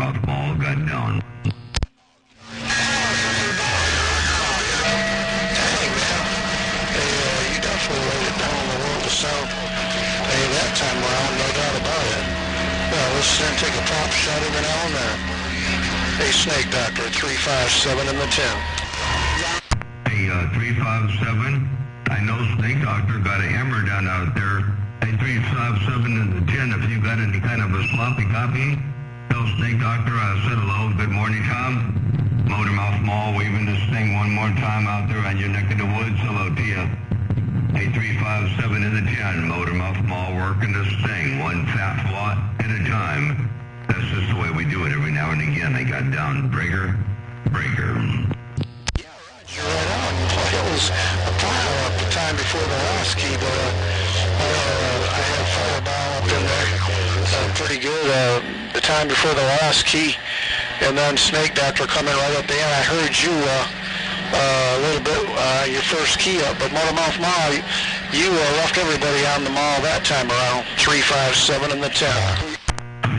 Motormouth Mall got down. You definitely laid it down in the world of sound. Hey, that time around, no doubt about it. Well, let's then take a pop shot every now and then. Hey, Snake Doctor, 357 in the 10. Hey, 357. I know Snake Doctor got a hammer down out there. Hey, 357 in the 10. If you got any kind of a sloppy copy, tell Snake Doctor I said hello. Good morning, Tom. Motormouth Mall waving this thing one more time out there on your neck of the woods. Hello to you. Hey, 357 in the 10. Motormouth Mall working this thing one fat watt at a time. That's just the way we do it every now and again. They got down breaker. Yeah, Roger, right on. It was a pile up the time before the last key, but I had Fireball up in there pretty good the time before the last key. And then Snake Doctor coming right up the end. I heard you a little bit, your first key up, but Motormouth Mall, you left everybody on the mall that time around. 357 in the 10.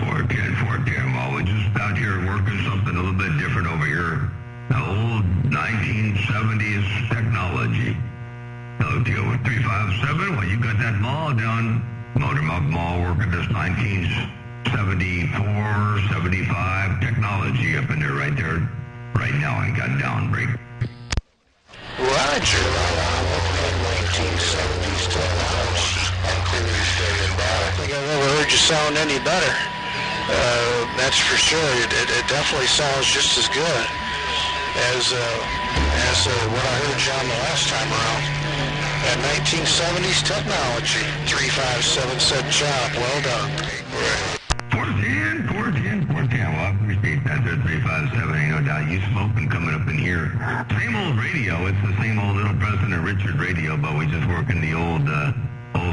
410. Well, we're just out here working something a little bit different over here. The old 1970s technology. Hello to you with 357. Well, you got that mall down. Motormouth Mall working this 1974, 75 technology up in there right there. Right now I got down break. Roger, 1970s technology. I don't think I've ever heard you sound any better. That's for sure. It definitely sounds just as good as what I heard you on the last time around. That 1970s technology. 357 said job. Well done. 410. Well, I appreciate that. There's 357. Ain't no doubt. You smoking coming up in here. Same old radio. It's the same old little President Richard radio, but we just working the old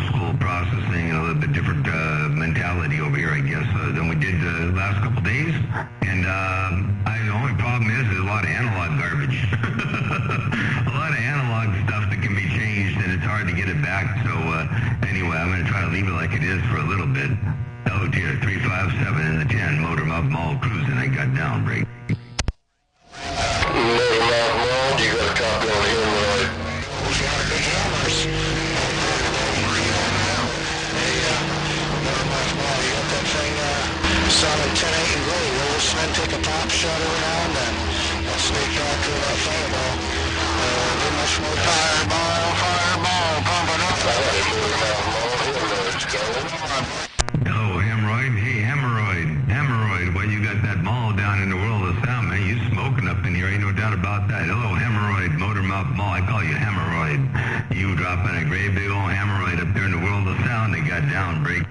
school processing, a little bit different mentality over here, I guess, than we did the last couple days. And the only problem is there's a lot of analog garbage. A lot of analog stuff that can be changed, and it's hard to get it back. So anyway, I'm going to try to leave it like it is for a little bit. Oh dear, 357 in the 10, Motormouth Mall cruising. I got down break. Motormouth Mall, you got a copy on him, right? Those are big hammers. Motormouth Mall, you got that thing sounding 10-8 and great. We'll listen and take a pop shot every now and then. That Snake Doctor and that Fireball. Get much more Fireball, pumping up. I got it, Motormouth Mall. Hemorrhoids going. Hello, Hemorrhoid. Hey, Hemorrhoid. Well, you got that mall down in the world of sound, man. You smoking up in here. Ain't no doubt about that. Hello, Hemorrhoid, Motormouth Mall. I call you Hemorrhoid. You dropping a great big old hemorrhoid up there in the world of sound. They got down break.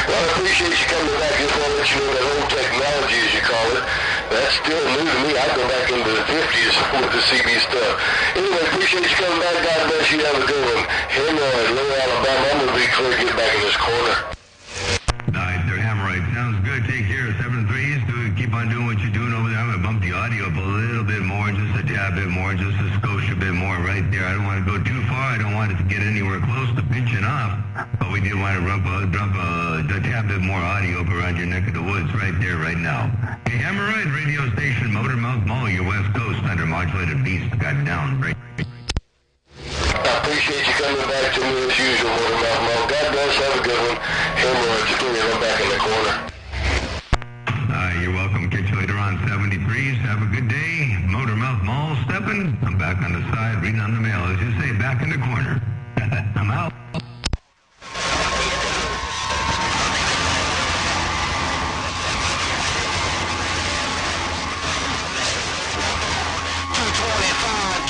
Well, I appreciate you coming back. Just want to let you know that old technology, as you call it, that's still new to me. I go back into the 50s with the CB stuff. Anyway, appreciate you coming back. God bless you. Have a good one. Hemorrhoid, Lower Alabama. I'm going to be clear. Get back in this corner. Nice, they're Hemorrhoid. Sounds good. Take care. 7-3s. Keep on doing what you're doing over there. I'm going to bump the audio up a little bit more, just a tad bit more, just a skosh a bit more right there. I don't want to go too far. I don't want it to get anywhere close to pinching off. But we did want to drop a tad bit more audio up around your neck of the woods right there, right now. Hey, Hemorrhoid radio station, Motormouth Mall, your West Coast, under modulated beast, got down. Right. I appreciate you coming back to me as usual, Motormouth Mall. God bless. Have a good one. Hemorrhoids, I'm back in the corner. You're welcome. Catch you later on 73s. Have a good day. Motormouth Mall stepping. I'm back on the side reading on the mail. As you say, back in the corner. I'm out.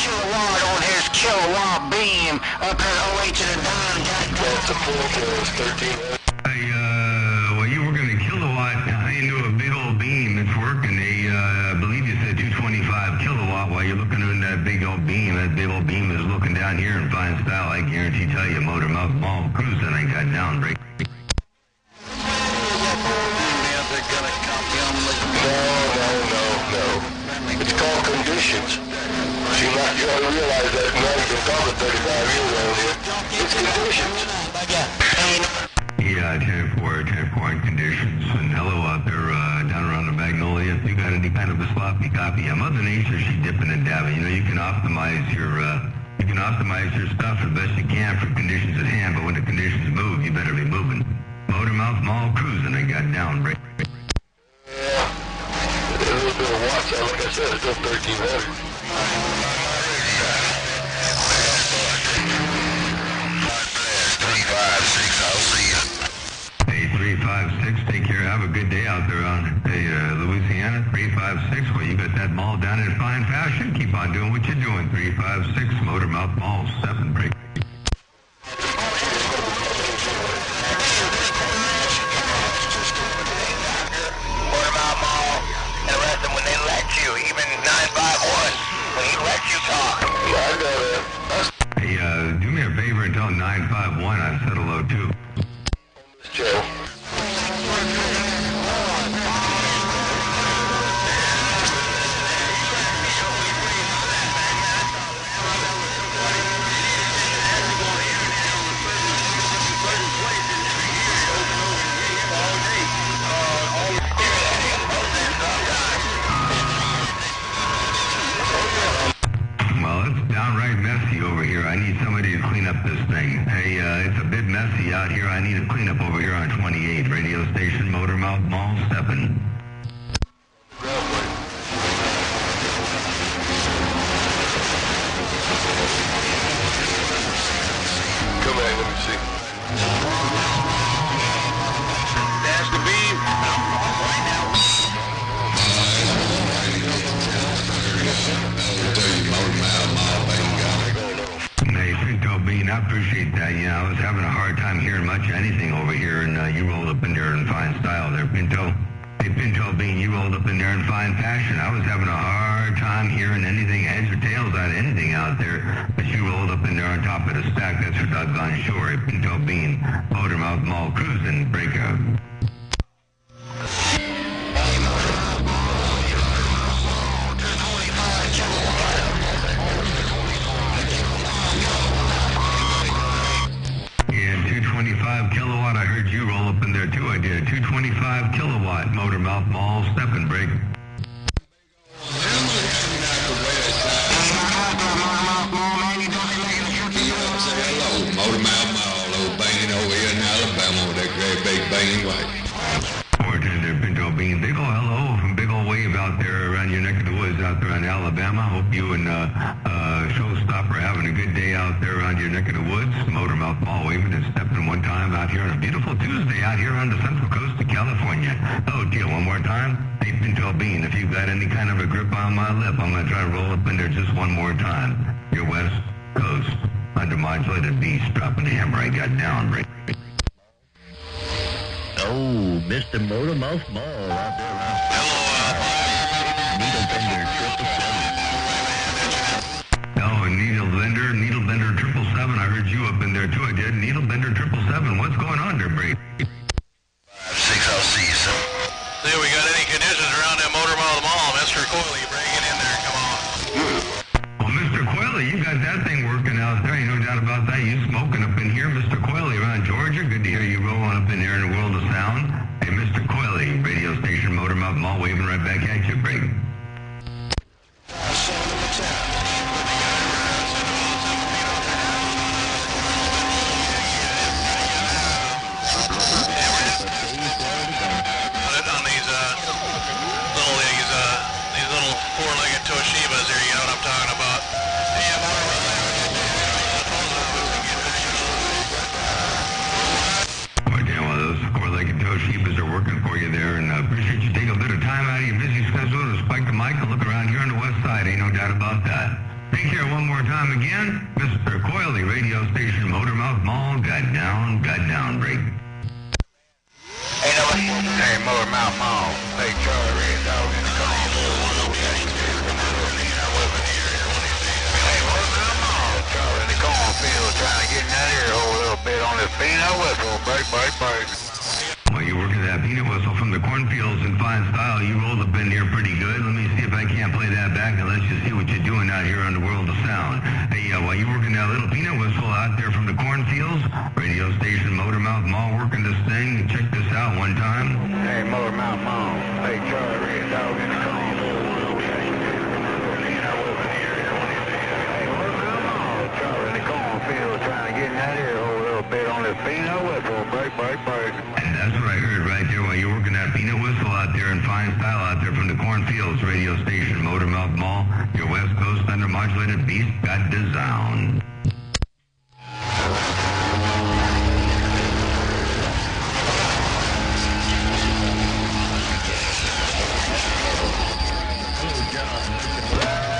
Kilowatt on his kilowatt beam up at 08 to the 9. That's a 4 Well, you were going to kilowatt into a big old beam. It's working. I believe you said 225 kilowatt while you're looking in that big old beam. That big old beam is looking down here in fine style. I guarantee tell you, Motormouth Mall cruising. I got down break. No. It's called conditions. See, now you ought to realize that now you've been talking 35 years around here. It's conditions. Yeah, pouring conditions. And hello out there down around the Magnolia. If you got any kind of a sloppy copy, Mother Nature, she's dipping and dabbing. You know, you can optimize your stuff the best you can for conditions at hand, but when the conditions move, you better be moving. Motormouth Mall cruising, they got down, break. Yeah, a little bit of watch. Like I said, it's still 1300. Hey, 356, take care. Have a good day out there on Louisiana. 356, well, you got that mall down in fine fashion. Keep on doing what you're doing. 356, Motormouth Mall, 7 break. Motormouth Mall, interesting when they let you, even 951, when he lets you talk. Yeah, I got it. Hey, do me a favor and tell 951 I said hello too. Joe. Well, it's downright messy over here. I need somebody to clean up this thing. Hey, it's a bit messy out here. I need a cleanup over here on 28. Radio station, Motormouth Mall, stepping. Come back, let me see. That's the beam. Hey, Pinto Bean, I appreciate that. You know, I was having a hard time hearing much of anything over here, and you rolled up in there in fine style there, Pinto. Hey, Pinto Bean, you rolled up in there in fine fashion. I was having a hard time hearing anything, heads or tails out of anything out there, but you rolled up in there on top of the stack. That's for doggone sure. Hey, Pinto Bean, Motormouth Mall cruising, breakout. Yeah, 225 kilowatt. I heard you roll up in there too. I did. 225 kilowatt Motormouth Mall step and break. Motormouth Mall, old banging over here in Alabama with that great big banging white. Bartender Pinto Bean, big ol' hello from big ol' wave out there around your neck of the woods out there in Alabama. Hope you and Showstopper having a good day out there around your neck of the woods. Motormouth Mall waving and stepping one time out here on a beautiful Tuesday out here on the central coast of California. Oh, dear, one more time. Hey, Pinto Bean, if you've got any kind of a grip on my lip, I'm going to try to roll up in there just one more time. Your west coast undermodulated beast dropping the hammer I got down. Right. Oh, Mr. Motormouth Mall out there around Needle Bender 777. Oh, Needle Bender 777. I heard you up in there too. I did. Needle Bender 777. What's going on there, Brady? 6LC, so. See, we got any conditions around that Motormouth Mall? Mr. Coyle, you bring it in there, come on. Well, Mr. Coyley, you got that thing working out there. Ain't no doubt about that. You smoking up in here, Mr. Coyley, around Georgia. Good to hear you rolling up in here in the world of sound. Hey, Mr. Coyley, radio station Motormouth Mall, waving right back at you, Brady. On these little four-legged Toshibas here, you know what I'm talking about. Well, those four-legged Toshibas are working for you there, and appreciate you taking a bit of time out of your busy schedule to spike the mic and look around here on the west side. Ain't no doubt about that. Take care one more time again. Mr. Coyley, radio station Motormouth Mall, got down, break. Hey, Motormouth Mall. Hey, Charlie, dog in the car. Hey, Motormouth Mall. Charlie in the cornfield trying to get in that ear hole a little bit on this peanut whistle. Break. Well, you're working that peanut whistle from the cornfields in fine style. You rolled up in here pretty good. Let me see if I can't play that back and let you see what you're doing out here on the World of Sound. Hey, while you're working that little peanut whistle out there from the cornfields, radio station Motormouth Mall working this thing. Check this out one time. Hey, Motormouth Mall. Hey, Charlie, Red Dog in the corn. Charlie in the cornfield trying to get in that here hole a little bit on this peanut whistle. Break. And that's what I heard right there while you're working that peanut whistle out there in fine style out there from the cornfields radio station Motormouth Mall. Your West Coast undermodulated beast got the sound.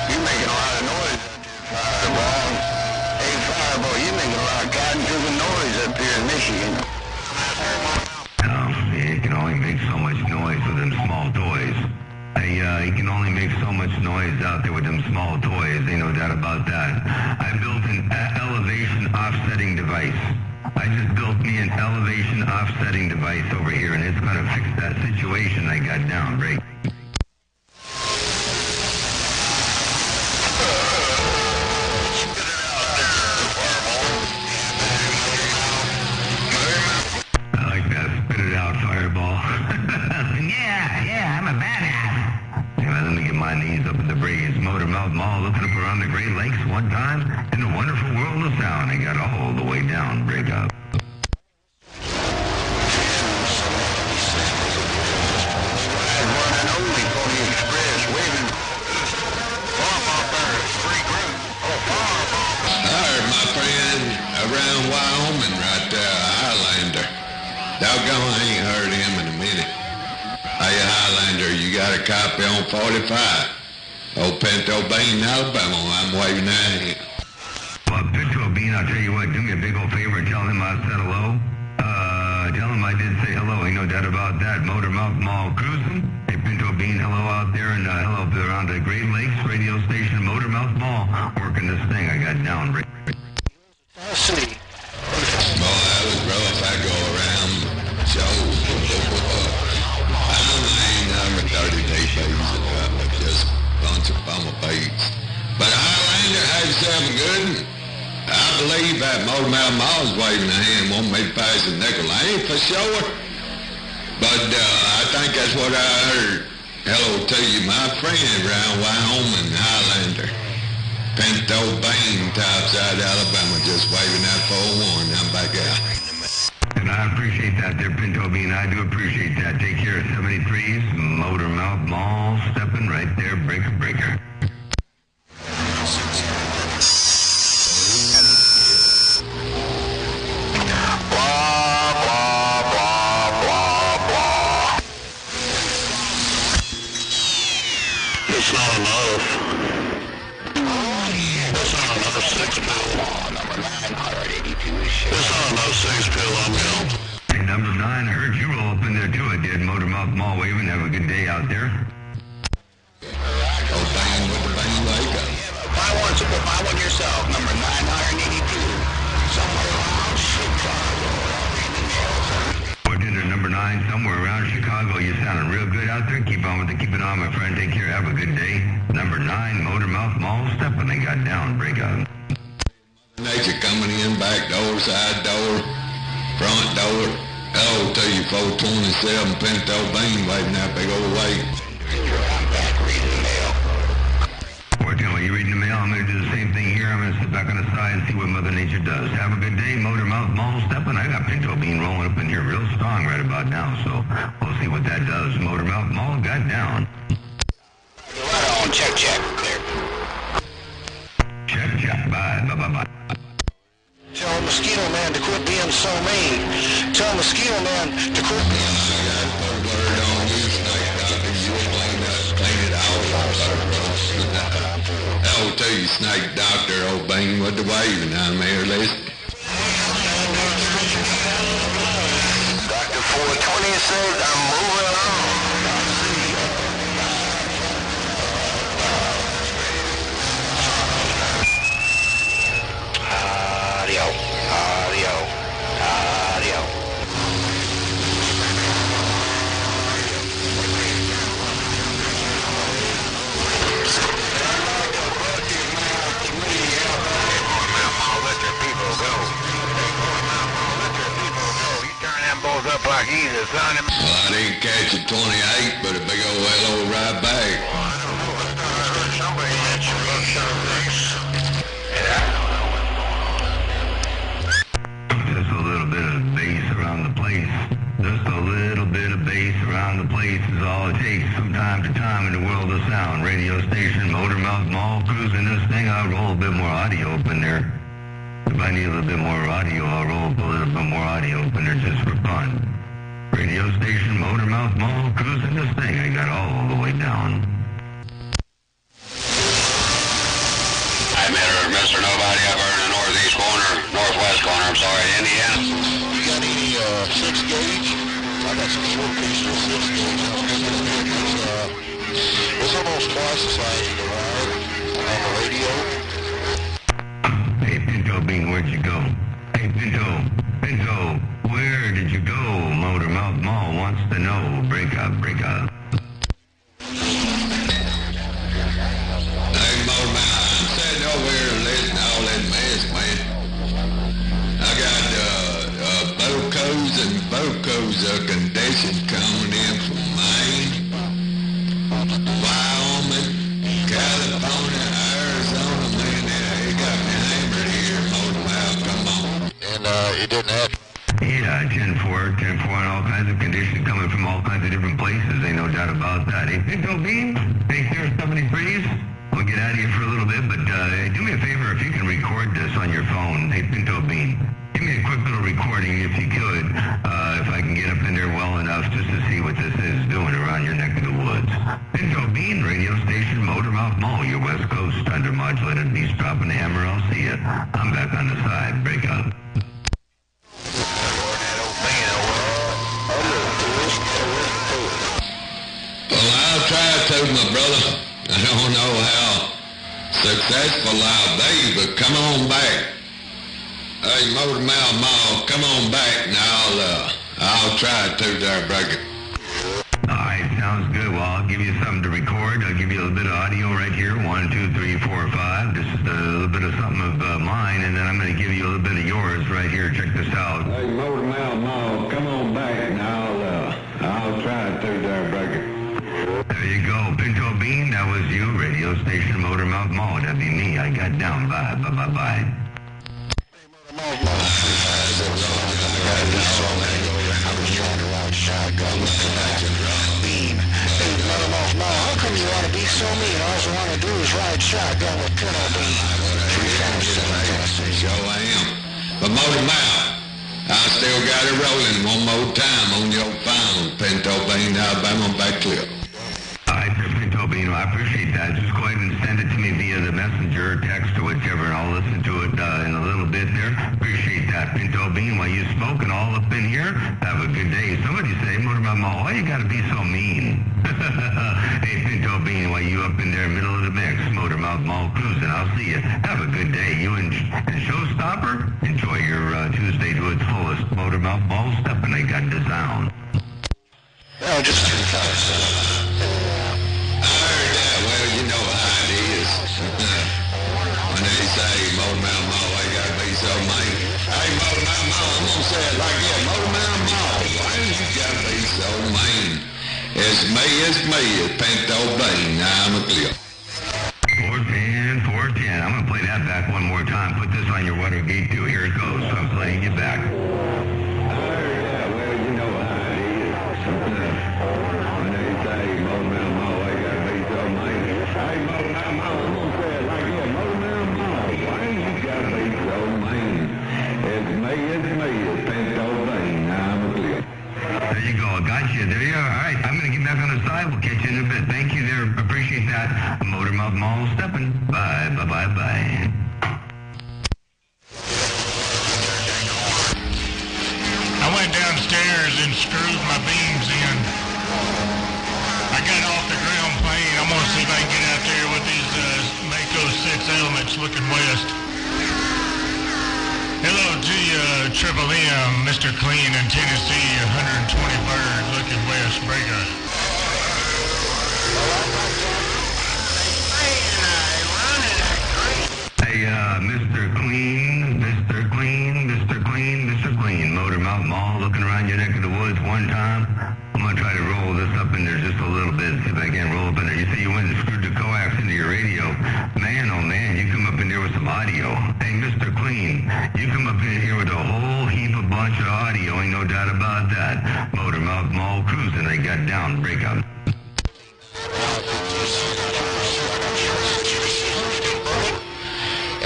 You're making a lot of noise, Fireball. Hey, Fireball, you're making a lot of cotton-picking noise up here in Michigan. He can only make so much noise with them small toys. He can only make so much noise out there with them small toys. Ain't no doubt about that. I built an elevation offsetting device. I just built me an elevation offsetting device over here, and it's going to fix that situation I got down, right? Yeah, I'm a badass. Anyway, let me get my knees up at the Braves Motormouth Mall, looking up around the Great Lakes one time in the wonderful world of sound. I got all the way down, break up. Around Wyoming right there, Highlander. Doggone, I ain't heard him in a minute. Hey, Highlander, you got a copy on 45? Old Pinto Bean, Alabama, I'm waving that hand. Well, Pinto Bean, I'll tell you what, do me a big old favor and tell him I said hello. Tell him I did say hello, ain't no doubt about that. Motormouth Mall cruising. Hey, Pinto Bean, hello out there, and hello up there around the Great Lakes radio station, Motormouth Mall, working this thing I got down, right? City. Boy, that was rough. I go around shows. I ain't number 30 days just a bunch of bummer baits. But Highlander had something good. I believe that Motormouth Mall's waving a hand, won't make pass a nickel. I ain't for sure. But I think that's what I heard. Hello to you, my friend, around Wyoming, Highlander. Pinto Bean, topside Alabama, just waving that 4-1. I'm back out. And I appreciate that there, Pinto Bean. I do appreciate that. Take care of 73's, Motormouth Mall, stepping right there, breaker. It's not enough. It's not enough 6-pill. Number 982. It's not enough 6-pill, I'm out. Hey, number 9, I heard you roll up in there too. I did. Motormouth Mall waving. Have a good day out there. Oh, bang with the bang wake up. Buy one yourself. Number 982. Somewhere around Chicago. We're dinner number 9, somewhere around Chicago. You sounding real good out there. Keep it on, my friend. Take care. Have a good day. Number 9, Motormouth Mall, stepping. They got down. Break out. Nature coming in, back door, side door, front door. Hello to you, 427 Pinto Bean, waving that big old weight. I'm back reading the mail. Boy, tell me, you reading the mail? I'm going to do the same thing here. I'm going to sit back on the side and see what Mother Nature does. Have a good day, Motormouth Mall, stepping. I got Pinto Bean rolling up in here real strong right about now, so we'll see what that does. Motormouth Mall got down. Right on, check, clear. Check, bye. Tell Mosquito Man to quit being so mean. Tell Mosquito Man to quit being so mean. I got put a word on you, Snake Doctor. You clean it out. Hello to you, Snake Doctor. Old Bean with the waving. I'm here listening. Dr. 420 says I'm moving on. Audio. the sun. Well, I didn't catch a 28, but a big old hello right back. Well, I don't know. I heard somebody mention buckshot race. Just a little bit of bass around the place. Just a little bit of bass around the place is all it takes from time to time in the world of sound. Radio station, Motormouth Mall, cruising this thing. I'll roll a bit more audio up in there. If I need a little bit more audio, I'll roll a little bit more audio up in there just for fun. Radio station, Motormouth Mall, cruising this thing. I got all the way down. I met her, Mr. Nobody up there in the northeast corner, northwest corner, I'm sorry, Indiana. You got any 6 gauge? I got some 4-piece 6 gauge. It's almost twice as loud as the ride on the radio. Hey, Pinto Bean, where'd you go? Hey, Pinto, where did you go? Motormouth Mall wants to know. Break up. Hey, Motormouth, I'm sitting over here listening to all that mess, man. I got Bocos and Bocos conditions coming in from Maine, Wyoming, California, Arizona, man. It got me hammered here, Motormouth, come on. And it didn't happen. Yeah, 10-4 and all kinds of conditions coming from all kinds of different places. Ain't no doubt about that. Hey, Pinto Bean, hey, Sarah 73s. We'll get out of here for a little bit, but do me a favor if you can record this on your phone. Hey, Pinto Bean, give me a quick little recording if you could, if I can get up in there well enough just to see what this is doing around your neck of the woods. Pinto Bean, radio station, Motormouth Mall, your West Coast, undermodulated beast dropping the hammer. I'll see ya. I'm back on the side. Break up. Well, I'll try to, my brother. I don't know how successful I'll be, but come on back. Hey, Motormouth Mall, come on back, and I'll try to there, brother. All right, sounds good. Well, I'll give you something to record. I'll give you a little bit of audio right here. 1, 2, 3, 4, 5. This is a little bit of something of mine, and then I'm going to give you a little bit of yours right here. Check this out. Hey, Motormouth Mall, come on back, and I'll try to there, brother. There you go. Pinto Bean, that was you. Radio station, Motormouth Mall. That'd be me. I got down. Bye. I was trying to ride shotgun with the beam. Hey, Motormouth Mall, how come you want to be so mean? All you want to do is ride shotgun with Pinto Bean. 357 Sure I am. But Motormouth, I still got it rolling one more time on your phone. Pinto Bean, Alabama, back clip. All right, sir, Pinto Bean, I appreciate that. Just go ahead and send it to me via the messenger, text, or whichever, and I'll listen to it in a little bit there. Appreciate that, Pinto Bean. While you smoking all up in here, have a good day. Somebody say, Motormouth Mall, why you got to be so mean? Hey, Pinto Bean, while you up in there, middle of the mix, Motormouth Mall cruising. I'll see you. Have a good day. You and Showstopper, enjoy your Tuesday to its fullest. Motormouth Mall stepping. They got the sound. No, just 357. Well, you know how it is. When they say Motormouth Mall, they gotta be so mean. Hey, Motormouth Mall, I'm gonna say it like that. Motormouth Mall, why do you gotta be so mean? It's me, it's Pinto Bean. I'm a clip. 410. I'm gonna play that back one more time. Put this on your Watergate 2. Here it goes. So I'm playing you back. Well, you know how it is. When they say Motormouth Mall, they gotta be so mean. Hey, Motormouth Mall, I'm gonna say it like that. Motormouth Mall, why you gotta be so mean? It's me, it's Pinto Bean. I'm a clip. There you go. I got you. There you are. All right. I'm going to get back on the side. We'll catch you in a bit. Thank you there. Appreciate that. Motormouth Mall stepping. Bye. I went downstairs and screwed my beams in. I got off the ground plane. I'm going to see if I can get out there with these Mako 6 elements looking west. Hello to you, Triple M, Mr. Clean in Tennessee, 123rd, looking west, breaker. Hey, Mr. Clean, Motormouth Mall, looking around your neck of the woods one time. going to try to roll this up in there just a little bit, see if I can roll up in there. You say you went and screwed the coax into your radio. Man, oh man, you come up in there with some audio. Hey, Mr. Clean, you come up in here with a whole heap of bunch of audio, ain't no doubt about that. Motormouth Mall cruising, they got down, breakout.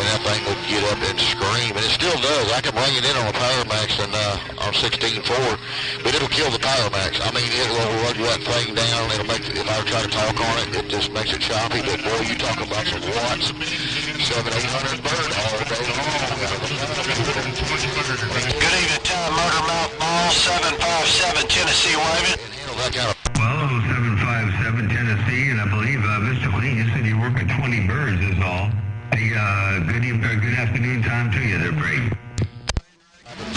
That thing would get up and scream, and it still does. I can bring it in on a Powermax and on 16.4, but it'll kill the Powermax. I mean, it'll run that thing down. It'll make, if I try to talk on it, it just makes it choppy. But boy, you talk about some watts, 700-800 bird all day long. Good evening, Tom. Motormouth Mall, 757 Tennessee waving. That kind of. Well, 757 Tennessee, and I believe Mr. Clean, you said you're working 20 birds is all. Hey, good afternoon time to you there, Brady.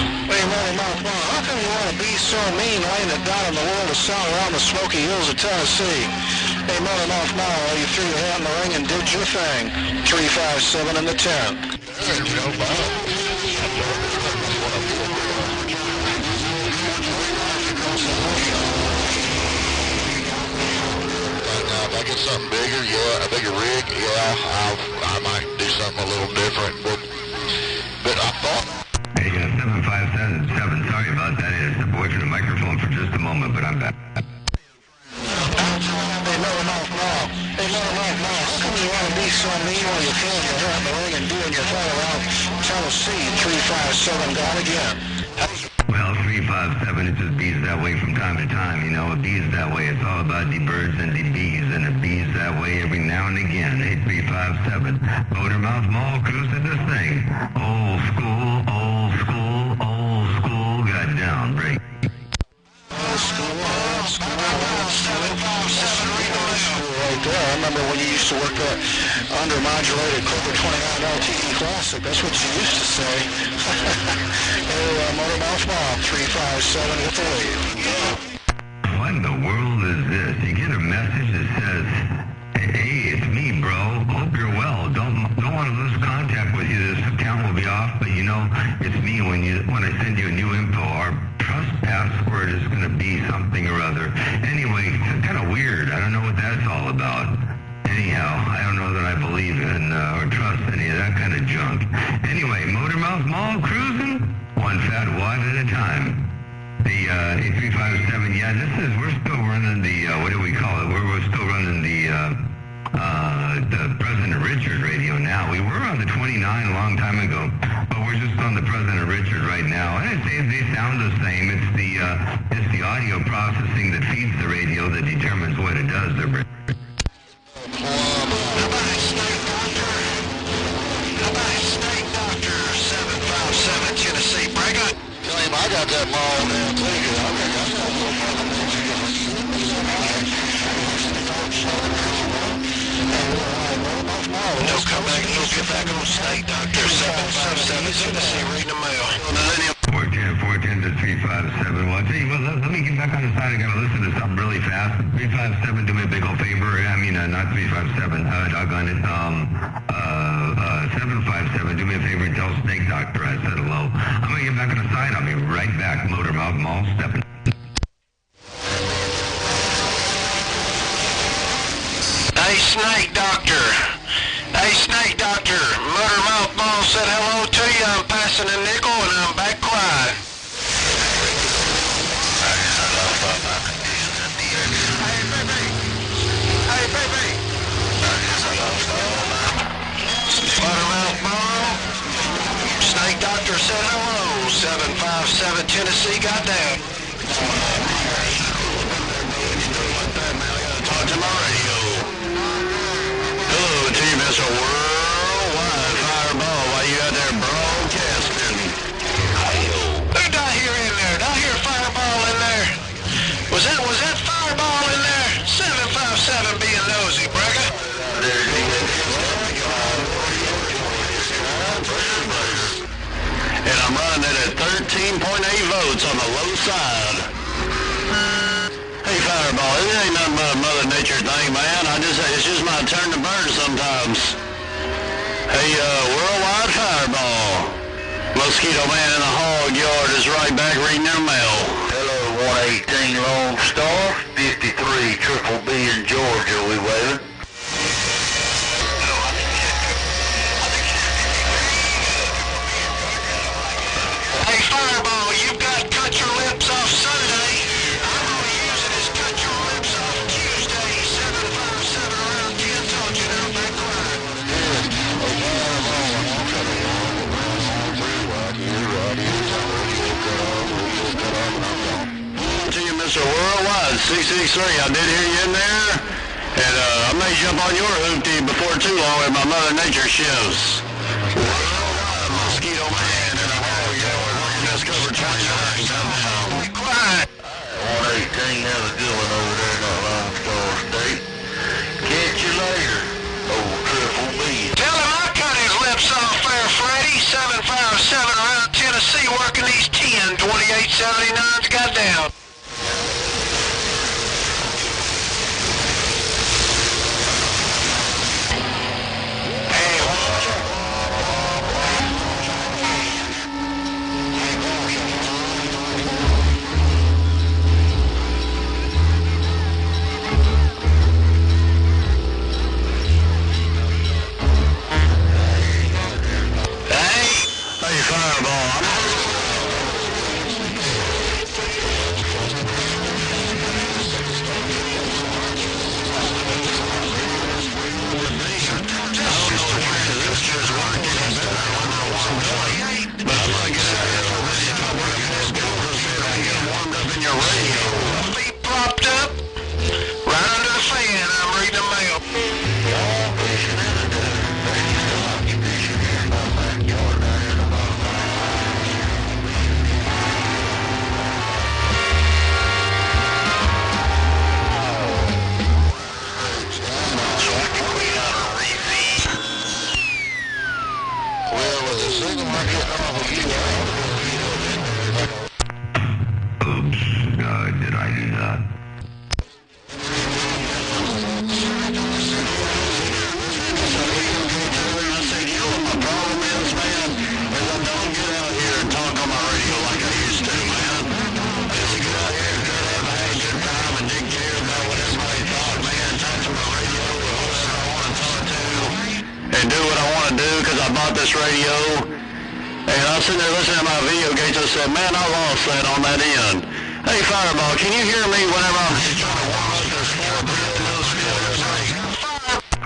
Hey, Motormouth Mall, how come you want to be so mean laying it down in the world of sun around the Smoky Hills of Tennessee? Hey, Motormouth Mall, you threw your hat in the ring and did your thing. 357 in the 10. If I get something bigger, yeah, a bigger rig, yeah, I might do something a little different, but I thought. Hey, 757, sorry about that. I had to step away from the microphone for just a moment, but I'm back. Hey, Motormouth Mall, how come you want to be so mean while you're throwing your hat in the ring and doing your thing around Tennessee? 357 gone again. Well, 357, it just bees that way from time to time, you know. It bees that way. It's all about the birds and the bees, and it bees that way every now and again. 8357, Motormouth Mall cruising this thing. Old school, got down, break. Old school, 757, right there. I remember when you used to work under modulated Cobra 29 LTE Classic. That's what you used to say. Motormouth Mall, 357 with the lead. What in the world is this? You get a message that says, hey, it's me, bro. Hope you're well. Don't want to lose contact with you. This account will be off, but you know, it's me when I send you a new info. Our trust password is going to be something or other. Anyway, it's kind of weird. I don't know what that's all about. Anyhow, I don't know that I believe in or trust any of that kind of junk. Anyway, Motormouth Mall cruising, one fat watt at a time. The 8357, yeah, we're still running the, what do we call it? We're still running the President Richard radio now. We were on the 29 a long time ago, but we're just on the President Richard right now. And they sound the same. It's the audio processing that feeds the radio that determines what it does. I got that mall down too. No, come back, you'll get back on state, Dr. 757 Tennessee, reading the mail. 410 to 357. Well, I'll tell you what, let me get back on the side. I got to listen to something really fast. 357, do me a big old favor. I mean, not 357, doggone it. 757, do me a favor and tell Snake Doctor I said hello. I'm going to get back on the side. I'll be right back. Motormouth Mall stepping. Hey, Snake Doctor. Hey, Snake Doctor. Motormouth Mall said hello to you. I'm passing a nickel and I'm back quiet. Hey, baby. Motormouth Mall. Snake Doctor said hello. 757 Tennessee got down. Talk to my radio. Hello to you, Mr. Worldwide Fireball. While you out there broadcasting? Who did I hear in there? Did I hear Fireball in there? Was that Fireball in there? 757 being nosy, brother. And I'm running it at 13.8 volts on the low side. Hey, Fireball, it ain't nothing but a Mother Nature thing, man. It's just my turn to burn sometimes. Hey, Worldwide Fireball. Mosquito Man in the hog yard is right back reading their mail. Hello, 118 Lone Star. Worldwide, 663. I did hear you in there, and I may jump on your hoopty before too long at my Mother Nature shows. Worldwide, Mosquito Man, and we're Discover 29. Be quiet. 118, how's it going over there in that Lone Star State? Catch you later, old Triple B. Tell him I cut his lips off there, Freddy. 757 around Tennessee working these 10. 2879's got down. this radio, and I was sitting there listening to my video gates. I said, man, I lost that on that end. Hey, Fireball, can you hear me whenever I'm trying to warm up this floor?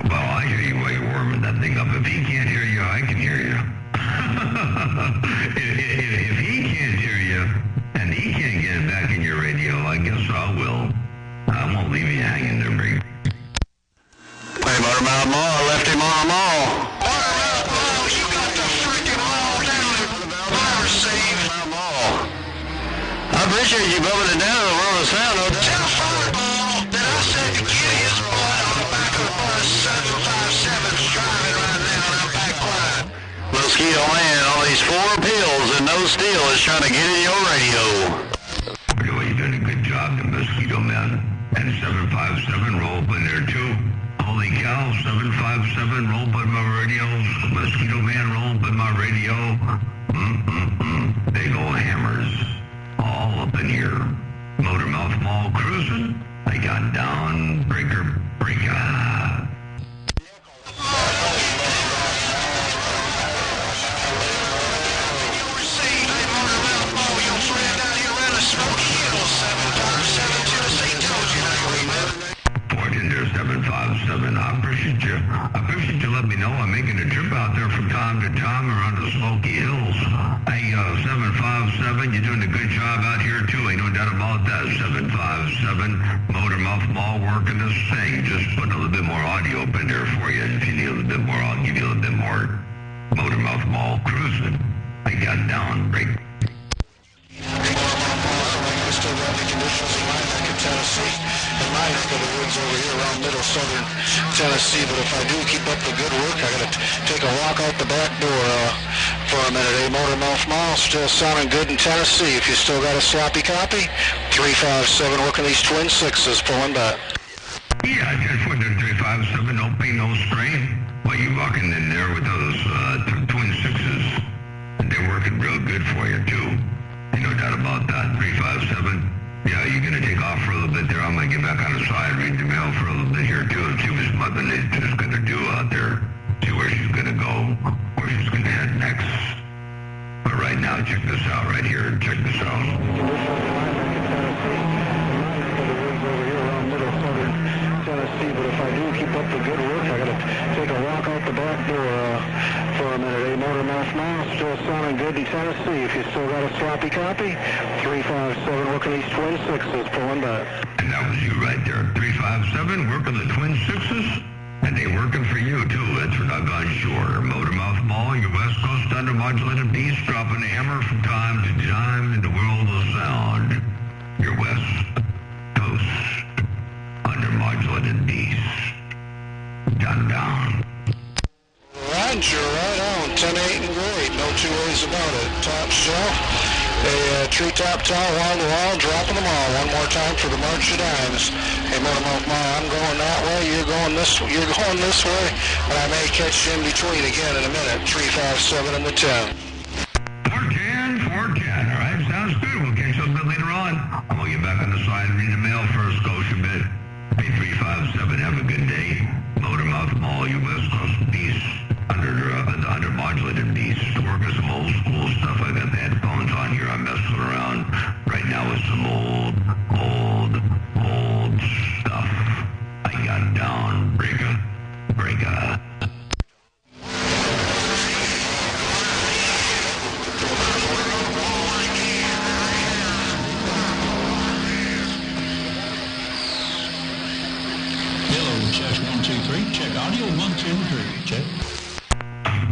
Well, I hear you while you're warming that thing up. If he can't hear you, I can hear you. if he can't hear you, and he can't get it back in your radio, I guess I will. I won't leave you hanging there, Briggs. Hey, Buttermouth Mall, left him on a mall. Buttermouth Mall, you got the freaking mall down at Buttermouth Mall. I appreciate you bumping it down to the world of sound. Tell Fireball that I said to get his butt on the back of the bus. 757's driving right now, and I'm back quiet. Mosquito Man, all these 4 pills and no steel is trying to get in your radio. Well, you're doing a good job, the Mosquito Man. And 757 roll up in there, too. Holy cow, 757 roll up in my radio. Mosquito Man roll up in my radio. Big old hammers. All up in here. Motormouth Mall cruising. I got down, breaker. Smoky Hills, 757 Tennessee, told you how you live. Fort Inter 757, I appreciate you. I appreciate you letting me know I'm making a trip out there from time to time around the Smoky Hills. Hey, 757, you're doing a good job out here too, ain't no doubt about that. 757, Motormouth Mall working this thing. Just putting a little bit more audio up in there for you. If you need a little bit more, I'll give you a little bit more. Motormouth Mall cruising. I got down, break. Still running conditions in my neck of Tennessee, and my neck of the woods over here around middle southern Tennessee. But if I do keep up the good work, I gotta take a walk out the back door for a minute. Hey, Motormouth Mall still sounding good in Tennessee. If you still got a sloppy copy, 357 working these twin sixes, pulling back. Yeah, I just went to 357, no pain, no strain. Well, you walking in there with those twin sixes, and they're working real good for you too. Ain't no doubt about that. 357. Yeah, you're going to take off for a little bit there. I'm going to get back on the side, read the mail for a little bit here, too, and see what Mother Nature's going to do out there. See where she's going to go, where she's going to head next. But right now, check this out right here. Check this out. Tennessee, but if I do keep up the good work, I gotta take a walk out the back door for a minute. Hey, Motormouth Mall still sounding good in Tennessee. If you still got a sloppy copy, 357 working working these twin sixes, pulling back. And that was you right there. 357 working the twin sixes. And they working for you, too. That's for Doggone Shore. Motormouth Mall, your West Coast undermodulated beast, dropping the hammer from time to time in the world of sound. Your West Coast undermodulated beast. Down. Roger, right on. 10-8 and great. No two ways about it. Top shelf. A treetop towel, wall-to-wall, dropping them all. One more time for the March of Dimes. Hey, Motormouth Ma, I'm going that way. You're going this way. But I may catch you in between again in a minute. 357 and the 10. 410. All right, sounds good. We'll catch you a bit later on. I'm going to get back on the side and read the mail first, Scotia bit. Hey, 357, have a good day. Motormouth Mall, you West Coast beast. Under modulated beast. Working some old school stuff. I got the headphones on here. I'm messing around right now with some old stuff. I got down. Breaker. Hello, check 1, 2, 3. Check audio 1, 2, 3. Check.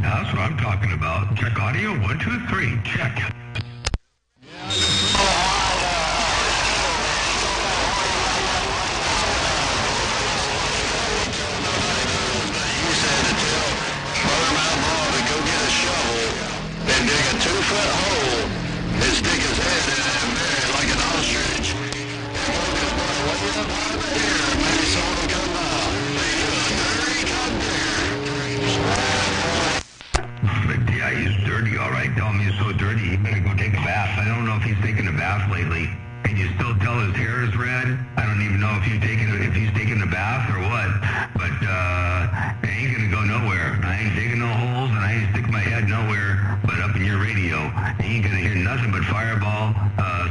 That's what I'm talking about. Check audio 1, 2, 3. Check. And dig a 2-foot hole and stick his head in it and bury it like an ostrich. Maybe someone will come by. But yeah, he's dirty, all right. Tell him he's so dirty, he better go take a bath. I don't know if he's taken a bath lately. Can you still tell his hair is red? I don't even know if he's taking a bath or what. But it ain't gonna go nowhere. I ain't digging no holes and I ain't sticking my head nowhere but up in your radio. You ain't gonna hear nothing but Fireball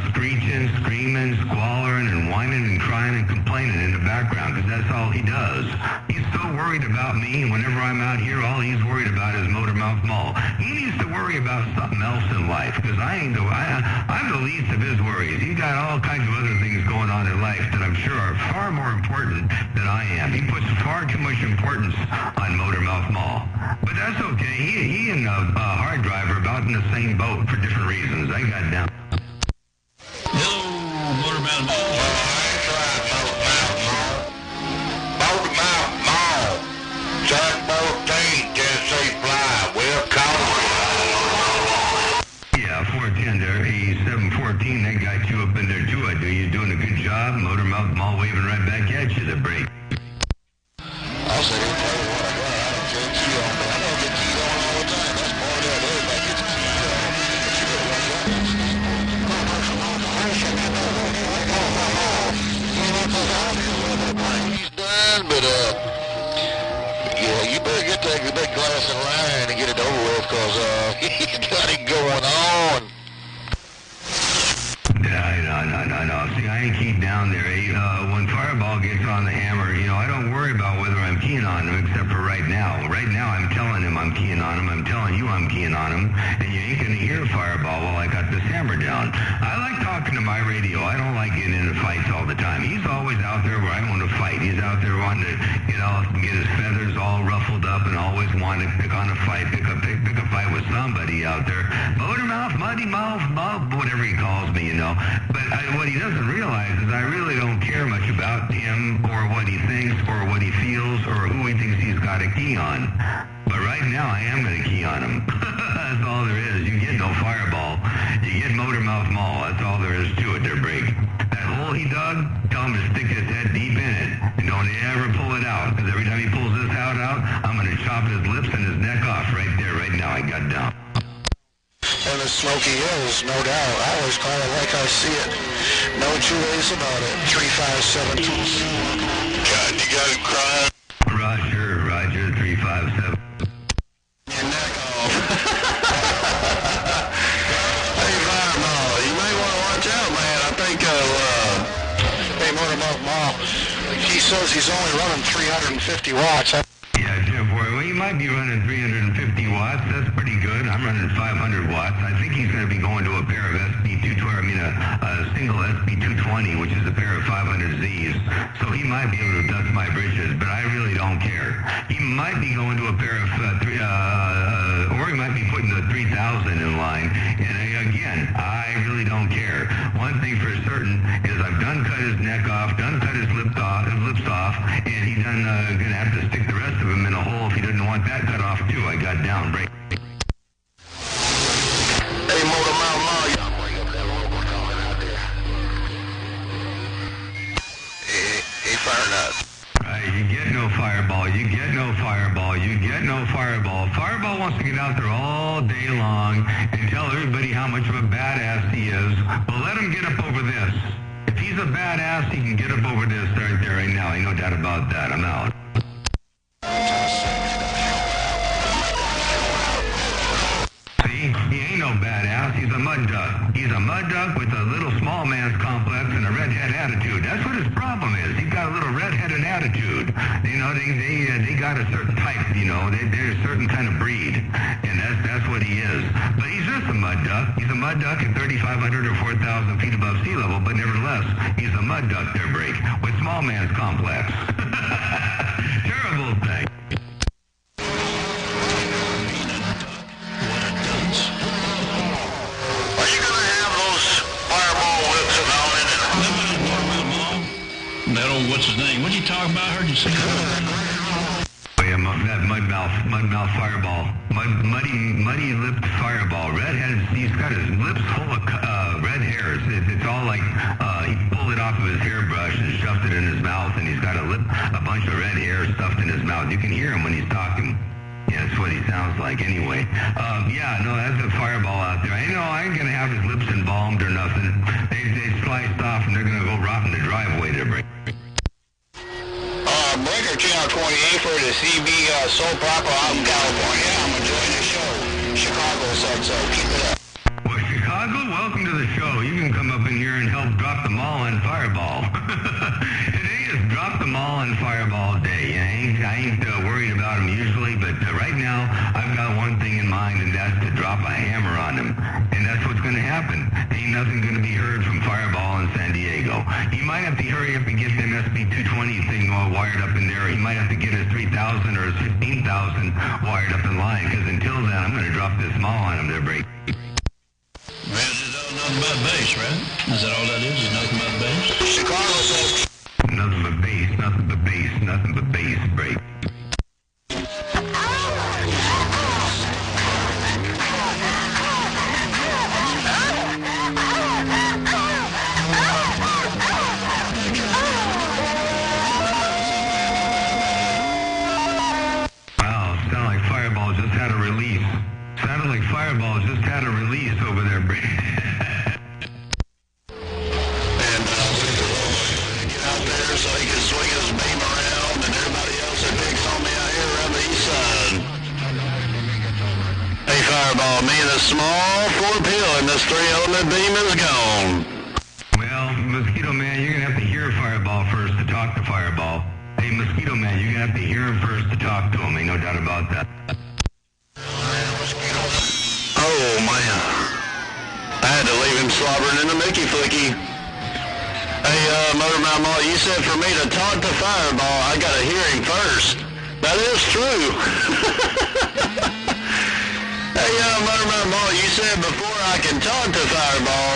screeching, screaming, squalling, and whining and crying and complaining in the background, because that's all he does. He's so worried about me. Whenever I'm out here, all he's worried about is Motormouth Mall. He needs to worry about something else in life, because I'm the least of his worries. He's got all kinds of other things going on in life that I'm sure are far more important than I am. He puts far too much importance on Motormouth Mall. But that's okay. He and Hard Driver about in the same boat for different reasons. I got down. Hello, Motormouth Mall. Motormouth Mall. Jack 14, Tennessee Fly. Will call. Yeah, 410 there. Hey, 714. That got you up in there too. I do. You're doing a good job. Motormouth Mall waving right back at you. The break. I'll say what I got. I don't get key on me. I don't get keys on all the time. That's part of it. Everybody gets keys on. But you better watch out. He's done, but yeah, you better get that big glass of line and get it over with, cause he's got it going on. No. See, I ain't keyed down there. When Fireball gets on the hammer, I don't worry about whether I'm keying on him, except for right now. Right now, I'm telling him I'm keying on him. I'm telling you I'm keying on him. And you ain't going to hear Fireball while I got this hammer down. I like talking to my radio. I don't like getting into fights all the time. He's always out there where I want to fight. He's out there wanting to, get his feathers all ruffled up and always wanting to pick on a fight, pick a fight with somebody out there. Motormouth, Muddy Mouth, whatever he calls me, But what he doesn't realize is I really don't care much about him or what he thinks or what he feels or who he thinks he's got a key on. But right now I am going to key on him. That's all there is. You get no Fireball. You get Motormouth Mall. That's all there is to it. Their break. That hole he dug, tell him to stick his head deep in it and don't ever pull it out, because every time he pulls this out, I'm going to chop his lips and his neck off right there, right now. I got down. And the Smoky Hills, no doubt. I always call it like I see it. No two ways about it. 357. God, you got him crying. Roger, 357. Your neck off. Hey, Fireball, you may want to watch out, man. I think, Hey, Motormouth Mall, he says he's only running 350 watts. Yeah, Jim Boy, well, you might be running 350 watts. That's pretty good. I'm running 500 watts. I think he's going to be going to a pair of SP212 mean, a single SB220, which is a pair of 500Zs. So he might be able to dust my britches, but I really don't care. He might be going to a pair of or he might be putting the 3000 in line. And again, I really don't care. One thing for certain is I've done cut his neck off, done cut his lips off, and he's done going to have to stick the rest of him in a hole if he doesn't want that cut off too. I got down break. Hey, Motor Mouth Mall. He fired up. You get no fireball, you get no fireball, you get no fireball. Fireball wants to get out there all day long and tell everybody how much of a badass he is. Well, let him get up over this. If he's a badass, he can get up over this right there right now. Ain't no doubt about that. I'm out. See, he ain't no badass. He's a mud duck. He's a mud duck with a little small man's complex and a redhead attitude. That's what his problem is. He's got a little redheaded attitude. You know, they got a certain type. You know, they're a certain kind of breed, and that's what he is. But he's just a mud duck. He's a mud duck at 3,500 or 4,000 feet above sea level. But nevertheless, he's a mud duck there, Break, with small man's complex. Terrible thing. That old, what's his name? What are you talking about? I heard you say that. That mud-mouth fireball. Muddy-lipped fireball. Redheaded, he's got his lips full of red hairs. It's all like he pulled it off of his hairbrush and shoved it in his mouth, and he's got a bunch of red hair stuffed in his mouth. You can hear him when he's talking. Yeah, that's what he sounds like anyway. That's a fireball out there. I ain't going to have his lips embalmed or nothing. They sliced off, and they're going to go rot in the driveway there, Break. Breaker Channel 28 for the CB Soul Proper out in California. I'm enjoying the show. Chicago said so. Keep it up. Well, Chicago, welcome to the show. You can come up in here and help drop the mall on Fireball. Today is Drop the Mall on Fireball Day. I ain't worried about him usually, but right now I've got one thing in mind, and that's to drop a hammer on him. And that's what's going to happen. Ain't nothing going to be heard from Fireball in San Diego. He might have to hurry up and get them SB220 thing all wired up in there. He might have to get his 3,000 or his 15,000 wired up in line, because until then I'm going to drop this mall on him there, Break. Well, it's nothing but bass, right? Is that all that is? Is nothing but bass? Chicago says nothing but bass, nothing but bass, nothing but bass, Break. Wow, sound like Fireball just had a release. Sounded like Fireball just had a release over there, Break. so he can swing his beam around, and everybody else that picks on me out here around the east side. Hey, Fireball, me and a small 4-pill, and this 3-element beam is gone. Well, Mosquito Man, you're going to have to hear Fireball first to talk to Fireball. Hey, Mosquito Man, you're going to have to hear him first to talk to him. Ain't no doubt about that. Oh, man. I had to leave him slobbering in the Mickey Flicky. Hey, Motor Mouth Mall, you said for me to talk to Fireball, I got to hear him first. That is true. Hey, Motor Mouth Mall, you said before I can talk to Fireball,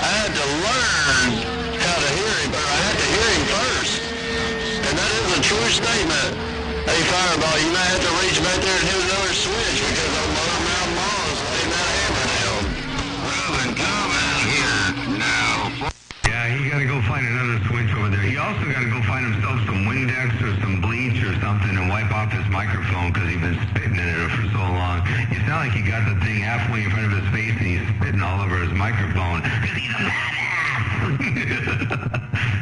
I had to learn how to hear him, or I had to hear him first. And that is a true statement. Hey, Fireball, you might have to reach back there and hit another switch because old Motor Mouth Mall is laying that hammer down. Well, then come out here now. Yeah, he got to go find another switch over there. He also got to go find himself some Windex or some bleach or something and wipe off his microphone because he's been spitting in it for so long. You sound like he got the thing halfway in front of his face and he's spitting all over his microphone because he's a badass.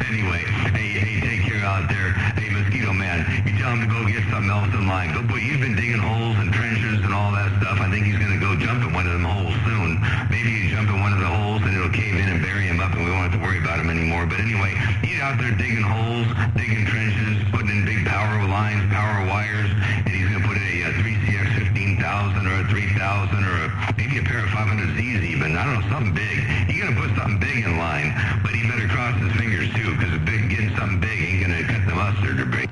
Anyway, hey, take care out there. Hey, Mosquito Man, you tell him to go get something else in line. Go, boy, you've been digging holes and trenches and all that stuff. I think he's going to go jump in one of them holes soon. Maybe you jump in one of the holes and it'll cave in and bury him up and we won't have to worry about him anymore. But anyway, he's out there digging holes, digging trenches, putting in big power lines, power wires, and he's going to put a 3CX 15,000 2,000 or a 3,000 or maybe a pair of 500Zs even. I don't know, something big. He's going to put something big in line, but he better cross his fingers too, because getting something big ain't going to cut the mustard or break.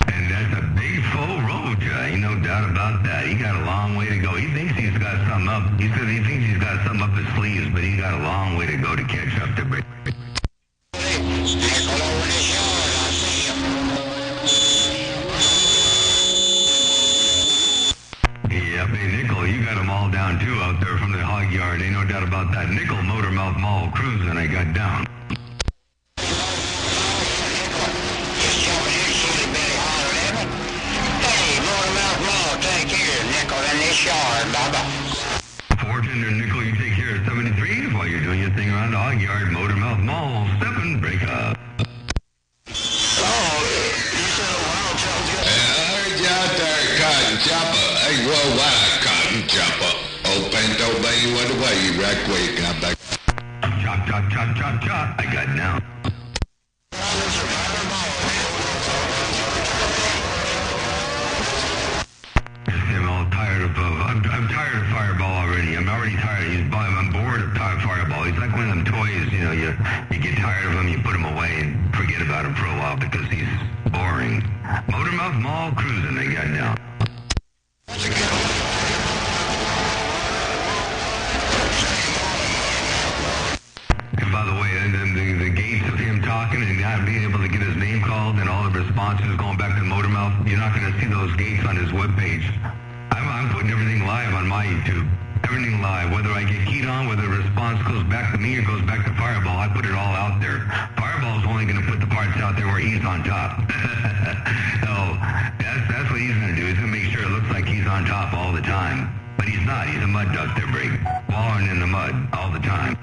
And that's a big full Roja, ain't no doubt about that. He got a long way to go. He thinks he's got something up. He says he thinks he's got something up his sleeves, but he got a long way to go to catch up to break. Yep, hey, Nickel, you got them all down too out there from the hog yard. Ain't no doubt about that. Nickel Motormouth Mall cruising, I got down. Fortune and Nickel, you take care of 73 while you're doing your thing around the hog yard. Motormouth Mall, stepping, break up. I heard you out there, Cotton Chopper. Hey, whoa, what, Cotton Chopper? Old Pinto Bean, what away you right quick, I'm back. Chop, chop, chop, chop, chop. I got down. I'm all tired of, I'm tired of Fireball already. I'm already tired. I'm bored of Fireball. He's like one of them toys, you know, you get tired of him, you put him away and forget about him for a while because he's boring. Motormouth Mall cruising, I got down. And by the way, the gates of him talking and not being able to get his name called and all the responses going back to Motormouth, you're not going to see those gates on his webpage. I'm putting everything live on my YouTube. Everything live. Whether I get keyed on, whether the response goes back to me or goes back to Fireball, I put it all out there. Fireball's only going to put the parts out there where he's on top. So that's what he's going to do. He's going to make sure it looks like he's on top all the time. But he's not. He's a mud duck there, Brig. Wallowing in the mud all the time.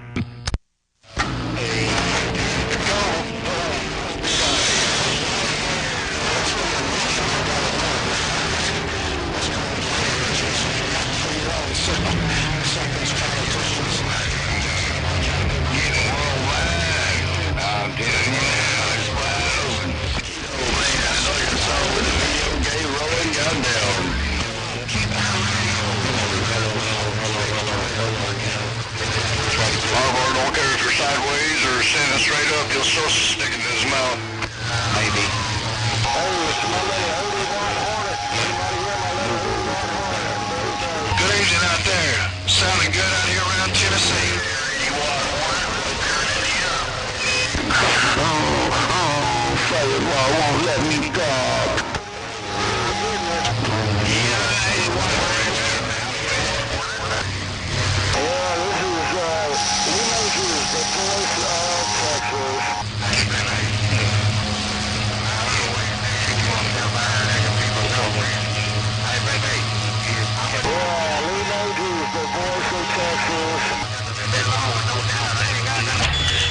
Sideways or standing straight up, he'll still stick it in his mouth. Maybe. Good evening out there. Sounding good out here around Tennessee. You are Firewall won't let me talk.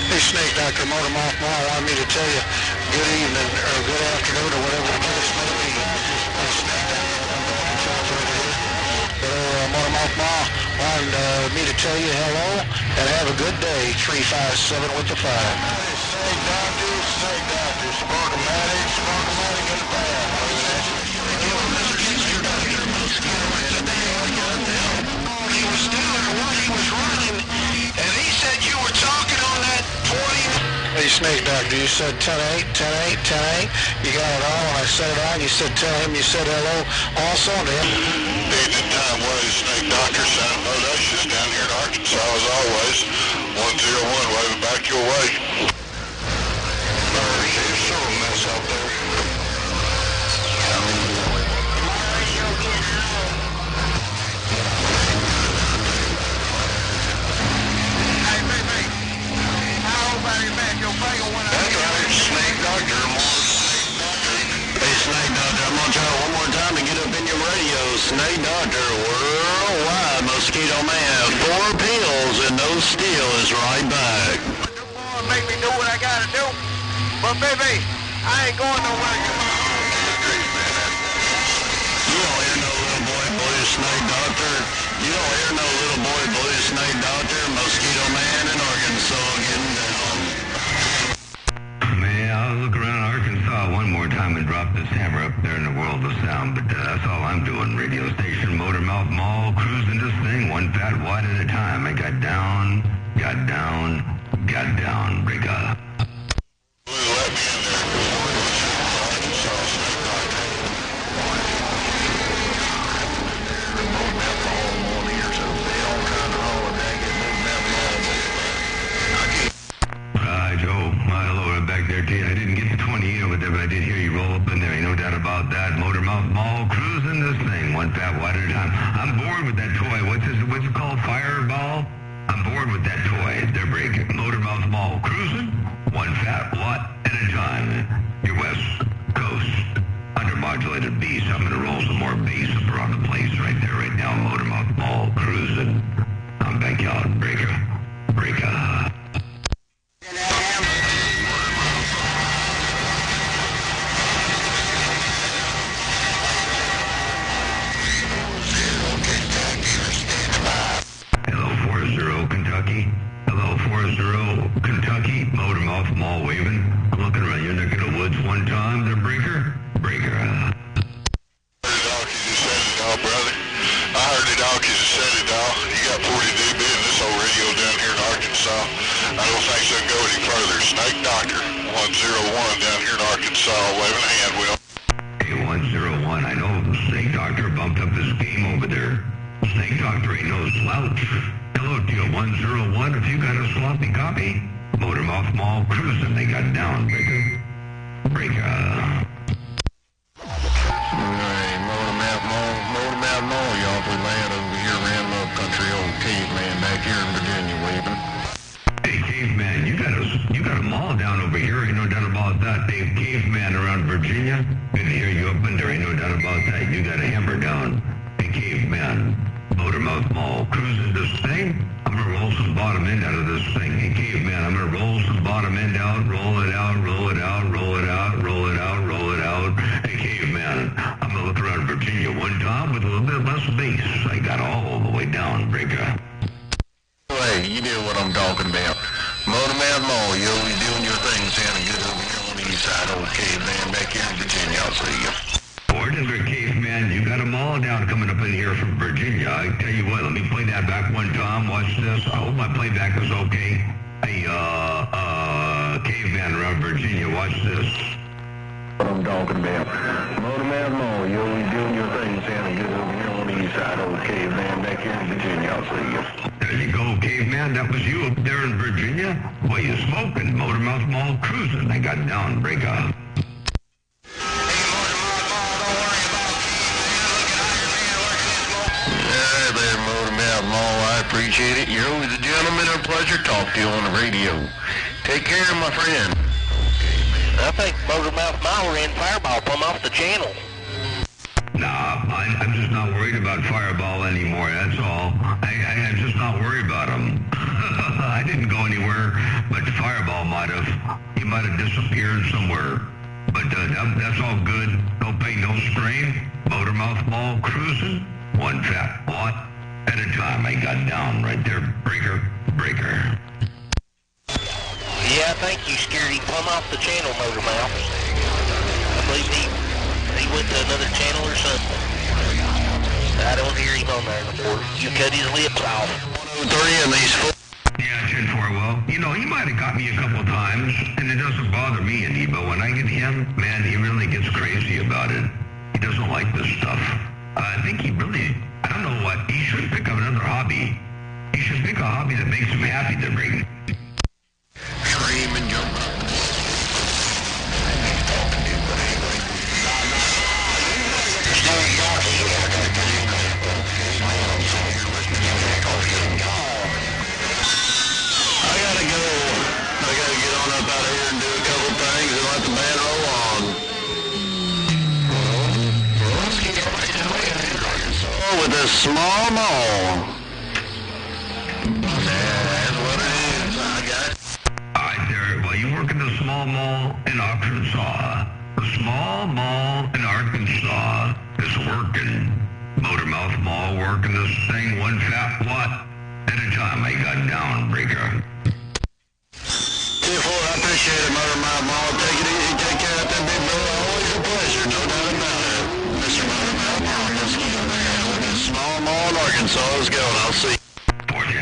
Hey, Snake Doctor, Motormouth Mall wanted me to tell you good evening, or good afternoon, or whatever the case may be. Motormouth Mall wanted me to tell you hello and have a good day. 357 with the 5. Snake Doctor, Sparkomatic in the bag. He was down there while he was running, and he said you were talking on that 20. Hey, Snake Doctor, you said 10-8. You got it all, and I said it on. You said, tell him you said hello also to him. Evening time, what is Snake Doctor? Sound Modacious down here in Arkansas, as always. 101, waving back your way. It's sure a mess out there. Snake Doctor. Hey, Snake Doctor, I'm going to try one more time to get up in your radio. Snake Doctor, worldwide mosquito man. 4 pills and no steel is right back. Make me do what I got to do. But, baby, I ain't going nowhere. You don't hear no little boy, blue Snake Doctor. You don't hear no little boy, blue Snake Doctor. Mosquito man in Arkansas getting down. I'll look around Arkansas one more time and drop this hammer up there in the world of sound, but that's all I'm doing. Radio station, Motormouth Mall, cruising this thing one fat wad at a time. I got down, break up. Let me in there. Joe, hello, back there, T. I didn't get the 28 over there, but I did hear you roll up in there. Ain't no doubt about that. Motormouth Mall, cruising this thing one fat wad at a time. I'm bored with that toy. What's it called? Fireball? I'm bored with that toy. They're breaking. Motormouth Mall, cruising one fat wad at a time. Your West Coast undermodulated beast. I'm going to roll some more bass up around the place right there, right now. Motormouth Mall, cruising. I'm back out. Breaker. Hello, 40 Kentucky, Motormouth Mall waving. I'm looking around your neck of the woods one time. They're breaker. Brother. I heard the donkeys have said it, dog. You got 40 dB in this old radio down here in Arkansas. I don't think so go any further. Snake Doctor, 101 down here in Arkansas, waving a hand wheel. Hey, 101, I know Snake Doctor bumped up his game over there. Snake Doctor ain't no slouch. Hello to you, 101, if you got a sloppy copy. Motormouth Mall cruising, they got down, breaker. Hey, Motormouth Mall, y'all, we land over here around Love Country, old caveman back here in Virginia waving. Hey, caveman, you got a mall down over here, ain't no doubt about that. Hey, caveman around Virginia, good to hear you up in there, ain't no doubt about that. You got a hammer down. Hey, caveman, Motormouth Mall, cruising this thing. I'm going to roll some bottom end out of this thing. Hey, caveman, I'm going to roll some bottom end out, roll it out. Hey, caveman, I'm going to look around Virginia one time with a little bit less bass. I got all the way down, breaker. Hey, you know what I'm talking about. Motormouth Mall, yo, you doing your thing, sounding good over here on the east side, old caveman back here in Virginia. I'll see you. Ordinary caveman, you got them all down coming up in here from Virginia. I tell you what, let me play that back one time. Watch this. I hope my playback was okay. Hey, caveman around Virginia, watch this. What I'm talking about. Motormouth Mall, yo, you doing your thing, sounding good over here on the east side, old caveman back here in Virginia. I'll see you. There you go, caveman. That was you up there in Virginia? What you smoking? Motormouth Mall cruising. They got down, break up. Mall, I appreciate it. You're always a gentleman and a pleasure to talk to you on the radio. Take care, my friend. Okay, man. I think Motormouth Mall ran Fireball plumb off the channel. Nah, I'm just not worried about Fireball anymore, that's all. I'm just not worried about him. I didn't go anywhere, but Fireball might have disappeared somewhere. But that's all good. No pain, no strain. Motormouth Mall cruising. One fat lot at a time. I got down right there. Breaker. Yeah, I think you scared him plumb off the channel, Motormouth. I believe he went to another channel or something. I don't hear him on there anymore. You cut his lips off. 103 and these four. Yeah, 10-4, well, you know, he might have got me a couple times, and it doesn't bother me any, but when I get him, man, he really gets crazy about it. He doesn't like this stuff. I think he really, I don't know what, he should pick up another hobby. He should pick a hobby that makes him happy to bring. Scream and jump up. I gotta get on up out of here and do a couple things and let the band roll on. With a small mall. That's what it is. I got it. All right, there. Well, you work in the small mall in Arkansas. The small mall in Arkansas is working. Motormouth Mall working this thing one fat lot at a time. I got down, breaker. 10-4, I appreciate it, Motor Mouth Mall. Take it easy, take care of that big brother. Always a pleasure, no doubt about it. Mr. Motor Mouth Mall, let's go there. Look at Small Mall in Arkansas. Let's go, and I'll see you.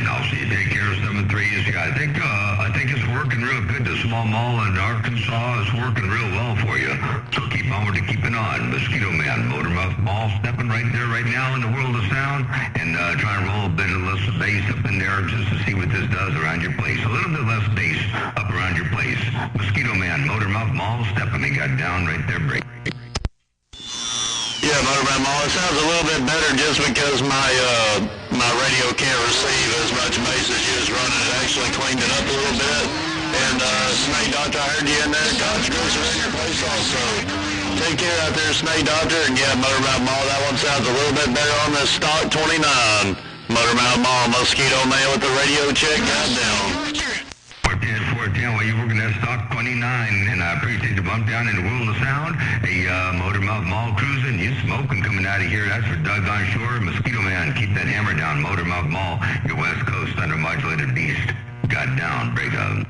I'll see you. Take care of 7-3. Yeah, I think it's working real good. The small mall in Arkansas is working real well for you. So keep on keeping on. Mosquito Man, Motormouth Mall, stepping right there right now in the world of sound, and try and roll a bit of less bass up in there just to see what this does around your place. A little bit less bass up around your place. Mosquito Man, Motormouth Mall, stepping. He got down right there, break. Yeah, Motormouth Mall. It sounds a little bit better just because my radio can't receive as much bass as you was running. It actually cleaned it up a little bit. And Snake Doctor, I heard you in there. God's grace are in your place also. Take care out there, Snake Doctor. And yeah, Motormouth Mall, that one sounds a little bit better on the stock 29. Motormouth Mall, Mosquito Man with the radio check. Goddamn. 410, well, you're working that stock 29, and I appreciate the bump down in the world of sound. A Motormouth Mall cruising, you smoking coming out of here. That's for Doug on shore. Mosquito Man, keep that hammer down. Motormouth Mall, your West Coast undermodulated beast. Got down, break up.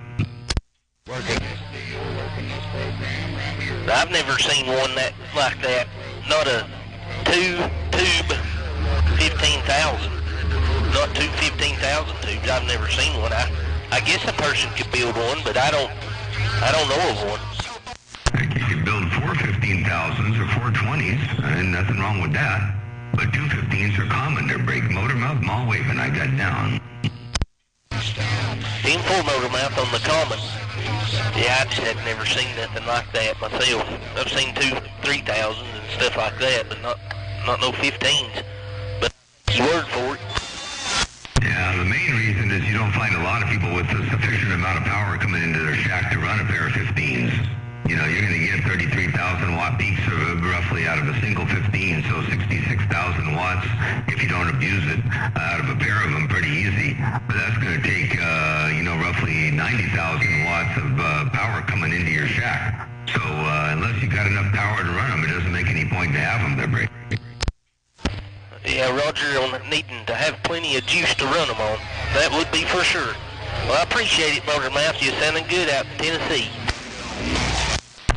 I've never seen one like that. Not a tube 15,000. Not two 15,000 tubes. I've never seen one. I guess a person could build one, but I don't know of one. You could build 4 15,000s or 4 20s, and nothing wrong with that. But 2 15s are common. They're break. Motormouth Mall waving. I got down. 10-4 Motormouth on the common. Yeah, I just had never seen nothing like that myself. I've seen 2 3,000s and stuff like that, but not no 15s. But word for it. Yeah, the main reason is you don't find a lot of people with a sufficient amount of power coming into their shack to run a pair of 15s. You know, you're going to get 33,000 watt peaks roughly out of a single 15, so 66,000 watts if you don't abuse it out of a pair of them pretty easy. But that's going to take, roughly 90,000 watts of power coming into your shack. So unless you got enough power to run them, it doesn't make any point to have them. They're break. Yeah, Roger, on needing to have plenty of juice to run them on. That would be for sure. Well, I appreciate it, Motormouth. You're sounding good out in Tennessee.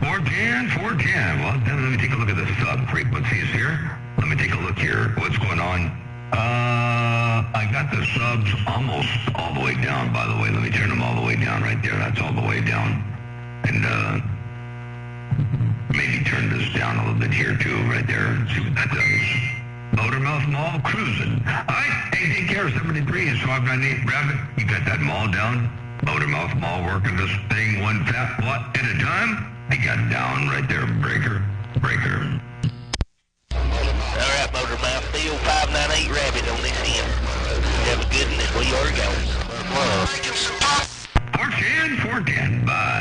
410. Well, then let me take a look at the sub frequencies here. Let me take a look here. What's going on? I got the subs almost all the way down, by the way. Let me turn them all the way down right there. That's all the way down. And maybe turn this down a little bit here, too, right there, and see what that does. Motormouth Mall cruising. All right, hey, take care of 73 and Swab 98 Rabbit. You got that mall down. Motormouth Mall working this thing one fat watt at a time. I got down right there, breaker. All right, Motormouth, Steel 598 Rabbit on this end. Have a good one, and we are going. 410. Bye.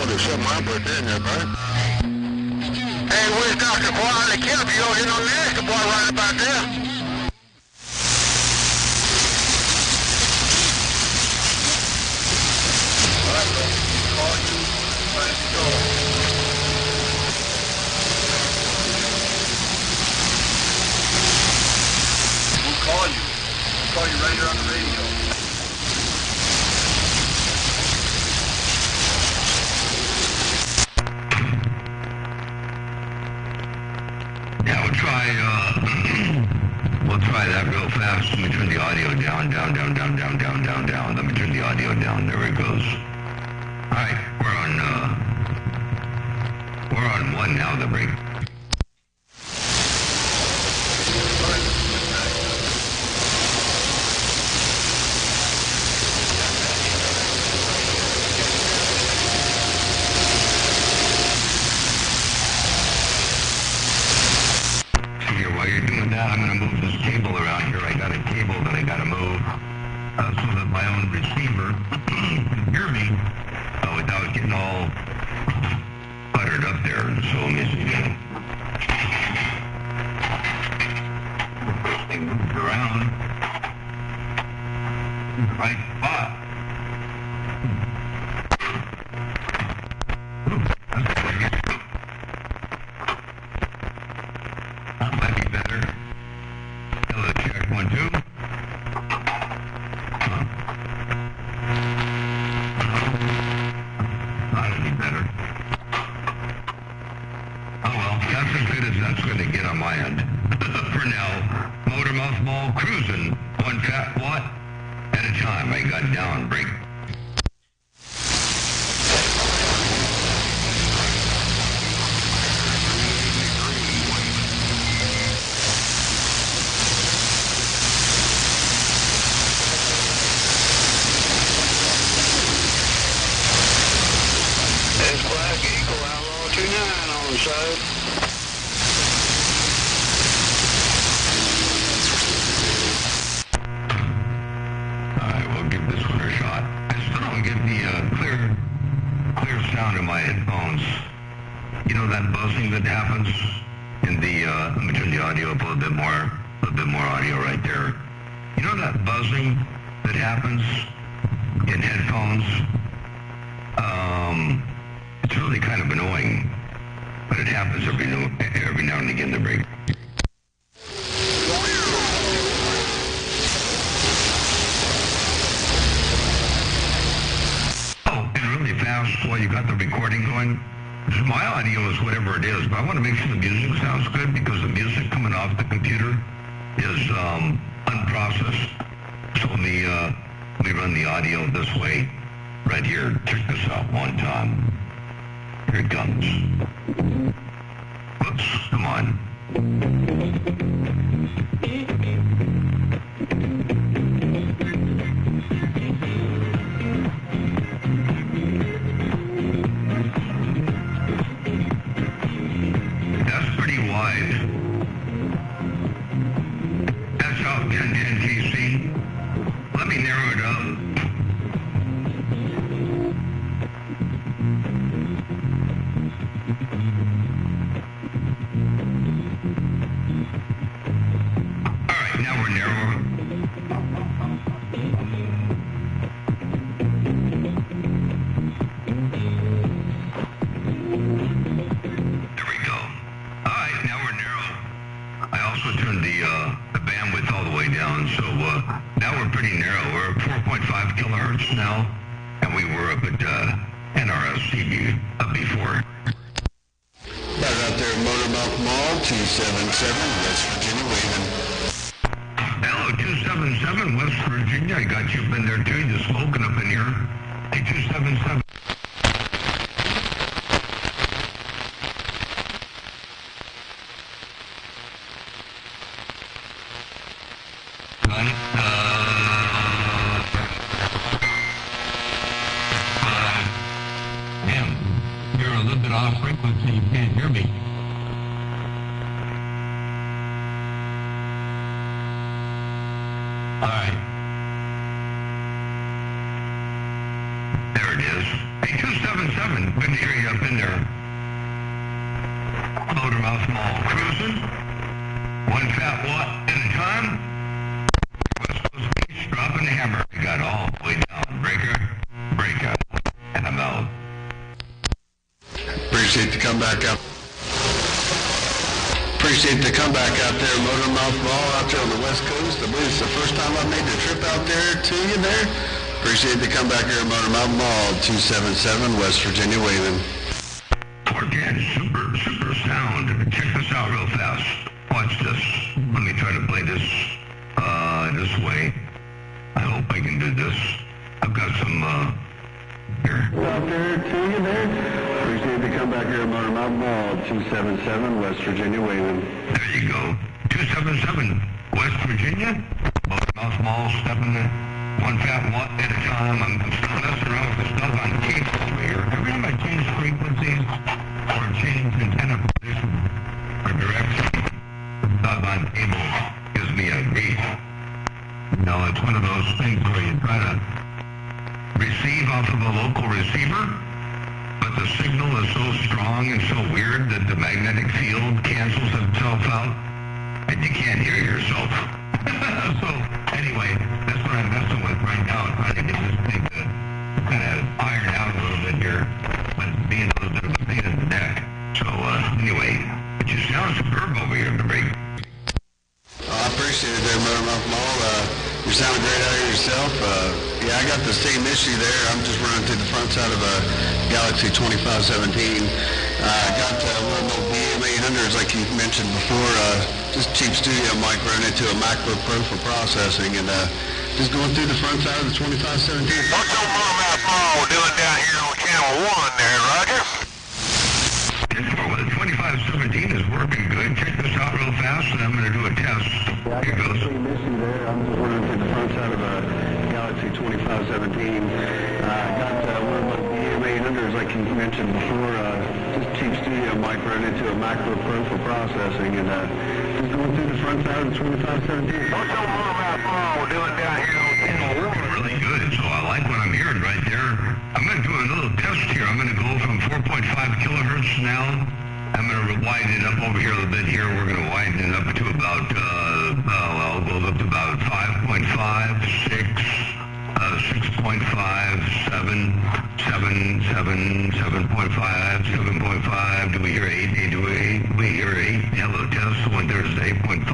There's something I put in there, bud. Hey, where's Dr. Boy? The killer, you don't get no nasty boy right about there. We'll call you. We'll call you right here on the radio. We'll try that real fast. Let me turn the audio down. Let me turn the audio down. There it goes. All right, we're on one now. The break. I'm going to move this cable around here. I got a cable that I got to move so that my own receiver can hear me without getting all buttered up there. So let me see. better. Oh well, that's as good as that's going to get on my end. For now, Motormouth Mall cruising, one fat watt at a time. I got down break. It's Black Eagle, Outlaw 29 on the side. Alright, we'll give this one a shot. I still don't get the clear sound in my headphones. You know that buzzing that happens in the, let me turn the audio up a little bit more audio right there. You know that buzzing that happens in headphones? It's really kind of annoying, but it happens every now and again to break. Oh, and really fast while you got the recording going, my audio is whatever it is, but I want to make sure the music sounds good because the music coming off the computer is unprocessed. So let me run the audio this way. Right here, check this out one time. Here it comes. Oops, come on. That's pretty wide. That's out 1010 TC. Let me narrow it up. Appreciate the comeback out there, Motormouth Mall out there on the West Coast. I believe it's the first time I made the trip out there to you there. Appreciate the comeback here at Motormouth Mall, 277 West Virginia, Wayman. 410, super sound. Check this out real fast. Watch this. Let me try to play this this way. I hope I can do this. I've got some here. Out there to you there. Appreciate the comeback here at Motormouth Mall, 277 West Virginia, Wayman. There you go. 277 West Virginia. Motormouth Mall, stepping one fat watt at a time. I'm still messing around with the stuff on cable over here. Every time I change frequencies or change antenna position or direction, the stuff on cable gives me a grief. You know, it's one of those things where you try to receive off of a local receiver, but the signal is so strong and so weird that the magnetic field cancels itself out and you can't hear yourself. So anyway, that's what I'm messing with right now, trying to get this thing to kind of iron out a little bit here, but it's being a little bit of a pain in the neck. So anyway, but you sound superb over here, the break. I appreciate it there, Motormouth Mall. You sound great out of yourself. Yeah, I got the same issue there. I'm just running through the front side of a Galaxy 2517. Got one of those BM800s like you mentioned before, just cheap studio mic running into a MacBook Pro for processing, and just going through the front side of the 2517. What's old Motormouth Paul doing down here on channel 1 there, Roger? Well, the 2517 is working good. Check this out real fast, and I'm going to do a test. Here it goes. Same issue there. I'm just running through the front side of a Galaxy 2517. Got one of those BM800s like you mentioned before, just cheap studio mic running into a MacBook Pro for processing, and just going through the front side of the 2517. What's old Motormouth Paul doing down here on channel 1? Really good, so I like what I'm hearing right there. I'm going to do a little test here. I'm going to go from 4.5 kilohertz now. I'm going to widen it up over here a little bit here. We're going to widen it up to about, well, goes up to about 5.5, 6, 6.5, 7, 7.5, 7.5. Do we hear 8? Do we hear 8? Hello, test. One, there's 8.5,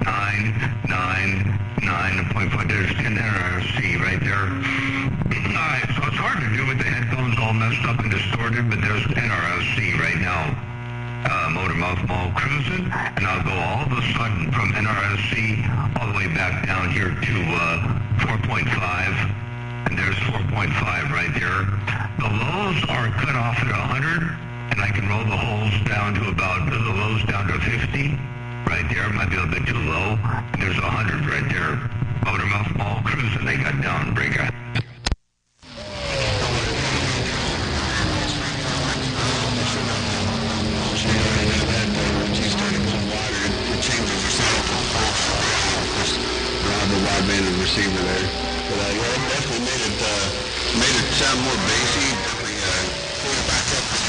9, 9.5. There's 10 NRC right there. All right, so it's hard to do with the headphones all messed up and distorted, but there's NRFC right now. Motormouth Mall cruising, and I'll go all of a sudden from NRFC all the way back down here to 4.5, and there's 4.5 right there. The lows are cut off at 100, and I can roll the holes down to about, the lows down to 50 right there. Might be a little bit too low. There's 100 right there. Motormouth Mall cruising, they got downbreaker. Wideband and receiver there, but yeah, it definitely made it sound more bassy. Definitely pulled it back up to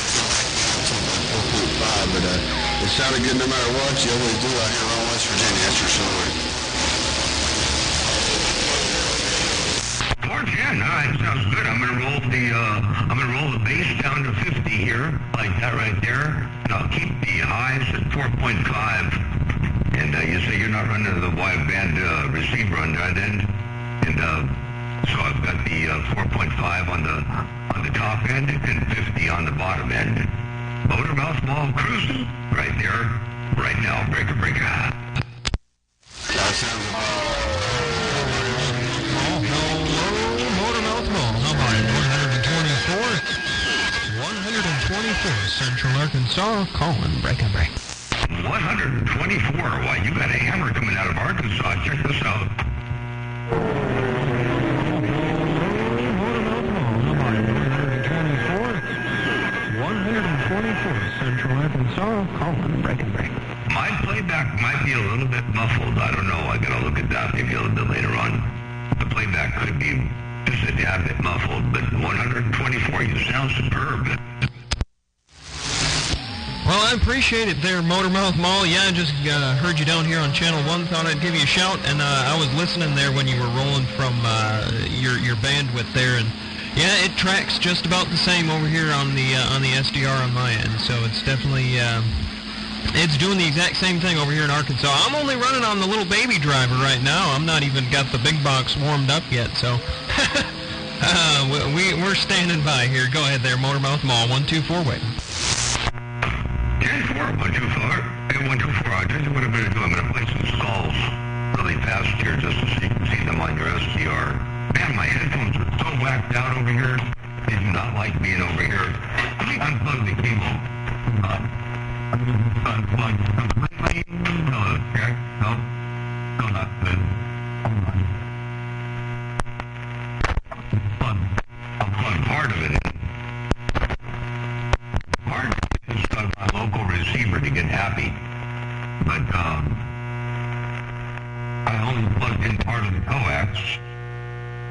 4.5, but it sounded good no matter what. You always do out here around West Virginia, that's for sure. 410, all right, sounds good. I'm gonna roll the bass down to 50 here, like that right there, and I'll keep the highs at 4.5. And you say you're not running the wideband receiver on that end, and so I've got the 4.5 on the top end and 50 on the bottom end. Motormouth Mall cruising right there, right now. Breaker. That sounds Motormouth Mall. How about it? 124th Central Arkansas. Calling break. 124. Why, you got a hammer coming out of Arkansas. Check this out. Motormouth Mall. How about it? 124th Central Arkansas. Calling break. My playback might be a little bit muffled. I don't know. I gotta look at that maybe a little bit later on. The playback could be just a tad bit muffled, but 124, you sound superb. Well, I appreciate it there, Motormouth Mall. Yeah, I just heard you down here on Channel 1. Thought I'd give you a shout, and I was listening there when you were rolling from your bandwidth there, and yeah, it tracks just about the same over here on the SDR on my end. So it's definitely it's doing the exact same thing over here in Arkansas. I'm only running on the little baby driver right now. I'm not even got the big box warmed up yet, so we're standing by here. Go ahead there, Motormouth Mall. 124 waiting. 10-4, 124. Hey, 124. I'll tell you what I'm going to do. I'm going to play some skulls really fast here just so you can see them on your SDR. Man, my headphones are so whacked out over here. They do not like being over here. Let me unplug the cable. Unplug completely. No, okay. No, not good. Hold on. Unplug part of it in. Part is my local receiver to get happy. But I only plugged in part of the coax,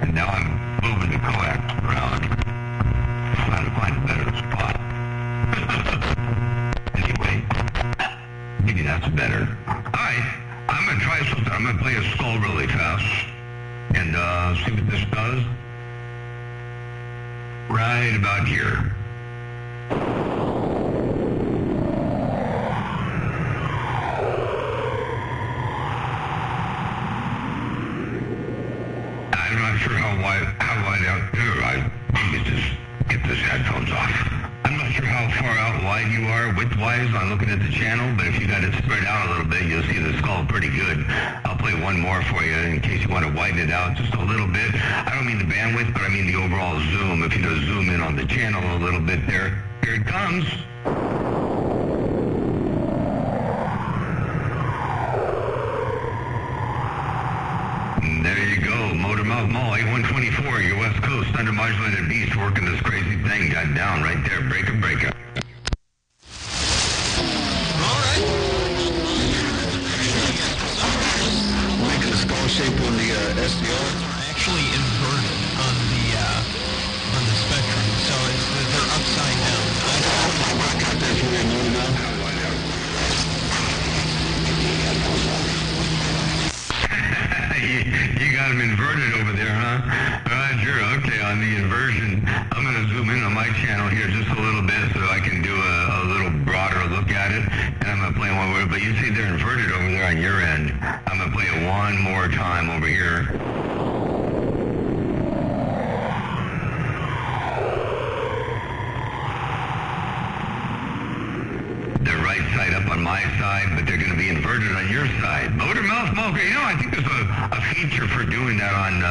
and now I'm moving the coax around, trying to find a better spot. Anyway, maybe that's better. Alright, I'm going to try something. I'm going to play a skull really fast, and see what this does. Right about here. I'm not sure how wide how far out wide you are width-wise on looking at the channel, but if you got it spread out a little bit, you'll see the skull pretty good. I'll play one more for you in case you want to widen it out just a little bit. I don't mean the bandwidth, but I mean the overall zoom. If you just zoom in on the channel a little bit there, here it comes. There you go, Motormouth Mall, A124, your West Coast undermodulated beast working this crazy thing. Got down right there, breaker. All right. Making the skull shape on the SDR. Actually inverted on the spectrum, so they're upside down. I got that for you, Motormouth. You got them inverted over there, huh? Roger, okay, on the inversion, I'm going to zoom in on my channel here just a little bit so I can do a little broader look at it, and I'm going to play one more, but you see they're inverted over there on your end. I'm going to play it one more time over here. They're right side up on my side, but they're going to be inverted on your side. Motormouth Mall, you know, I think there's a feature for doing that on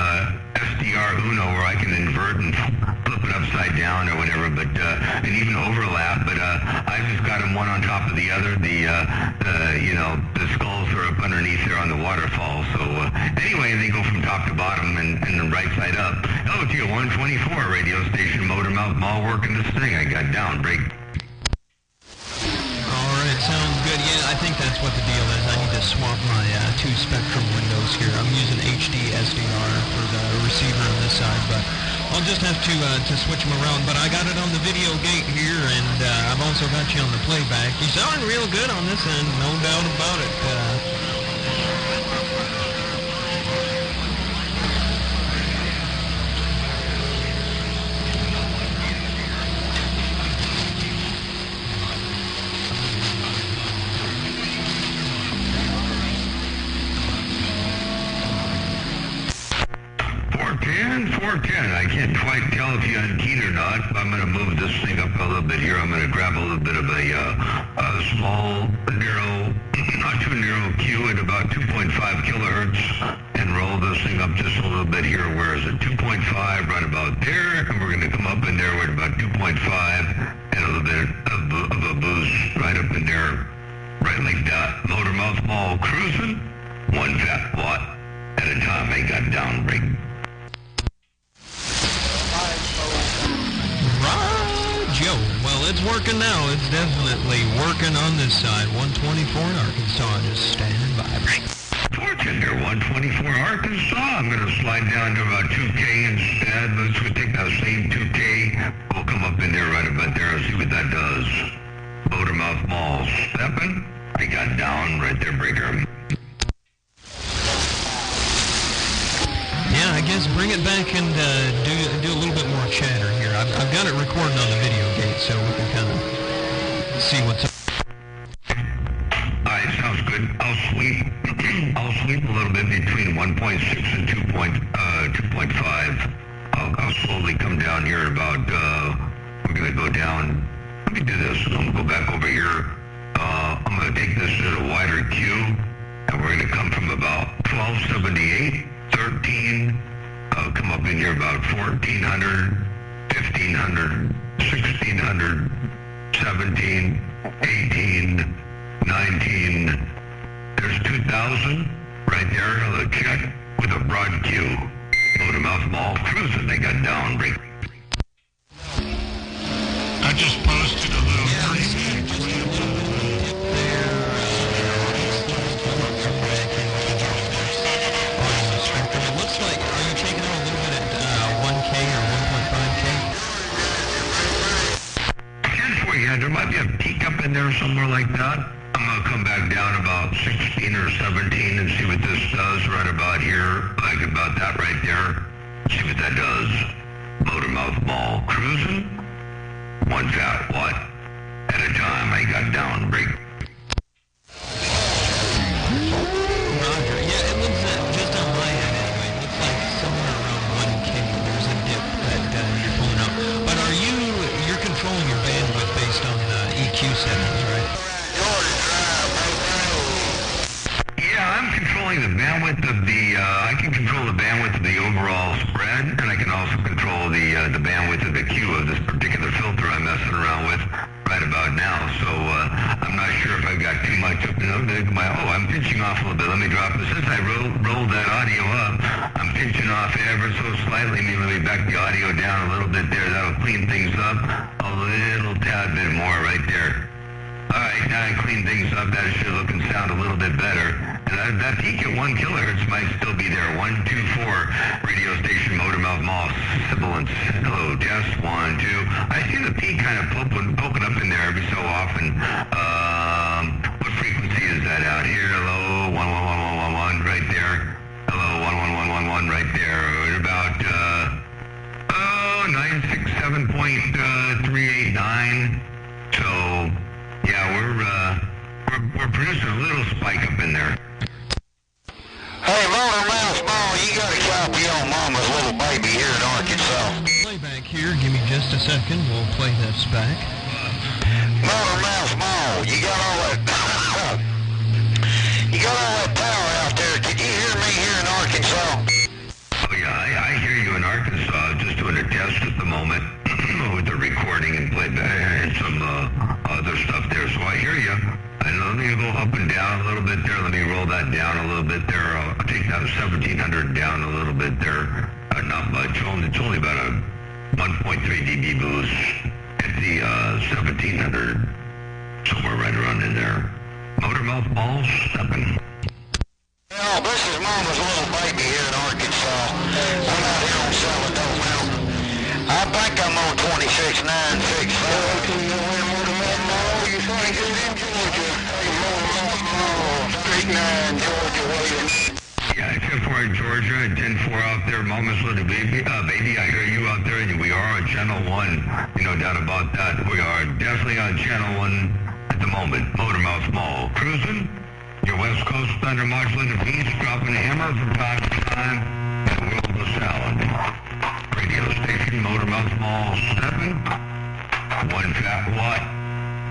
SDR Uno where I can invert and flip it upside down or whatever, but and even overlap. But I just got them one on top of the other. The skulls are up underneath there on the waterfall. So anyway, they go from top to bottom and the right side up. Oh, to your 124 radio station, Motormouth Mall, working this thing. I got down break. Sounds good. Yeah, I think that's what the deal is. I need to swap my two Spectrum windows here. I'm using HD SDR for the receiver on this side, but I'll just have to switch them around. But I got it on the video gate here, and I've also got you on the playback. You sound real good on this end, no doubt about it. I can't quite tell if you unkeyed or not. I'm going to move this thing up a little bit here. I'm going to grab a little bit of a small, narrow, not too narrow Q at about 2.5 kilohertz and roll this thing up just a little bit here. Where is it? 2.5 right about there. And we're going to come up in there. We're at about 2.5 and a little bit of a boost right up in there. Right like that. Motormouth Mall cruising. 1 fat watt at a time. I got down break. Joe, well, it's working now. It's definitely working on this side. 124 in Arkansas, just standing by. Fortune here, 124 Arkansas. I'm going to slide down to about 2K instead. Let's take that same 2K. We'll come up in there right about there and see what that does. Motormouth Mall stepping. I got down right there, breaker. Yeah, I guess bring it back and do a little bit more chatter here. I've got it recording on the video gate, so we can kind of see what's up. All right, sounds good. I'll sweep a little bit between 1.6 and 2.5. I'll slowly come down here about, we're going to go down. Let me do this. I'm going to go back over here. I'm going to take this at a wider Q, and we're going to come from about 1278. 13, come up in here about 1400, 1500, 1600, 17, 18, 19, there's 2000 right there, a check with a broad Q. Motormouth Mall cruising, they got down break. I just posted a little there might be a peak up in there somewhere like that. I'm going to come back down about 16 or 17 and see what this does right about here, like about that right there. See what that does. Motormouth Mall cruising. 1 fat watt at a time. I got down break. Roger. Yeah, it looks just on my end anyway. It looks like somewhere around 1K. There's a dip that you're pulling up. But you're controlling your bandwidth based on HQ settings, right? Yeah, I'm controlling the bandwidth of the, I can control the bandwidth of the overall spread, and I can also control the bandwidth of the Q of this particular filter I'm messing around with right about now. So I'm not sure if I've got too much up in I'm pinching off a little bit. Let me drop this. Since I rolled that audio up, I'm pinching off ever so slightly. Let me back the audio down a little bit there. That'll clean things up a little tad bit more right there. All right, now I clean things up. That should look and sound a little bit better. And that peak at 1 kilohertz might still be there. 124 radio station Motormouth Mall, sibilance. Hello, test 1, 2. I see the peak kind of poking up in there every so often. What frequency is that out here? Hello, 11111 right there. Hello, 11111 right there. At about 967.389. So yeah, we're producing a little spike up in there. Hey, Motormouth Mall, you got a copy on Mama's little baby here in Arkansas. Playback here. Give me just a second. We'll play this back. Motormouth Mall, you got all that power out there. Can you hear me here in Arkansas? Oh yeah, I hear you in Arkansas. Just doing a test at the moment with the recording and playback and some other stuff there. So I hear you. And let me go up and down a little bit there. Let me roll that down a little bit there. I'll take that 1700 down a little bit there. Not much. It's only about a 1.3 dB boost at the 1700. Somewhere right around in there. Motormouth Mall stepping. Well, this is Mama's little baby here in Arkansas. I'm out here on Saladon Mountain. I think I'm on 26965. Motormouth Mall, you think it's in Georgia? Hey, Motormouth Mall, Street 9, Georgia, waiting. Yeah, 10-4 in Georgia and 10-4 out there. Mama's little baby, I hear you out there, and we are on Channel 1. No doubt about that. We are definitely on Channel 1 at the moment. Motormouth Mall. Cruising. Your West Coast Thunder Modulated Beats dropping a hammer from time to time in the world of sound. Radio station Motormouth Mall stepping. 1 fat watt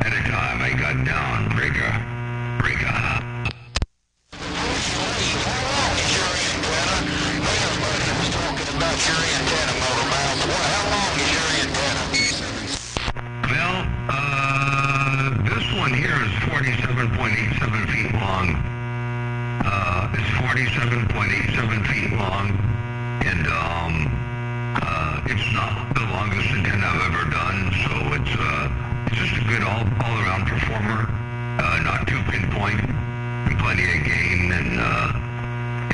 at a time. I got down. Breaker. About your antenna, Motormouth. How long is your antenna? Well, this one here is 47.87 feet long. It's 47.87 feet long, and it's not the longest antenna I've ever done. So it's just a good all-around performer. Not too pinpoint, and plenty of gain, and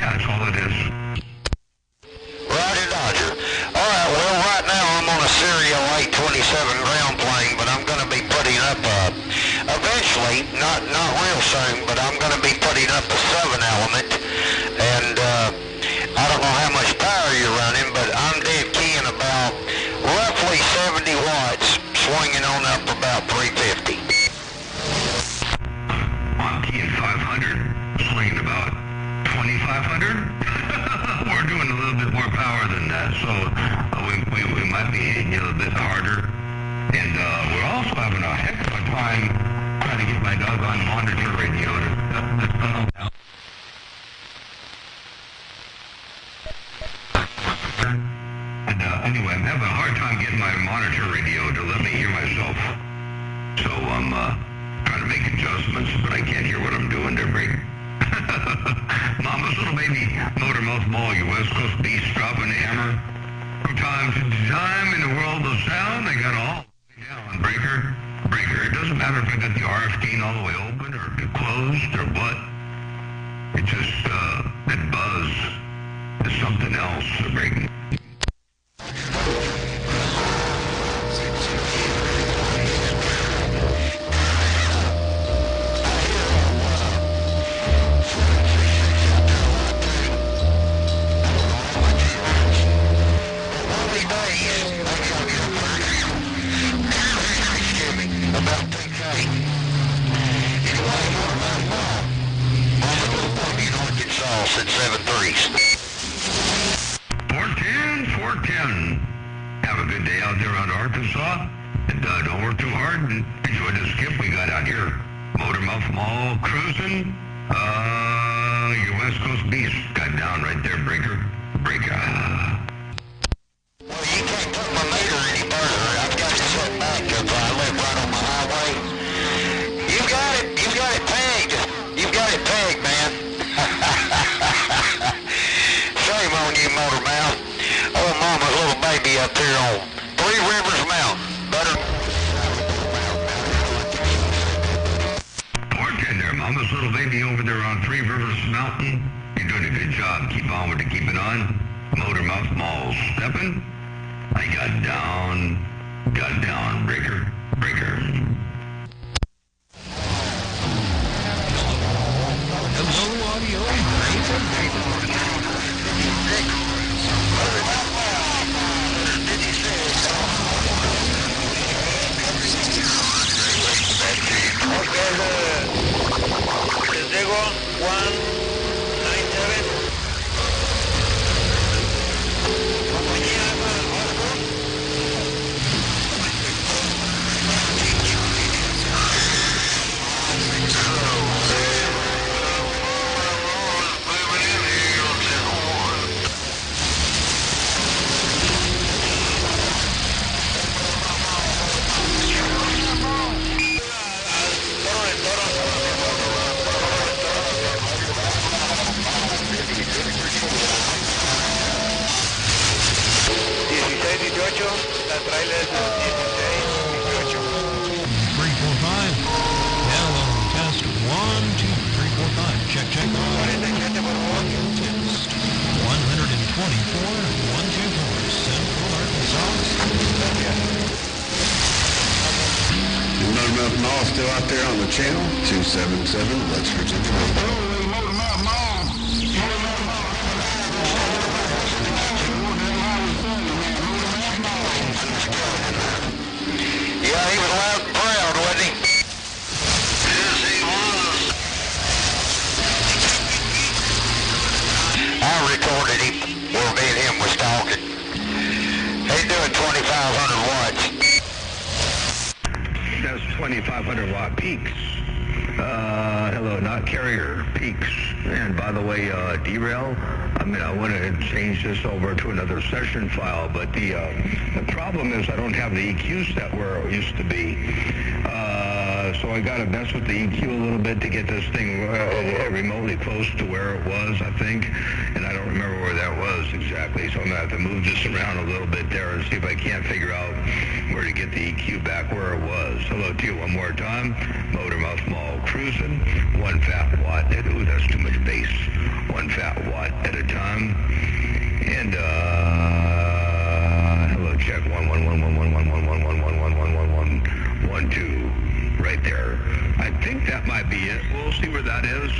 yeah, that's all it is. Roger, Dodger. All right, well, right now I'm on a Serial 827 ground plane, but I'm going to be putting up eventually, not real soon, but I'm going to be putting up a 7-element, and I don't know how much power you're running, but I'm dead keying about roughly 70 watts, swinging on up about 350. I'm keying 500, swinging about 2,500. We're doing a little bit more power than that, so we might be hitting you a little bit harder. And we're also having a heck of a time trying to get my doggone monitor radio to settle down. And anyway, I'm having a hard time getting my monitor radio to let me hear myself. So I'm trying to make adjustments, but I can't hear what I'm doing there, Break. Mama's little baby, Motormouth Mall, your West Coast beast dropping the hammer. From time to time in the world of sound, I got all the way down. Breaker. It doesn't matter if I got the RF gain all the way open or closed or what. It just, that buzz is something else, Breaker. At 7.3s. 410. Have a good day out there on Arkansas. And don't work too hard and enjoy the skip we got out here. Motormouth Mall cruising. Your West Coast Beast got down right there, Breaker. Breaker. Well, you can't put my meter any further. I've got to set back because I live right on the highway. You've got it pegged. You've got it pegged, man. Shame on you, Motormouth. Oh, Mama's little baby up here on Three Rivers Mountain. Bartender, Mama's little baby over there on Three Rivers Mountain. You're doing a good job. Keep on with the keep it on. Motormouth Mall stepping. I got down, Breaker. Hello, audio. Diego 197. La trailer es 16, 18. 345. Hello, test 1, 2, 3, 4, 5. Check. Audio test. 124, 124. Central Arkansas. Motormouth Mall still out there on the channel. 277 West Virginia. Motormouth Mall. Yeah, he was loud and proud, wasn't he? Yes, he was. I recorded him where me and him was talking. He's doing 2,500 watts. That's 2,500 watt peaks. Hello, not carrier peaks. And by the way, derail. I want to change this over to another session file, but the problem is I don't have the EQ set where it used to be. So I got to mess with the EQ a little bit to get this thing remotely close to where it was, I think. And I don't remember where that was exactly, so I'm going to have to move this around a little bit there and see if I can't figure out where to get the EQ back where it was. Hello to you one more time. Motormouth Mall cruising. 1 fat watt. Ooh, that's too much bass. 1 fat watt at a time. And hello, check 1111111111112 right there. I think that might be it. We'll see where that is.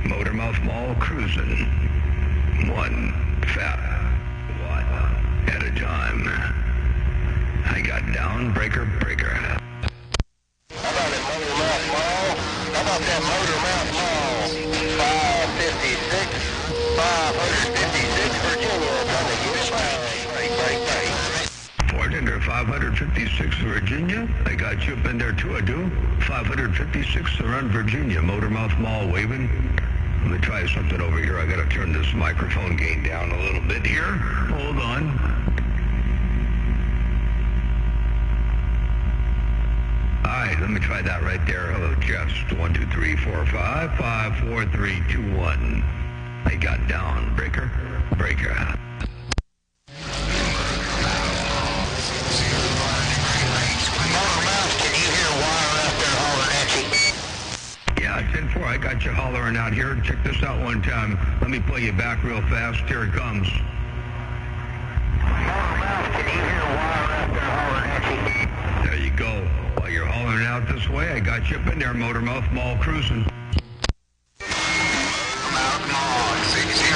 Motormouth Mall cruising. 1 fat watt at a time. I got down, breaker. How about that Motormouth Mall? How about that Motormouth Mall? 556 Virginia. Trying to get it right. Bartender, 556 Virginia. I got you up in there too, I do. 556 around Virginia. Motormouth Mall waving. Let me try something over here. I got to turn this microphone gain down a little bit here. Hold on. All right, let me try that right there. Hello, Jess. 1, 2, 3, 4, 5, 5, 4, 3, 2, 1. I got down, breaker. Yeah, 10-4. I got you hollering out here. Check this out one time. Let me play you back real fast. Here it comes. There you go. While you're hollering out this way, I got you up in there, Motormouth Mall cruising. Mountain Mall 60,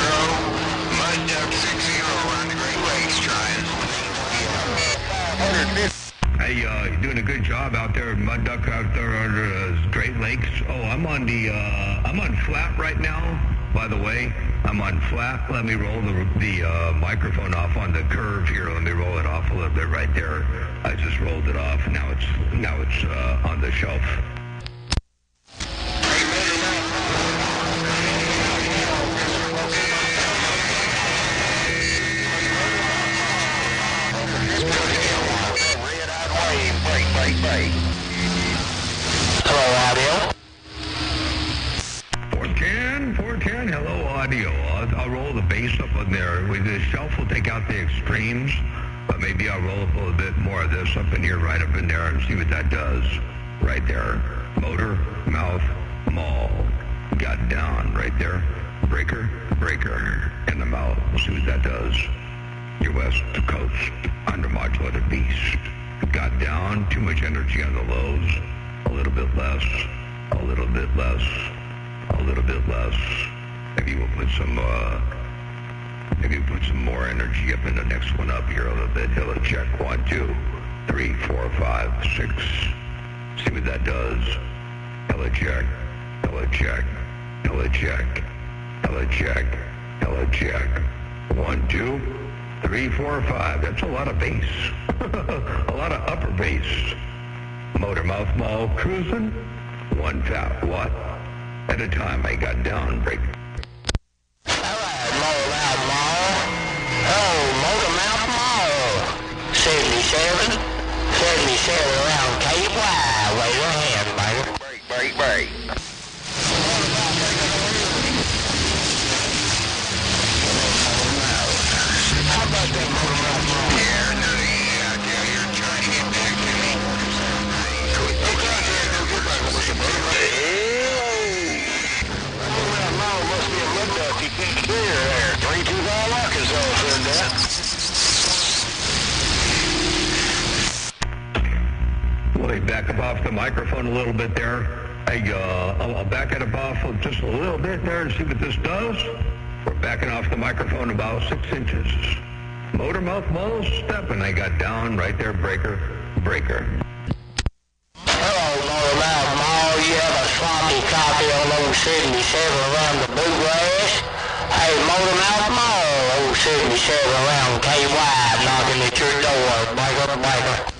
Mud Duck 60 around the Great Lakes trying. Hey, you're doing a good job out there, Mud Duck out there under Great Lakes. Oh, I'm on flat right now. by the way, I'm on flat. Let me roll the microphone off on the curve here. Let me roll it off a little bit right there. I just rolled it off. Now it's on the shelf. Hello, audio. 410, hello, audio. I'll roll the bass up on there. The shelf will take out the extremes, but maybe I'll roll up a little bit more of this up in here, right up in there, and see what that does. Right there. Motor, mouth, maul. Got down right there. Breaker, in the mouth. We'll see what that does. Your West Coast undermodulated beast. Got down, too much energy on the lows. A little bit less. Maybe we'll put some more energy up in the next one up here a little bit. Hello, check. 1, 2, 3, 4, 5, 6. See what that does. Hello, check. 1, 2, 3, 4, 5. That's a lot of bass. A lot of upper bass. Motor mouth maul cruising. 1 fat watt at a time. I got down break. Alright, motor mouth maul. Oh, motor mouth maul. 77 around KY. Wave your hand, baby. Break. How about that motor mouth maul? You're trying to get back to me. Must be a mud duck. You can't clear there. 325 Arkansas said that. Let me back up off the microphone a little bit there. I'll back it up off just a little bit there and see what this does. We're backing off the microphone about 6 inches. Motor mouth maul stepping. I got down right there. Breaker. Hello, motor mouth maul. You have a sloppy copy on old 77 around the bluegrass. Hey, motor mouth maul. Old 77 around KY knocking at your door. Breaker.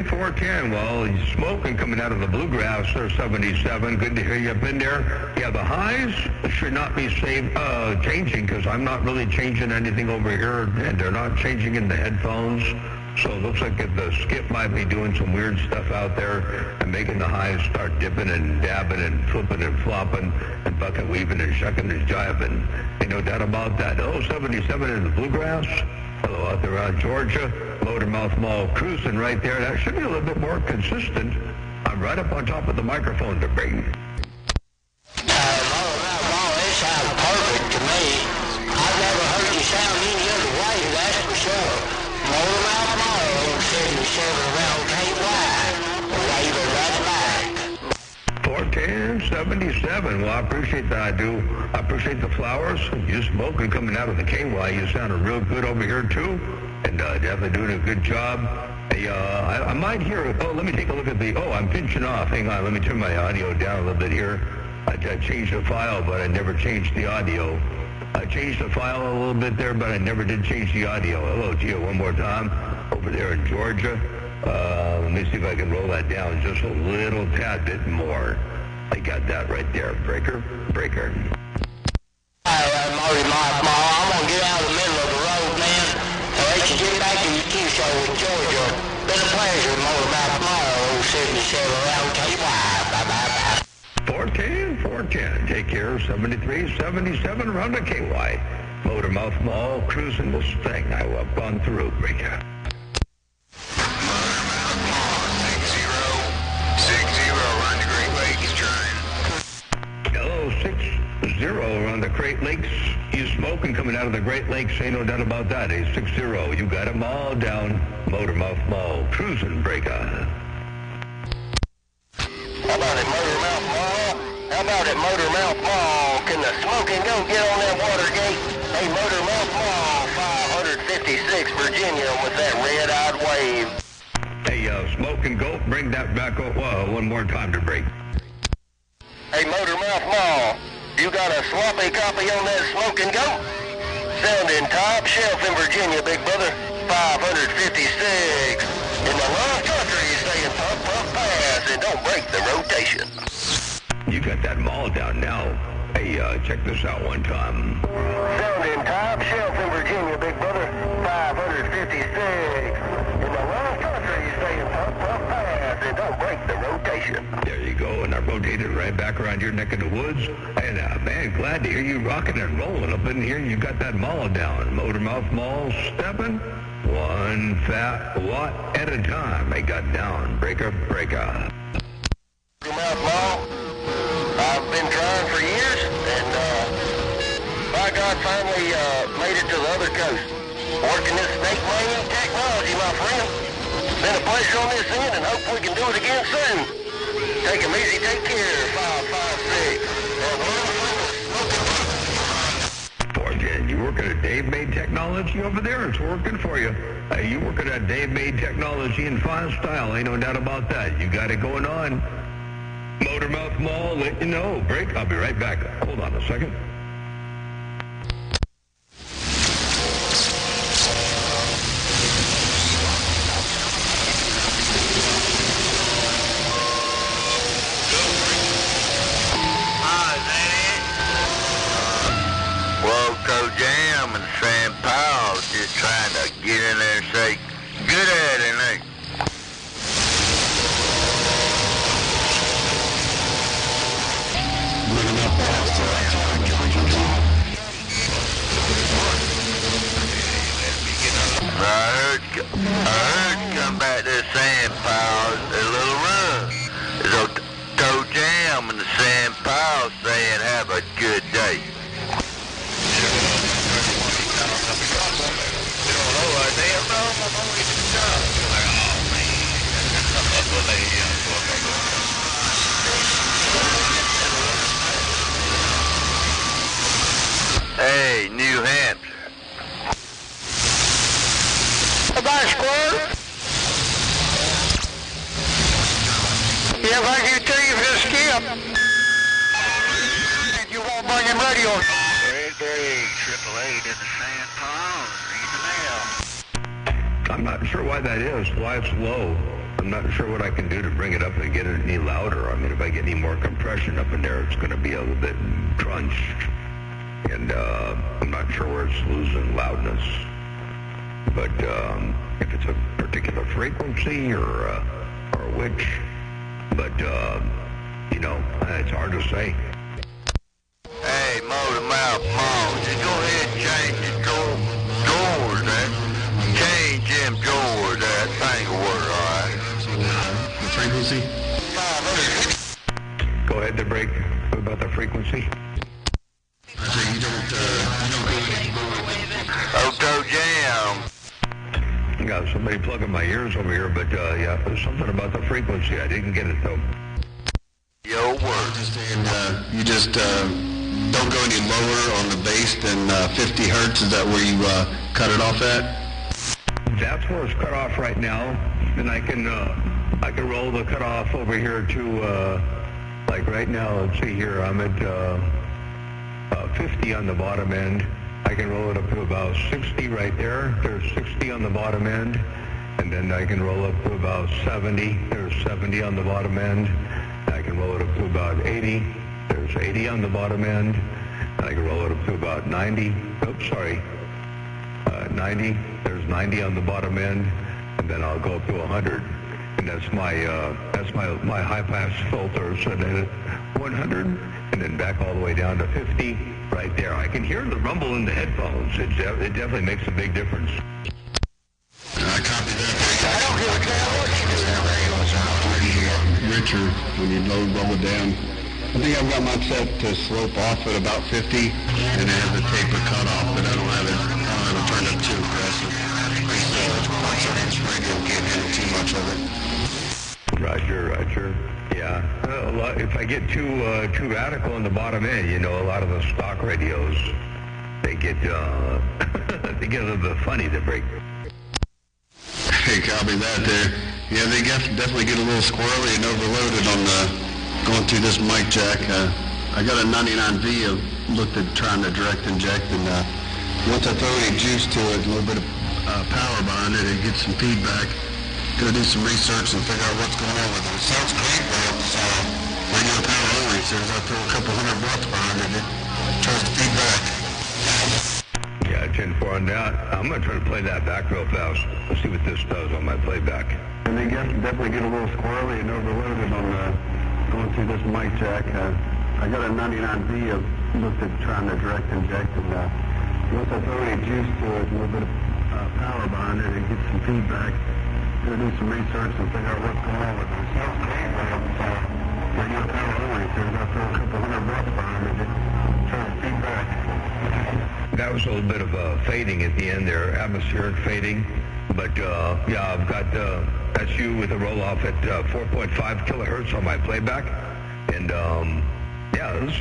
410. Well, he's smoking coming out of the bluegrass there, 77. Good to hear you up in there. Yeah, the highs should not be changing because I'm not really changing anything over here, and they're not changing in the headphones. So it looks like the skip might be doing some weird stuff out there and making the highs start dipping and dabbing and flipping and flopping and bucket weaving and shucking and jiving. Ain't no doubt about that. 77 in the bluegrass. Hello out there around Georgia. Motor mouth maul cruising right there. That should be a little bit more consistent. I'm right up on top of the mouthful to bring. Motor mouth maul, it sounds perfect to me. I've never heard you sound any other way, that's for sure. Motor mouth maul, 77 around KY. Wave it right back. 410, 77. Well, I appreciate that. I do. I appreciate the flowers. You smoking coming out of the KY. You sounded real good over here, too. And definitely doing a good job. Hey, I might hear, let me take a look at I'm pinching off. Hang on, let me turn my audio down a little bit here. I changed the file, but I never changed the audio. I changed the file a little bit there, but I never did change the audio. Hello, Gio, one more time. Over there in Georgia. Let me see if I can roll that down just a little tad bit more. I got that right there. Breaker. All right, Motor mouth maul, I'm going to get out of the middle of the road, man. I'll let you get back to your Q-show in Georgia. Been a pleasure, Motor mouth maul, 77 around KY. Bye. 410. Take care. 73, 77 around the KY. Motor mouth maul cruising this thing. I've gone through. Breaker. Hello, 60 around the Great Lakes. You smoking coming out of the Great Lakes, ain't no doubt about that. 60. You got them all down. Motor mouth maul cruising. Breaker. How about it, Motor mouth maul? How about it, Motor mouth maul? Can the smoking go get on that Watergate? Hey, Motor mouth maul, 556 Virginia with that red-eyed wave. Hey, smoking goat, bring that back up one more time to break. Hey, Motor mouth maul, You got a sloppy copy on that smoking goat? Sounding top shelf in Virginia, big brother. 556. In the lost country, saying puff, puff, pass, and don't break the rotation. You got that mall down now. Hey, check this out one time. Sounding top shelf in Virginia, big brother. 556. In the lost country, saying puff, puff, pass, and don't break the rotation. There you go, and I rotated right back around your neck of the woods. And man, glad to hear you rocking and rolling up in here. You got that mall down. Motormouth Mall stepping. One fat watt at a time. They got down. Breaker, breaker. Motormouth Mall. I've been trying for years, and by God, finally made it to the other coast. Working this snake mining technology, my friend. Been a pleasure on this end, and hope we can do it again soon. Take 'em easy, take care, 556. Again, you working at Dave Made Technology over there? It's working for you. You working at Dave Made Technology in fine style, ain't no doubt about that. You got it going on. Motormouth Mall, let you know. Break, I'll be right back. Hold on a second. Jam and Sam Powell just trying to get in there and say, good at it, Nick. I heard come back to Sam Powell a little run. So Toe Jam and the Sam Powell saying have a good day. Hey, New Hampshire. Goodbye, squad. Yeah, thank you, Chief. Just skip. You won't bring him radio. 888 in the San Paul. I'm not sure why that is, why it's low. I'm not sure what I can do to bring it up and get it any louder. I mean, if I get any more compression up in there, it's going to be a little bit crunched. And I'm not sure where it's losing loudness. But if it's a particular frequency or which. But, you know, it's hard to say. Hey, Motormouth Mall, just go ahead and change the drawers there. Change them drawers there. That thing will work, all right. The frequency? Go ahead to break about the frequency. So you don't go Auto Jam. Got somebody plugging my ears over here, but yeah, there's something about the frequency. I didn't get it though. Yo, work. You just don't go any lower on the bass than 50 hertz. Is that where you cut it off at? That's where it's cut off right now, and I can roll the cutoff over here to like right now. Let's see here. I'm at 50 on the bottom end. I can roll it up to about 60 right there. There's 60 on the bottom end, and then I can roll up to about 70. There's 70 on the bottom end. I can roll it up to about 80. There's 80 on the bottom end. And I can roll it up to about 90. Oops, sorry. 90. There's 90 on the bottom end, and then I'll go up to 100. And that's my high pass filter set at 100, and then back all the way down to 50 right there. I can hear the rumble in the headphones. It definitely makes a big difference. I copy that. I don't give a damn what you do there, Richer, when you roll it down. I think I've got mine set to slope off at about 50, and it has a taper cut off, but I don't have it turned up too aggressive. Radio can't handle too much of it. Roger. Yeah. If I get too radical in the bottom end, you know, a lot of the stock radios, they get they get a little bit funny to break. Hey, copy that there. Yeah, they definitely get a little squirrely and overloaded on the going through this mic jack. I got a 99V. I looked at trying to direct inject, and once I throw any juice to it, a little bit of power behind it, it gets some feedback. Gonna do some research and figure out what's going on with it. It sounds great, but it's radio power only. So as I throw a couple hundred watts behind it, it tries to feedback. Yeah, 10-4 on that. I'm gonna try to play that back real fast. Let's see what this does on my playback. And they definitely get a little squirrely and overloaded on going through this mic jack. I got a 99V. I looked at trying to direct inject, and once I throw any juice to it, a little bit of power behind it, it gets some feedback. Gonna do some research and figure out what's going on with it. It sounds great, but it's radio power only. So as I throw a couple hundred watts behind it, it tries to feedback. That was a little bit of fading at the end there, atmospheric fading. But yeah, I've got SU with a roll-off at 4.5 kilohertz on my playback. And yeah, let's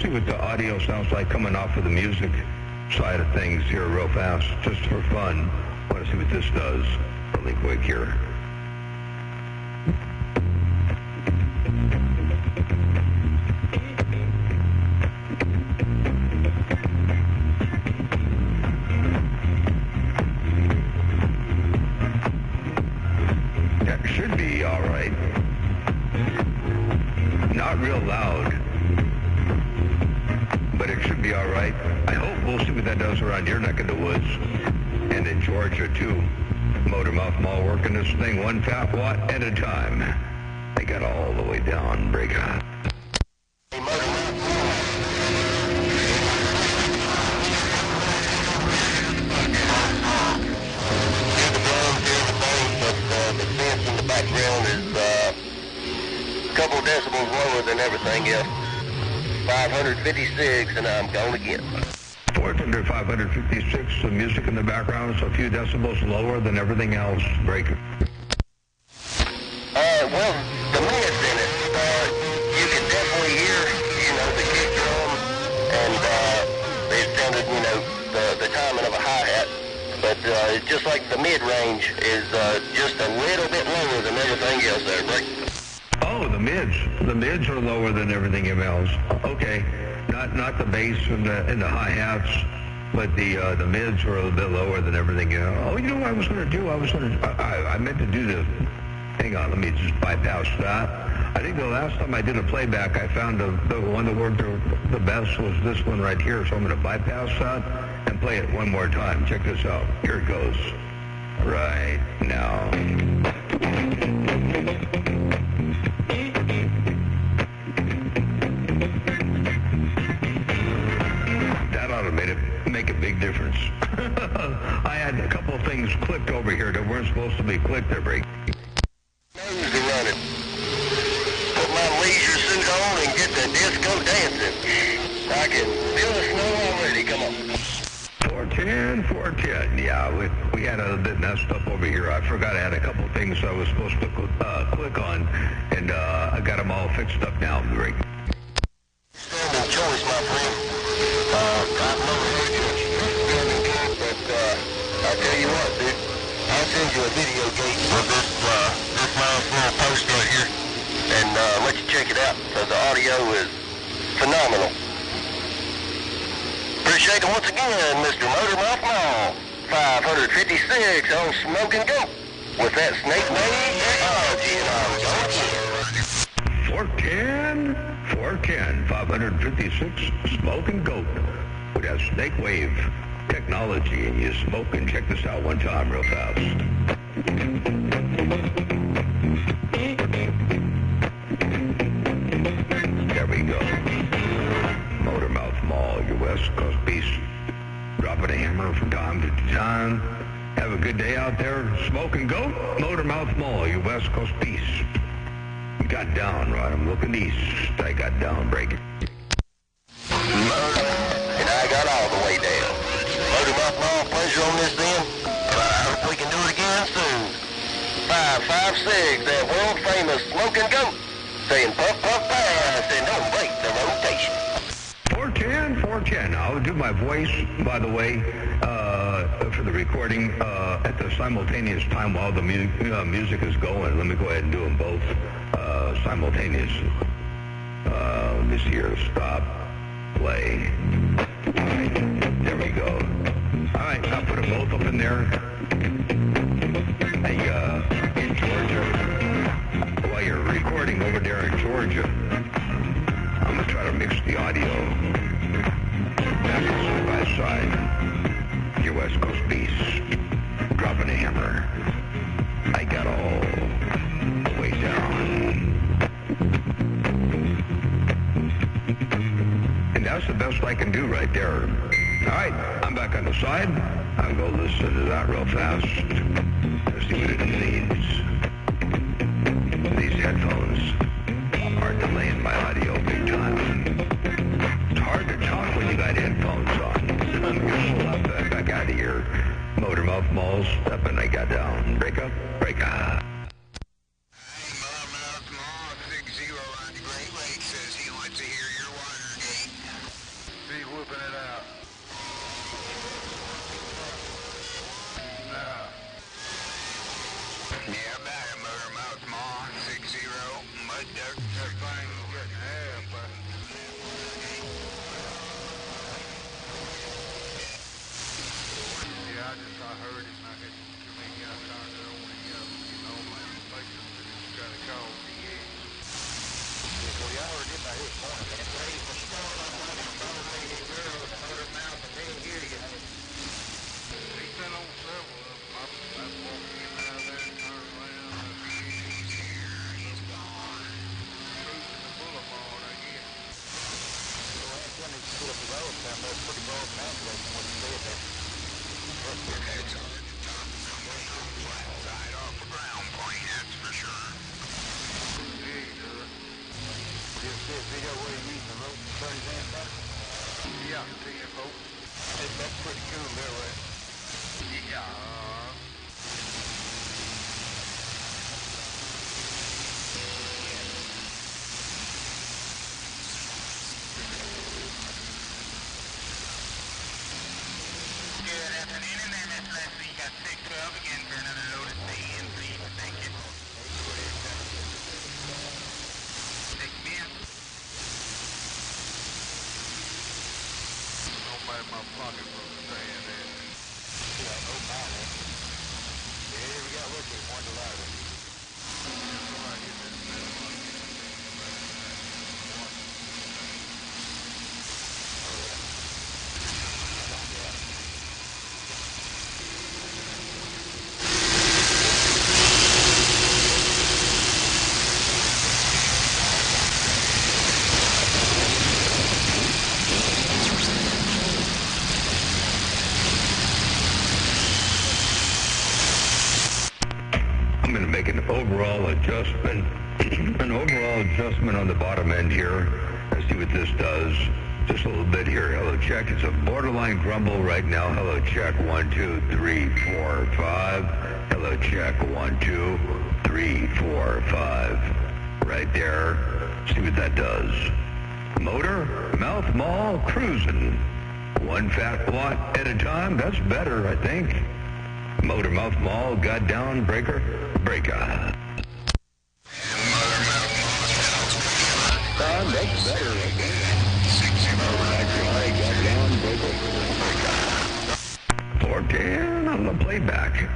see what the audio sounds like coming off of the music side of things here real fast, just for fun. I want to see what this does really quick here. That should be all right. Not real loud, but it should be all right. I hope we'll see what that does around your neck of the woods and in Georgia too. Motor Mouth Mall working this thing 1 watt at a time. They got all the way down, break on. Background is a couple decibels lower than everything else. 556, and I'm gone again. 556, the music in the background is a few decibels lower than everything else. Breaker. Well, the mids in it, you can definitely hear, the kick drum, and it sounded, the timing of a hi-hat. But it's just like the mid-range is just a little bit lower than everything else there, right? Oh, the mids. The mids are lower than everything else. Okay. Not the bass and the hi-hats, but the mids are a little bit lower than everything else. Oh, you know what I was going to do? I meant to do this. Hang on, let me just bypass that. I think the last time I did a playback, I found the one that worked the best was this one right here, so I'm going to bypass that and play it one more time. Check this out. Here it goes. Right now. That ought to make a big difference. I had a couple of things clicked over here that weren't supposed to be clicked there, Break. Nose to run it. Put my leisure suit on and get the disco dancing. I can feel the snow already. Come on. 410. Yeah, we had a bit messed up over here. I forgot I had a couple things I was supposed to click on, and I got them all fixed up now, Greg. Standing choice, my friend. I've never heard you standing good, but I'll tell you what, dude. I'll send you a video gate for this last little post right here, and let you check it out, because the audio is phenomenal. Appreciate it once again, Mr. Motor Mouth Mall. 556 on Smoking Goat with that snake made technology, and I'm going to 410, 556 Smoking Goat with that snake wave technology, and you smoke and check this out one time real fast. There we go. Motor Mouth Mall, your West Coast beast. Dropping a hammer from time to time. Have a good day out there. Smoking Goat, Motor Mouth Mall, your West Coast beast. You got down, right? I'm looking east. I got down, breaking. And I got all the way down. Motor Mouth Mall, pleasure on this then. I hope we can do it again soon. 556, that world famous Smoking Goat, saying puff, puff, pass, and don't break the rotation. 410. I'll do my voice, by the way, for the recording at the simultaneous time while the music is going. Let me go ahead and do them both simultaneously. Let me see here. Stop. Play. All right. There we go. All right. I'll put them both up in there. Hey, in Georgia, while you're recording over there in Georgia, I'm going to try to mix the audio back side by side. Your West Coast beast. Dropping a hammer. I got all the way down. And that's the best I can do right there. All right, I'm back on the side. I'll go listen to that real fast. Let's see what it needs. These headphones are delaying my audio big time. It's hard to talk when you got headphones on. I'm going to pull up back out of here. Motormouth Mall, stepping, I got down. Break up, break up. Motormouth Mall, 60 on the Great Lakes says he wants to hear your Watergate. Be whooping it out. Yeah, back at Motormouth Mall, 60, Mud Duck. That thing is getting half, but... Yeah, I heard him. I could, I turned it on when man, like just got a call. Well, y'all heard him out here this morning, man. Hey, when you call up one of them bow-legged girls at Motormouth and they hear you, He's been on several of them. I've walked him out of there and turned around. He's gone. Cruising the boulevard, I guess. so Anthony stood up the road down there, pretty broad pathway from what you said there. Your head's on at the top of somebody on the flat side off the ground point, that's for sure. Yeah, he does. Just this video where you're using the rope to turn his hand back. Yeah, TFO. That's pretty cool there, right? Yeah. Good afternoon, and then this last week got 612 again for another load of CNC. Thank you. 6 men. Nobody in my pocket for the stand there. Yeah, oh my, man. Yeah, we got lucky at 1 to louder. Somebody get this man. I'm going to make an overall adjustment on the bottom end here. Let's see what this does. Just a little bit here. Hello, check. It's a borderline grumble right now. Hello, check. 1, 2, 3, 4, 5. Hello, check. 1, 2, 3, 4, 5. Right there. See what that does. Motor, mouth, mall, cruising. One fat watt at a time. That's better, I think. Motor, mouth, mall, got down, breaker, breaker. That's better, I think. 410 on the playback.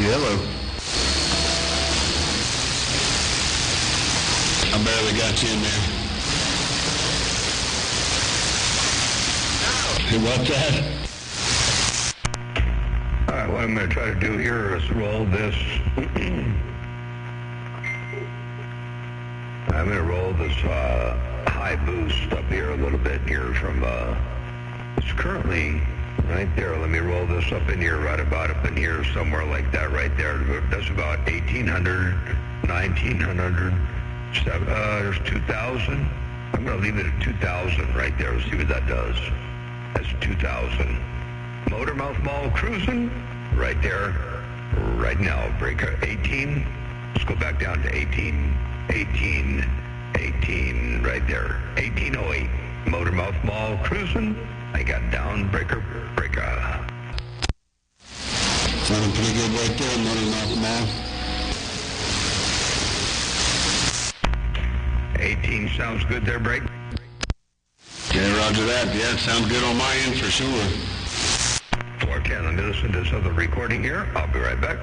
Hello. I barely got you in there. What's that? All right, what I'm going to try to do here is roll this. I'm going to roll this high boost up here a little bit here from, it's currently right there. Let me roll this up in here, right about up in here, somewhere like that right there. That's about 1,800, 1,900, there's 2,000. I'm going to leave it at 2,000 right there. See what that does. That's 2,000. Motor mouth mall cruising right there, right now. Breaker 18. Let's go back down to 18, 18, 18 right there. 1808. Motor mouth mall cruising. I got down breaker. Sounding pretty good right there, Motor mouth mall. 18 sounds good there, break. Yeah, roger that. Yeah, it sounds good on my end for sure. 410, let me listen to this other recording here. I'll be right back.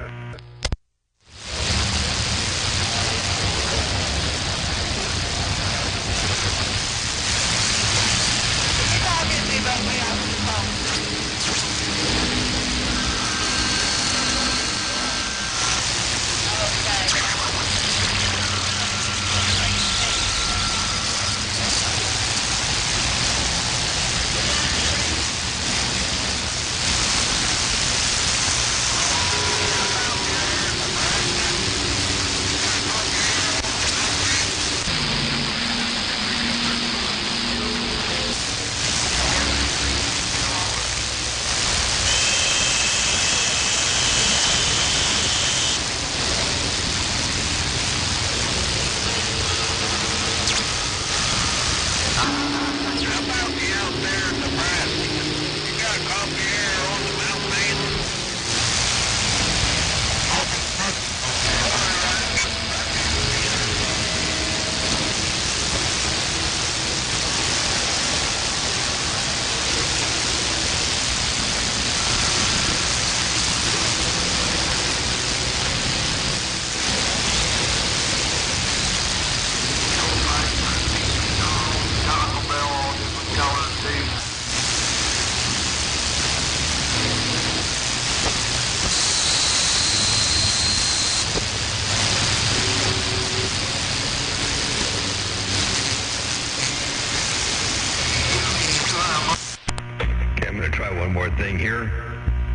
One more thing here.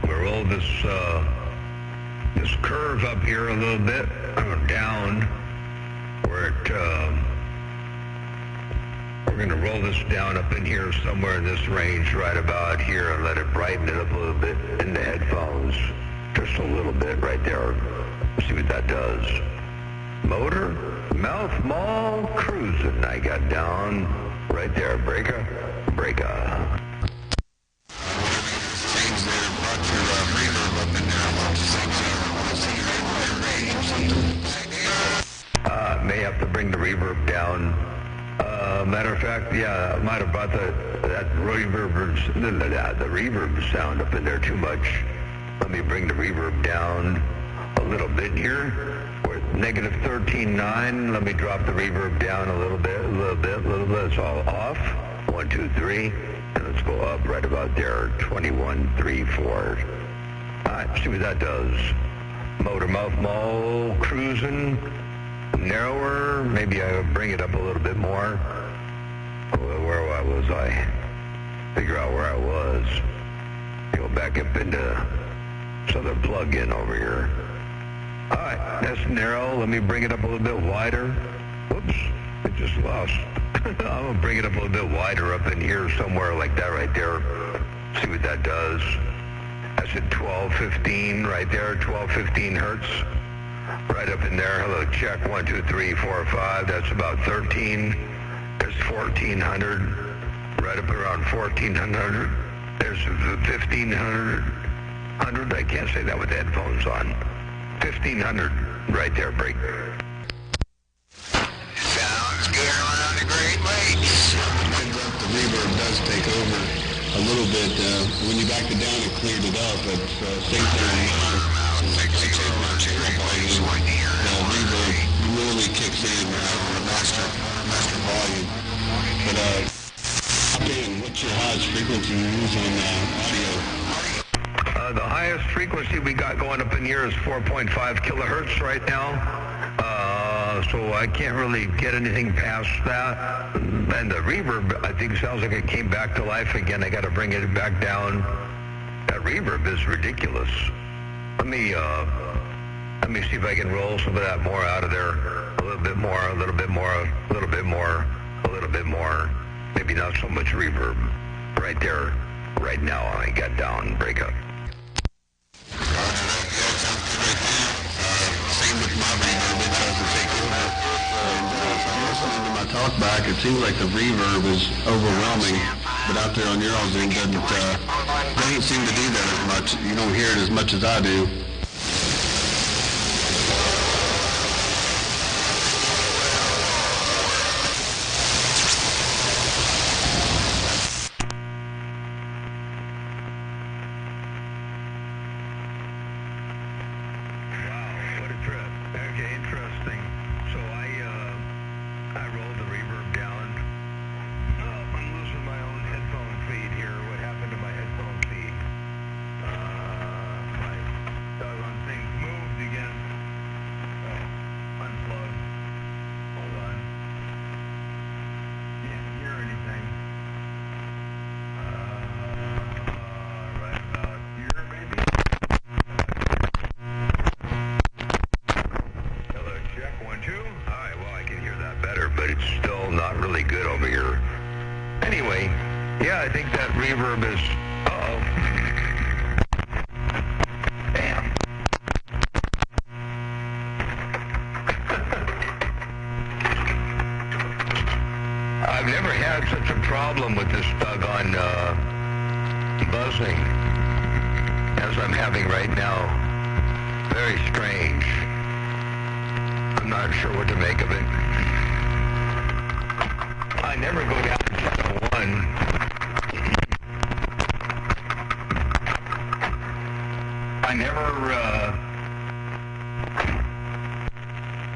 We'll roll this curve up here a little bit down where it. We're going to roll this down up in here somewhere in this range, right about here, and let it brighten it up a little bit in the headphones, just a little bit right there. See what that does. Motor mouth mall cruising. I got down right there. Breaker. May have to bring the reverb down. Matter of fact, yeah, I might have brought the reverb sound up in there too much. Let me bring the reverb down a little bit here. We're at negative 13.9. Let me drop the reverb down a little bit. It's all off. 1, 2, 3. And let's go up right about there. 21, 3, 4. All right, see what that does. Motor mouth mall cruising. Narrower. Maybe I would bring it up a little bit more. Where was I? Figure out where I was. Go back up into this other plug-in over here. All right, that's narrow. Let me bring it up a little bit wider. Whoops, I just lost. I'm going to bring it up a little bit wider up in here somewhere like that right there. See what that does. That's at 1215 right there, 1215 hertz. Right up in there. Hello, check. 1, 2, 3, 4, 5. That's about 13. There's 1400. Right up around 1400. There's 1500. I can't say that with the headphones on. 1500 right there, break. Sounds good around the Great Lakes. The reverb does take over a little bit. When you backed it down, it cleared it up. But same thing. frequency you use on audio? The highest frequency we got going up in here is 4.5 kilohertz right now. So I can't really get anything past that. And the reverb, I think, sounds like it came back to life again. I got to bring it back down. That reverb is ridiculous. Let me see if I can roll some of that more out of there. A little bit more, a little bit more, a little bit more, a little bit more. Maybe not so much reverb. Right there, right now, I got down, break up. Same with my reverb, it tries to take over. And so I'm listening to my talk back, it seems like the reverb is overwhelming, but out there on your all's end doesn't seem to do that as much. You don't hear it as much as I do.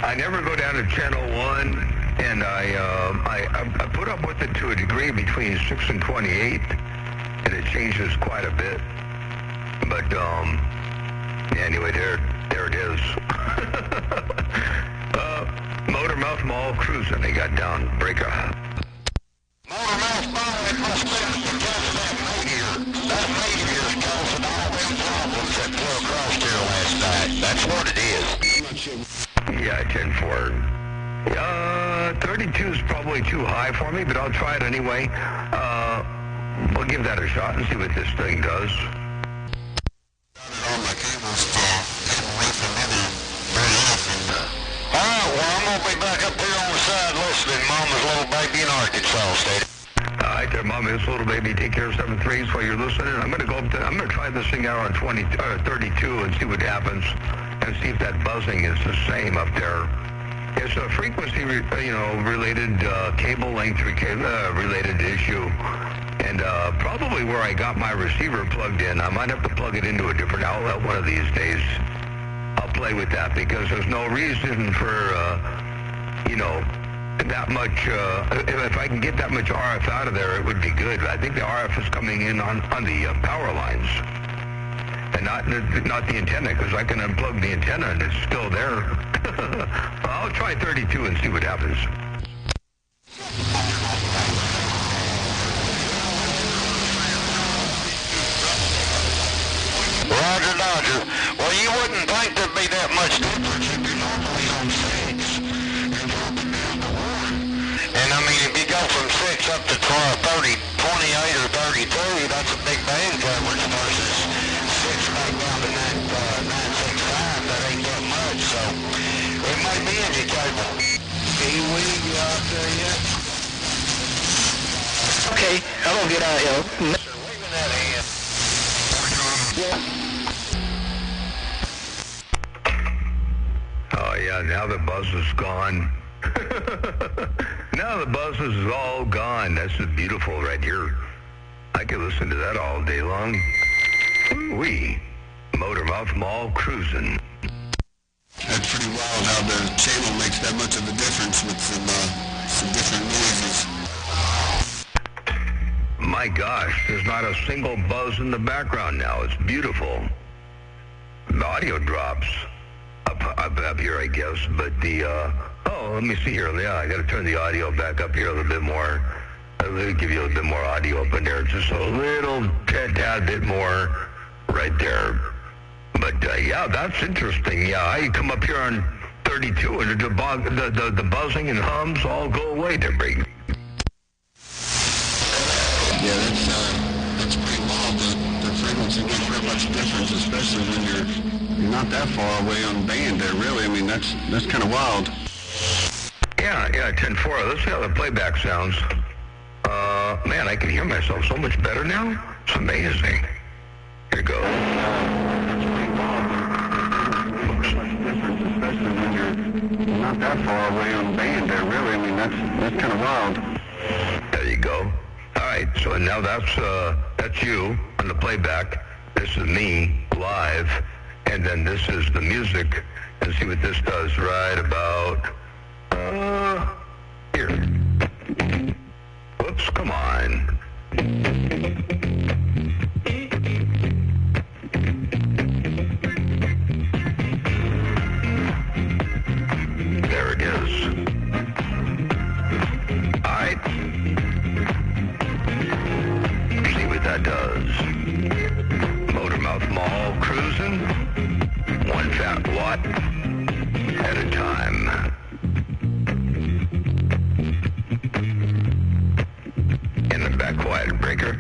I never go down to channel 1, and I put up with it to a degree between 6 and 28, and it changes quite a bit. But anyway, there it is. Motormouth Mall cruising. They got down breaker. Motormouth Mall, it must be because of that meteor. That meteor's causing all them problems that flew across here last night. That's what it is. Yeah, 10-4. 32 is probably too high for me, but I'll try it anyway. We'll give that a shot and see what this thing does. On my cables to get away from any very often. All right, well, I'm going to be back up here on the side listening. Mama's little baby in Arkansas State. All right, there, Mama, this little baby. Take care of 7-3s while you're listening. I'm going to go up to, I'm going to try this thing out on 32 and see what happens, and see if that buzzing is the same up there. It's a frequency, related cable length related issue, and probably where I got my receiver plugged in. I might have to plug it into a different outlet one of these days. I'll play with that because there's no reason for that much. If I can get that much RF out of there, it would be good. I think the RF is coming in on the power lines, and not the antenna, because I can unplug the antenna and it's still there. I'll try 32 and see what happens. Roger, Dodger. Well, you wouldn't think there'd be that much difference if you're normally on 6 and dropping down to 1. And I mean, if you go from 6 up to 28 or 32, that's a big band coverage versus 6 back down to 965. That ain't that much, so it may be educable. Kiwi, you out there yet? Okay, I'm gonna get out here. Waving that hand. Oh yeah, now the buzz is gone. Now the buzz is all gone. That's beautiful right here. I could listen to that all day long. Ooh-wee. Motormouth Mall cruising. That's pretty wild how the channel makes that much of a difference with some different noises. My gosh, there's not a single buzz in the background now. It's beautiful. The audio drops up here, I guess, but let me see here. Yeah, I got to turn the audio back up here a little bit more. I'll give you a little bit more audio up in there. Just a little tad bit more right there. But, yeah, that's interesting. Yeah, I come up here on 32 and the buzzing and hums all go away there, Brady. Yeah, that's pretty wild. The frequency makes very much difference, especially when you're not that far away on band there, really. I mean, that's kind of wild. Yeah, 10-4. Let's see how the playback sounds. Man, I can hear myself so much better now. It's amazing. Here goes. Difference, especially when you're not that far away on band there, really. I mean, that's kind of wild. There you go. All right, so now that's you on the playback. This is me live, and then this is the music. And see what this does right about here. Whoops, come on. There it is. All right. See what that does. Motormouth Mall cruising. 1 fat watt at a time. In the back quiet breaker.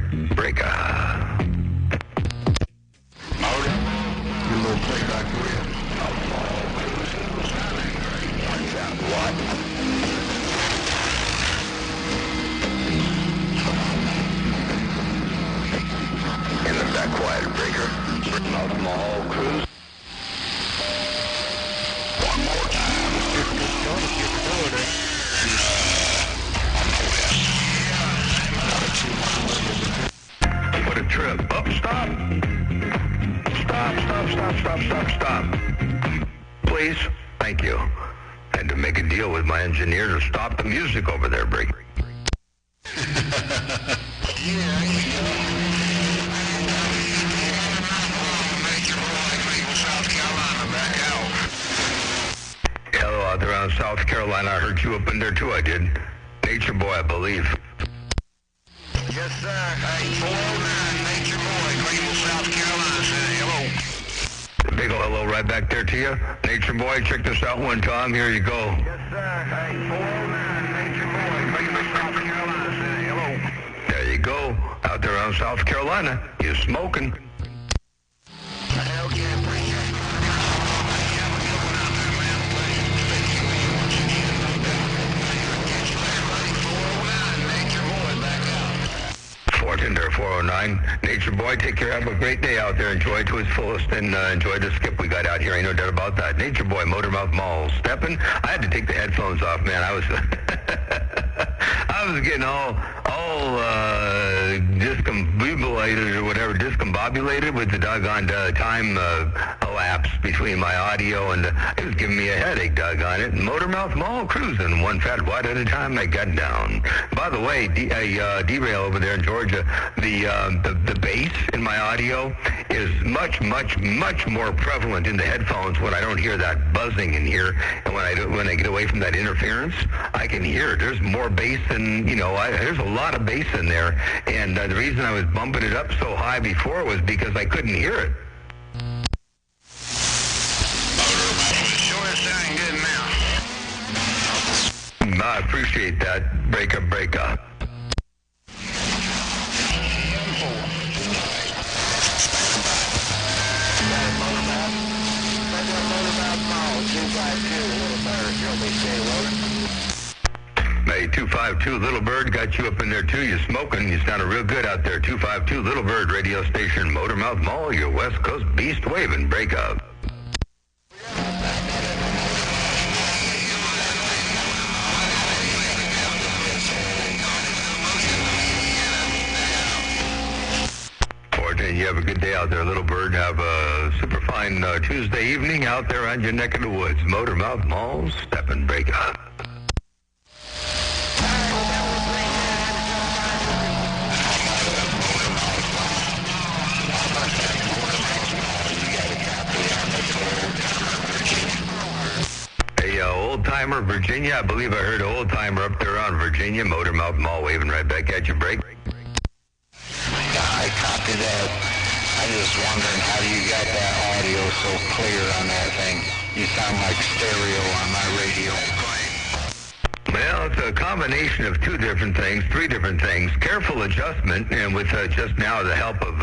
Motor. Your little playback for you. 1 fat watt. In the back quiet breaker. Motormouth Mall cruise. One more time. What a trip. Oh, stop. Stop. Please. Thank you. Had to make a deal with my engineer to stop the music over there, Break. Hello out there on South Carolina. I heard you up in there too, I did. Nature Boy, I believe. Yes, sir. Hey, 409, Nature Boy, Greenville, South Carolina. Say hello. A big ol' hello right back there to you. Nature Boy, check this out one time. Here you go. Yes, sir. Hey, 409, Nature Boy, Greenville, South Carolina. Say hello. There you go. Out there on South Carolina. You smoking. Hell yeah, bring it. Bartender 409. Nature Boy, take care. Have a great day out there. Enjoy it to its fullest and enjoy the skip we got out here. Ain't no doubt about that. Nature Boy, Motormouth Mall. Steppin'. I had to take the headphones off, man. I was getting all discombobulated or whatever, discombobulated with the doggone time elapse between my audio and it was giving me a headache, doggone it. Motormouth Mall cruising 1 fat watt at a time. I got down. By the way, derail over there in Georgia, the bass in my audio is much more prevalent in the headphones when I don't hear that buzzing in here, and when I get away from that interference, I can hear it. There's more bass than there's a lot of bass in there, and the reason I was bumping it up so high before was because I couldn't hear it. Sure is sounding good now. I appreciate that. Break up. Hey, 252 Little Bird got you up in there too. You smoking. You sounded real good out there. 252 Little Bird radio station, Motormouth Mall, your West Coast beast waving. Break up. You have a good day out there, Little Bird. Have a super fine Tuesday evening out there on your neck of the woods. Motormouth Mall, step and break up. Timer, Virginia. I believe I heard Old Timer up there on Virginia. Motor Mouth Mall waving right back at you. Break. Yeah, I copy that. I just wondering how you got that audio so clear on that thing. You sound like stereo on my radio. Well, it's a combination of three different things. Careful adjustment, and with just now the help of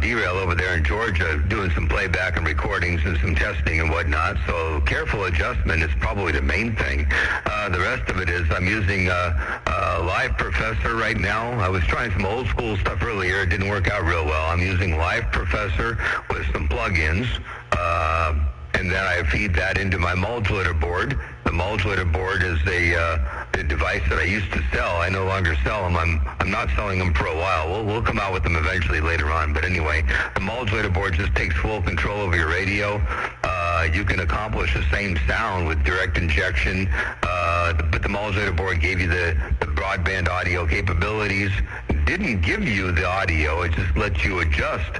Derail over there in Georgia doing some playback and recordings and some testing and whatnot. So careful adjustment is probably the main thing. The rest of it is I'm using Live Professor right now. I was trying some old school stuff earlier. It didn't work out real well. I'm using Live Professor with some plugins. And then I feed that into my modulator board. The modulator board is a device that I used to sell. I no longer sell them. I'm not selling them for a while. We'll come out with them eventually later on. But anyway, the modulator board just takes full control over your radio. You can accomplish the same sound with direct injection, but the modulator board gave you the broadband audio capabilities. Didn't give you the audio. It just lets you adjust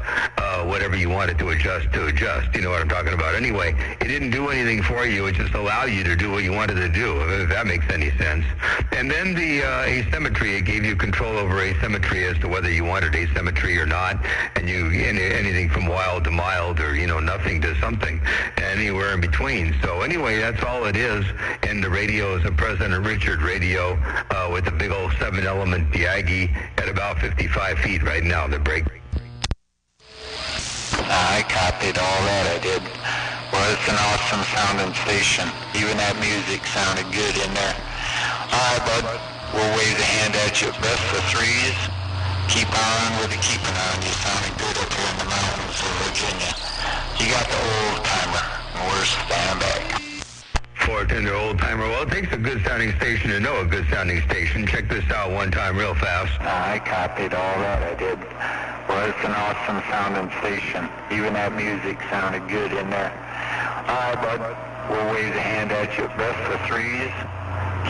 whatever you wanted to adjust. You know what I'm talking about. Anyway, it didn't do anything for you. It just allowed you to do what you wanted to do, if that makes any sense. And then the asymmetry, it gave you control over asymmetry as to whether you wanted asymmetry or not, and anything from wild to mild, or nothing to something, anywhere in between. So anyway, that's all it is. And the radio is a President Richard radio with a big old 7-element Yagi at about 55 feet right now. The break. I copied all that, I did. Well, it's an awesome sounding station. Even that music sounded good in there. All right, bud. We'll wave the hand at you. Best of threes. Keep on with the keeping on. You sounded good up here in the mountains of Virginia. You got the old timer. We're standing back. Tender old timer. Well, it takes a good sounding station to know a good sounding station. Check this out one time real fast. I copied all that, I did. Well, it's an awesome sounding station. Even that music sounded good in there. All right, bud. We'll wave the hand at you. Best of threes.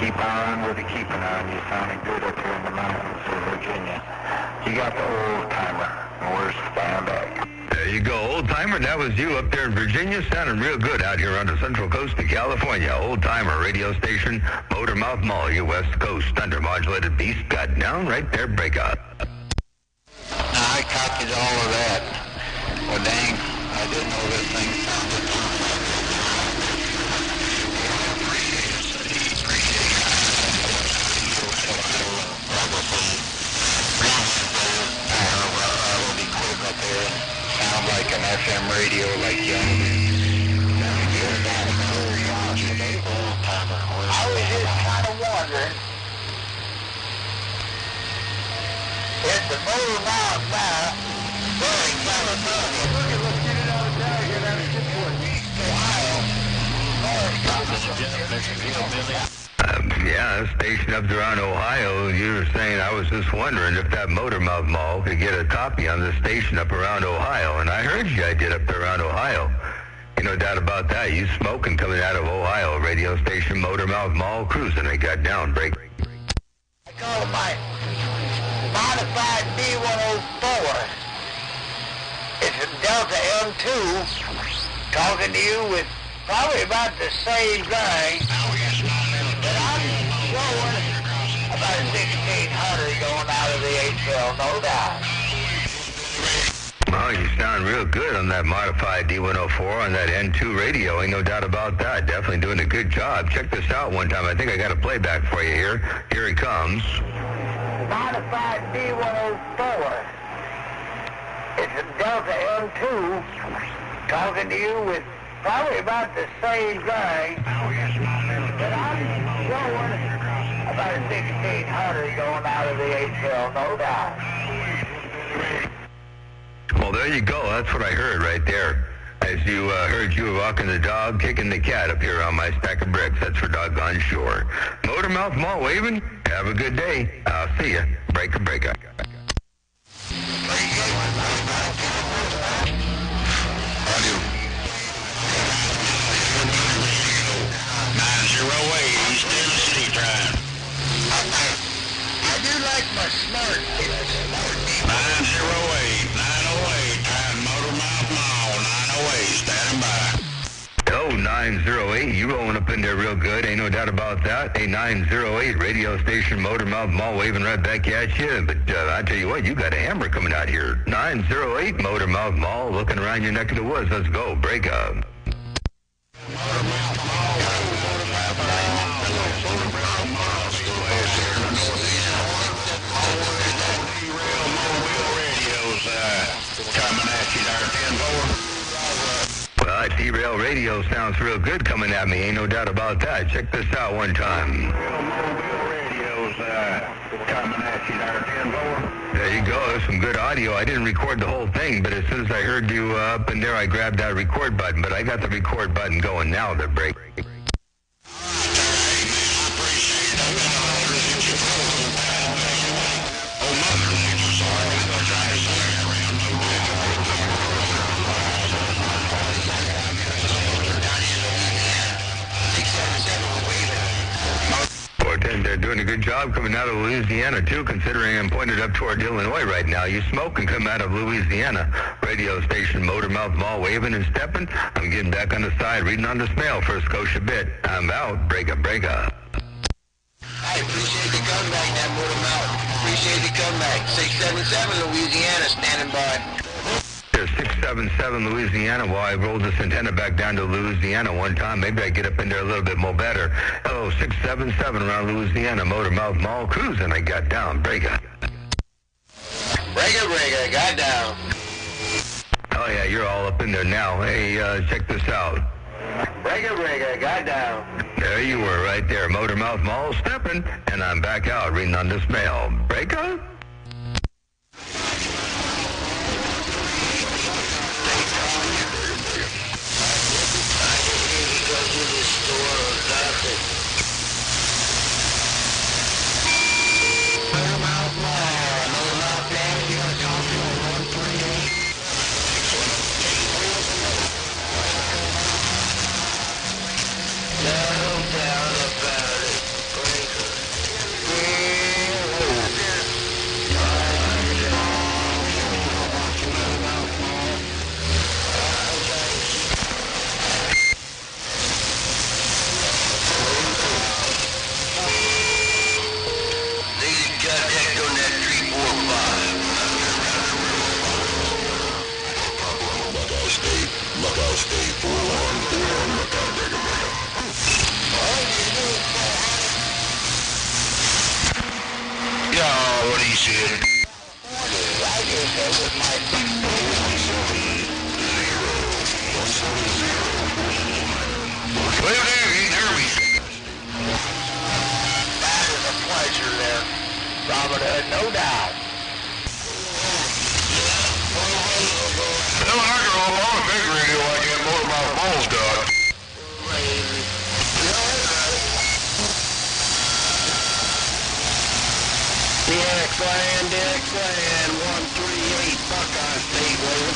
Keep on with the keeping on. You sounded good up here in the mountains of Virginia. You got the old timer. We're standing back. There you go, old timer. That was you up there in Virginia, sounding real good out here on the central coast of California. Old timer radio station, Motor Mouth Mall, your West Coast thunder modulated beast. Got down right there, break out. I copied all of that. Well, dang, I didn't know this thing sounded good. Up there, sound like an FM radio, like young. I was just kind of wondering if the Motor Mouth now, Southern California, let's get it out of town here, Ohio. Yeah, station up around Ohio. You were saying, I was just wondering if that Motor Mouth Mall could get a copy on the station up around Ohio. And I heard you I did up there around Ohio. No doubt about that. You smoking coming out of Ohio. Radio station Motor Mouth Mall cruising. I got down. Break. I call it my modified D104. It's a Delta M2 talking to you with probably about the same thing. But I'm showing about 1,600 going out of the HL, no doubt. Well, you sound real good on that modified D104 on that N2 radio. Ain't no doubt about that. Definitely doing a good job. Check this out one time. I think I got a playback for you here. Here it comes. Modified D104. It's a Delta M2 talking to you with probably about the same thing. But I'm showing about 1,600 going out of the HL, no doubt. Well, there you go. That's what I heard right there. As you heard you walking the dog, kicking the cat up here on my stack of bricks. That's for Doggone Sure. Motor Mouth Mall waving. Have a good day. I'll see you. Break a break up. I do like my smart kids. 908-908 and Motor Mouth Mall 908 standing by. Oh, 908, you rolling up in there real good, ain't no doubt about that. A 908 radio station, Motormouth Mall, waving right back at you. But I tell you what, you got a hammer coming out here. 908 Motormouth Mall, looking around your neck of the woods. Let's go, break up. Coming at you there, 10-4. Well, T-Rail Radio sounds real good coming at me, ain't no doubt about that. Check this out one time. Radio's coming at you there, 10-4. There you go, there's some good audio. I didn't record the whole thing, but as soon as I heard you up in there, I grabbed that record button. But I got the record button going now, the break. They're doing a good job coming out of Louisiana, too, considering I'm pointed up toward Illinois right now. You smoke and come out of Louisiana. Radio station, Motormouth Mall, waving and stepping. I'm getting back on the side, reading on this mail for a Scotia bit. I'm out. Break up, break up. I appreciate the comeback, that Motormouth. Appreciate the comeback. 677 Louisiana, standing by. There's 677 Louisiana. Well, I rolled this antenna back down to Louisiana one time. Maybe I get up in there a little bit more better. Hello, 677 around Louisiana, Motormouth Mall, cruising. I got down. Break it. Break it, got down. Oh, yeah, you're all up in there now. Hey, check this out. Break it, got down. There you were right there, Motormouth Mall, stepping, and I'm back out reading on this mail. Break it. DXLand 138 Buckeye State Road.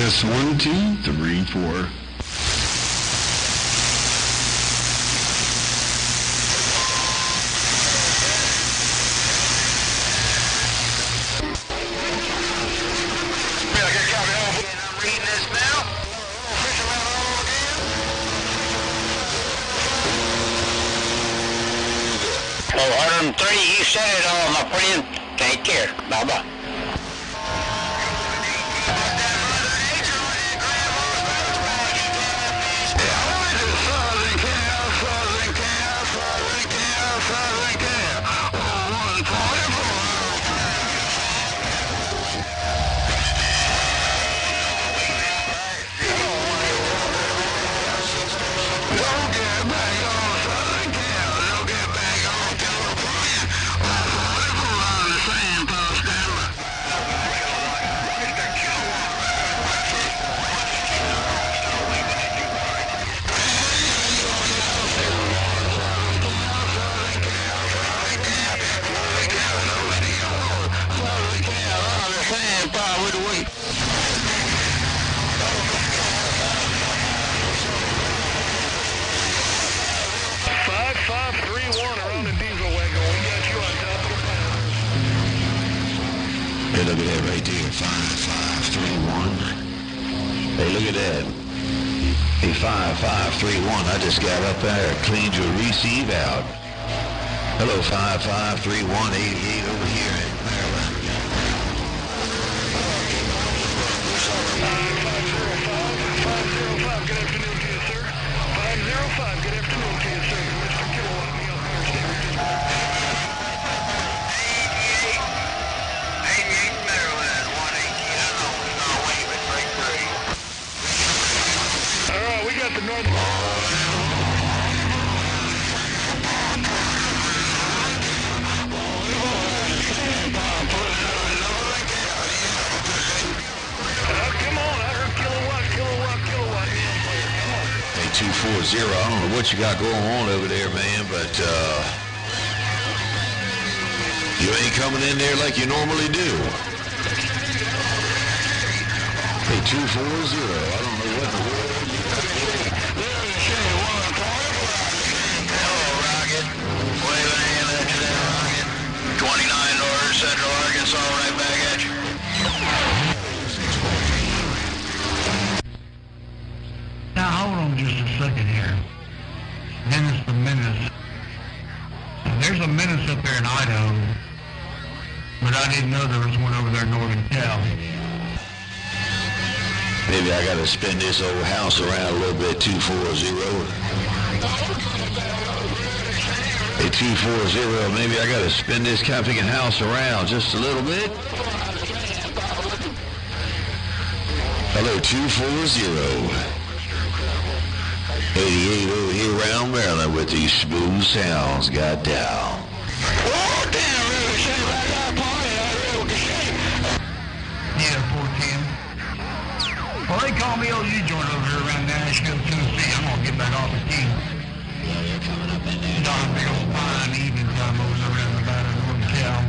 Test 1, 2, 3, 4. Oh, 130, you said it all, my friend. Take care. Bye-bye. Hey, look at that right there, 5531. Hey, look at that. Hey, 5531, I just got up there, cleaned your receive out. Hello, 5531, 88 over here in Maryland. 505, good afternoon to you, sir. 505, good afternoon to you, sir. Mr. Kilowatt, me up there, 88 Maryland, 118. I know we got away with break 3. all right, we got the north. Come on, I heard kilowatt. Hey, 240, I don't know what you got going on over there, man, but you ain't coming in there like you normally do. Hey, 240, I don't know what the world. Hello, Rocket. Waving in at you there, Rocket. 29 North Central Arkansas, right back at you. Now, hold on just a second here. Menace the Menace. There's a menace up there in Idaho, but I didn't know there was one over there in Northern Cal. Maybe I gotta spin this old house around a little bit, 240. Hey, 240, maybe I gotta spin this camping house around just a little bit. Hello, 240. 88 over here around Maryland with these smooth sounds, got down. Oh, damn, really, shame I got a party out here. Yeah, 410. Well, they call me OU joint over here around Nashville, Tennessee. I'm going to get back off the team. Yeah, they're coming up in there. Don big old fine evening time over there around the batter of Northern Cal.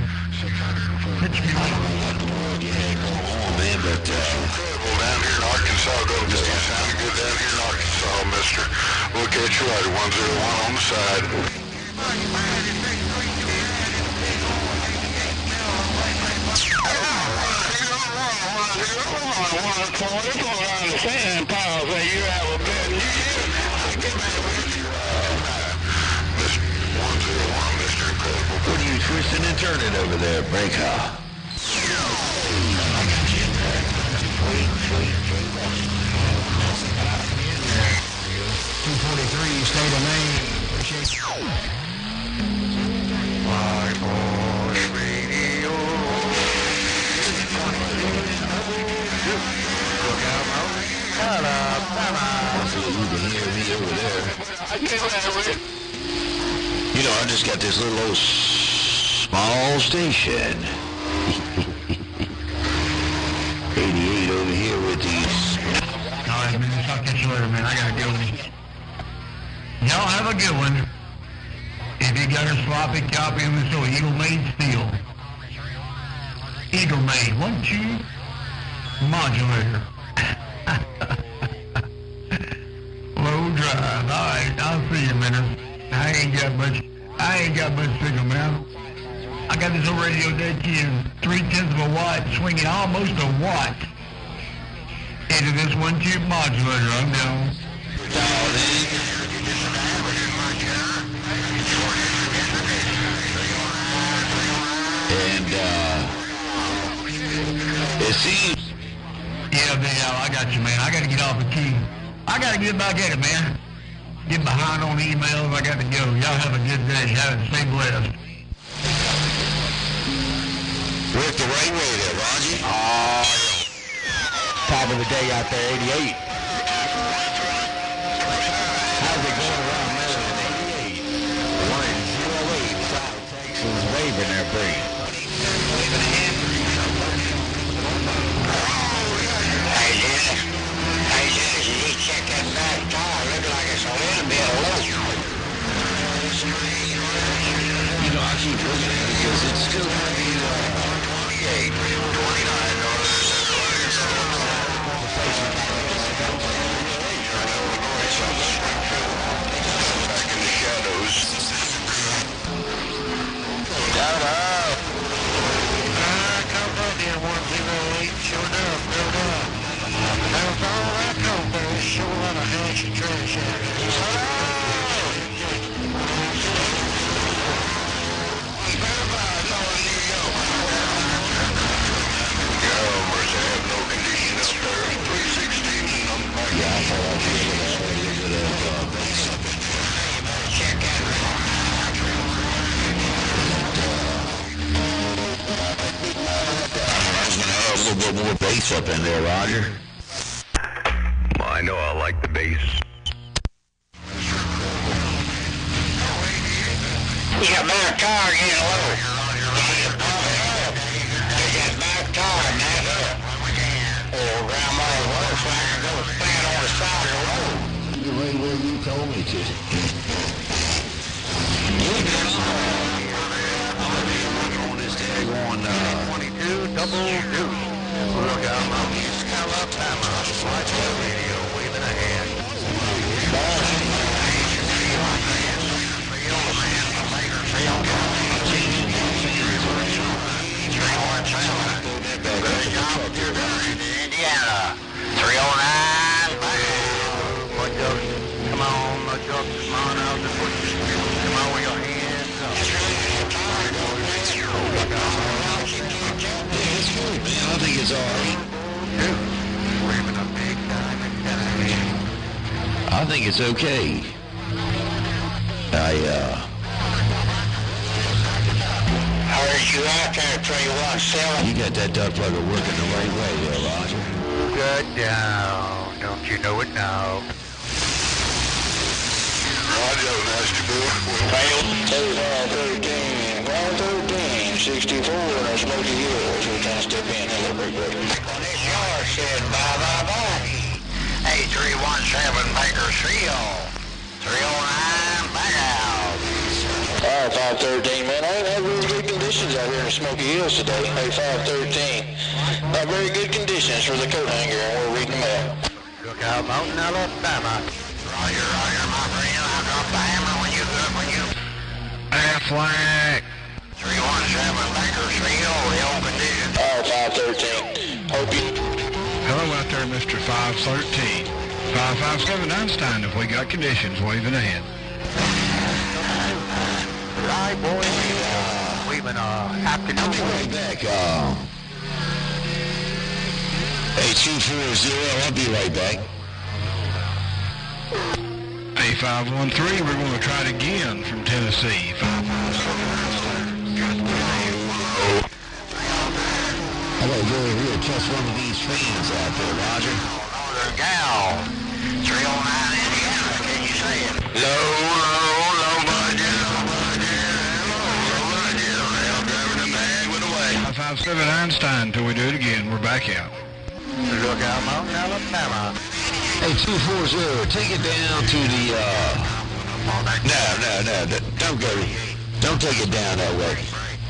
Pitch me I don't know what the world you had going on, man, but Well, down here in Arkansas, go to you sounding good down here in Arkansas, mister. We'll catch you later, 101 on the side. what are you twisting and turning over there, Breaker? State of Maine. Appreciate you. My boss radio. Look out, So you can hear me over there. You know, I just got this little old small station. 88 over here with these. All right, man. I'll catch you later, man. I gotta go. Y'all have a good one. If you got a sloppy copy of this old Eagle Made steel. Eagle Made, 1-2 modulator. Low drive. All right, I'll see you, man. I ain't got much signal, man. I got this old radio dead key in 0.3 watt, swinging almost a watt into this one tube modulator. I'm down. And it seems. Yeah, I got you, man. I got to get off the key. I got to get back at it, man. Get behind on emails. I got to go. Y'all have a good day. Stay blessed. Work the right way there, Roger. Top of the day out there, 88. How's it going around Maryland, 88? 108, South Texas, waving there, Bree. Hey, Dennis, you need to check that back tire. Looks like it's a little bit low. You know, I keep looking at it because it's still going to be 28, 29 on the Central Arkansas. Back in the shadows. California 108, sure enough, built up. That was all that come, but it's sure a lot of hash and trash out there. A little bit more bass up in there, Roger. Well, I know I like the bass. You got back tire getting low. You got back tire, man. Oh, Grandma, looks like I'm going to stand on the side of the road. The right way you told me to. On this tag on 22 double deuce. Look out, Mount East Alabama. Watch the radio, waving a hand. Indiana, 309. Come on, my jokes, come on out the bushes. Come on with your hands up. It's good, man. I think it's all right. Waving a big diamond hand. I think it's okay. Heard you out there, 317. You got that duck plugger working the right way there, Roger. Good down. Don't you know it now? Roger, nasty boy. 113, 64, Smoky Hills. We're trying to step in a little bit, buddy. Well, this yard said bye-bye-bye. 8317 Bakersfield. 309, back out. All right, 513, man. I ain't had really good conditions out here in the Smoky Hills today. Hey, 513. Not very good conditions for the coat hanger, and we're reading them out. Look out, Mountain, Alabama. Roger, my friend. I'll drop the hammer when you good when you... Aflac. 317 Bakersfield, real condition. All right, 513. Hope you... Hello out there, Mr. 513. 557 Einstein, if we got conditions, waving ahead. Right, boy. Waving afternoon. Right back. Hey, 240, I'll be right back. Hey, 513, we're going to try it again from Tennessee. 557. I gotta go over here and catch one of these fans out there, Roger. Northern Gal, 309 Indiana, can you say it? Low budget, driving a bag with a way. 557 Einstein, till we do it again, we're back out. Look out, Mountain, Alabama. Hey, 240, take it down to the, No, don't go, don't take it down that way.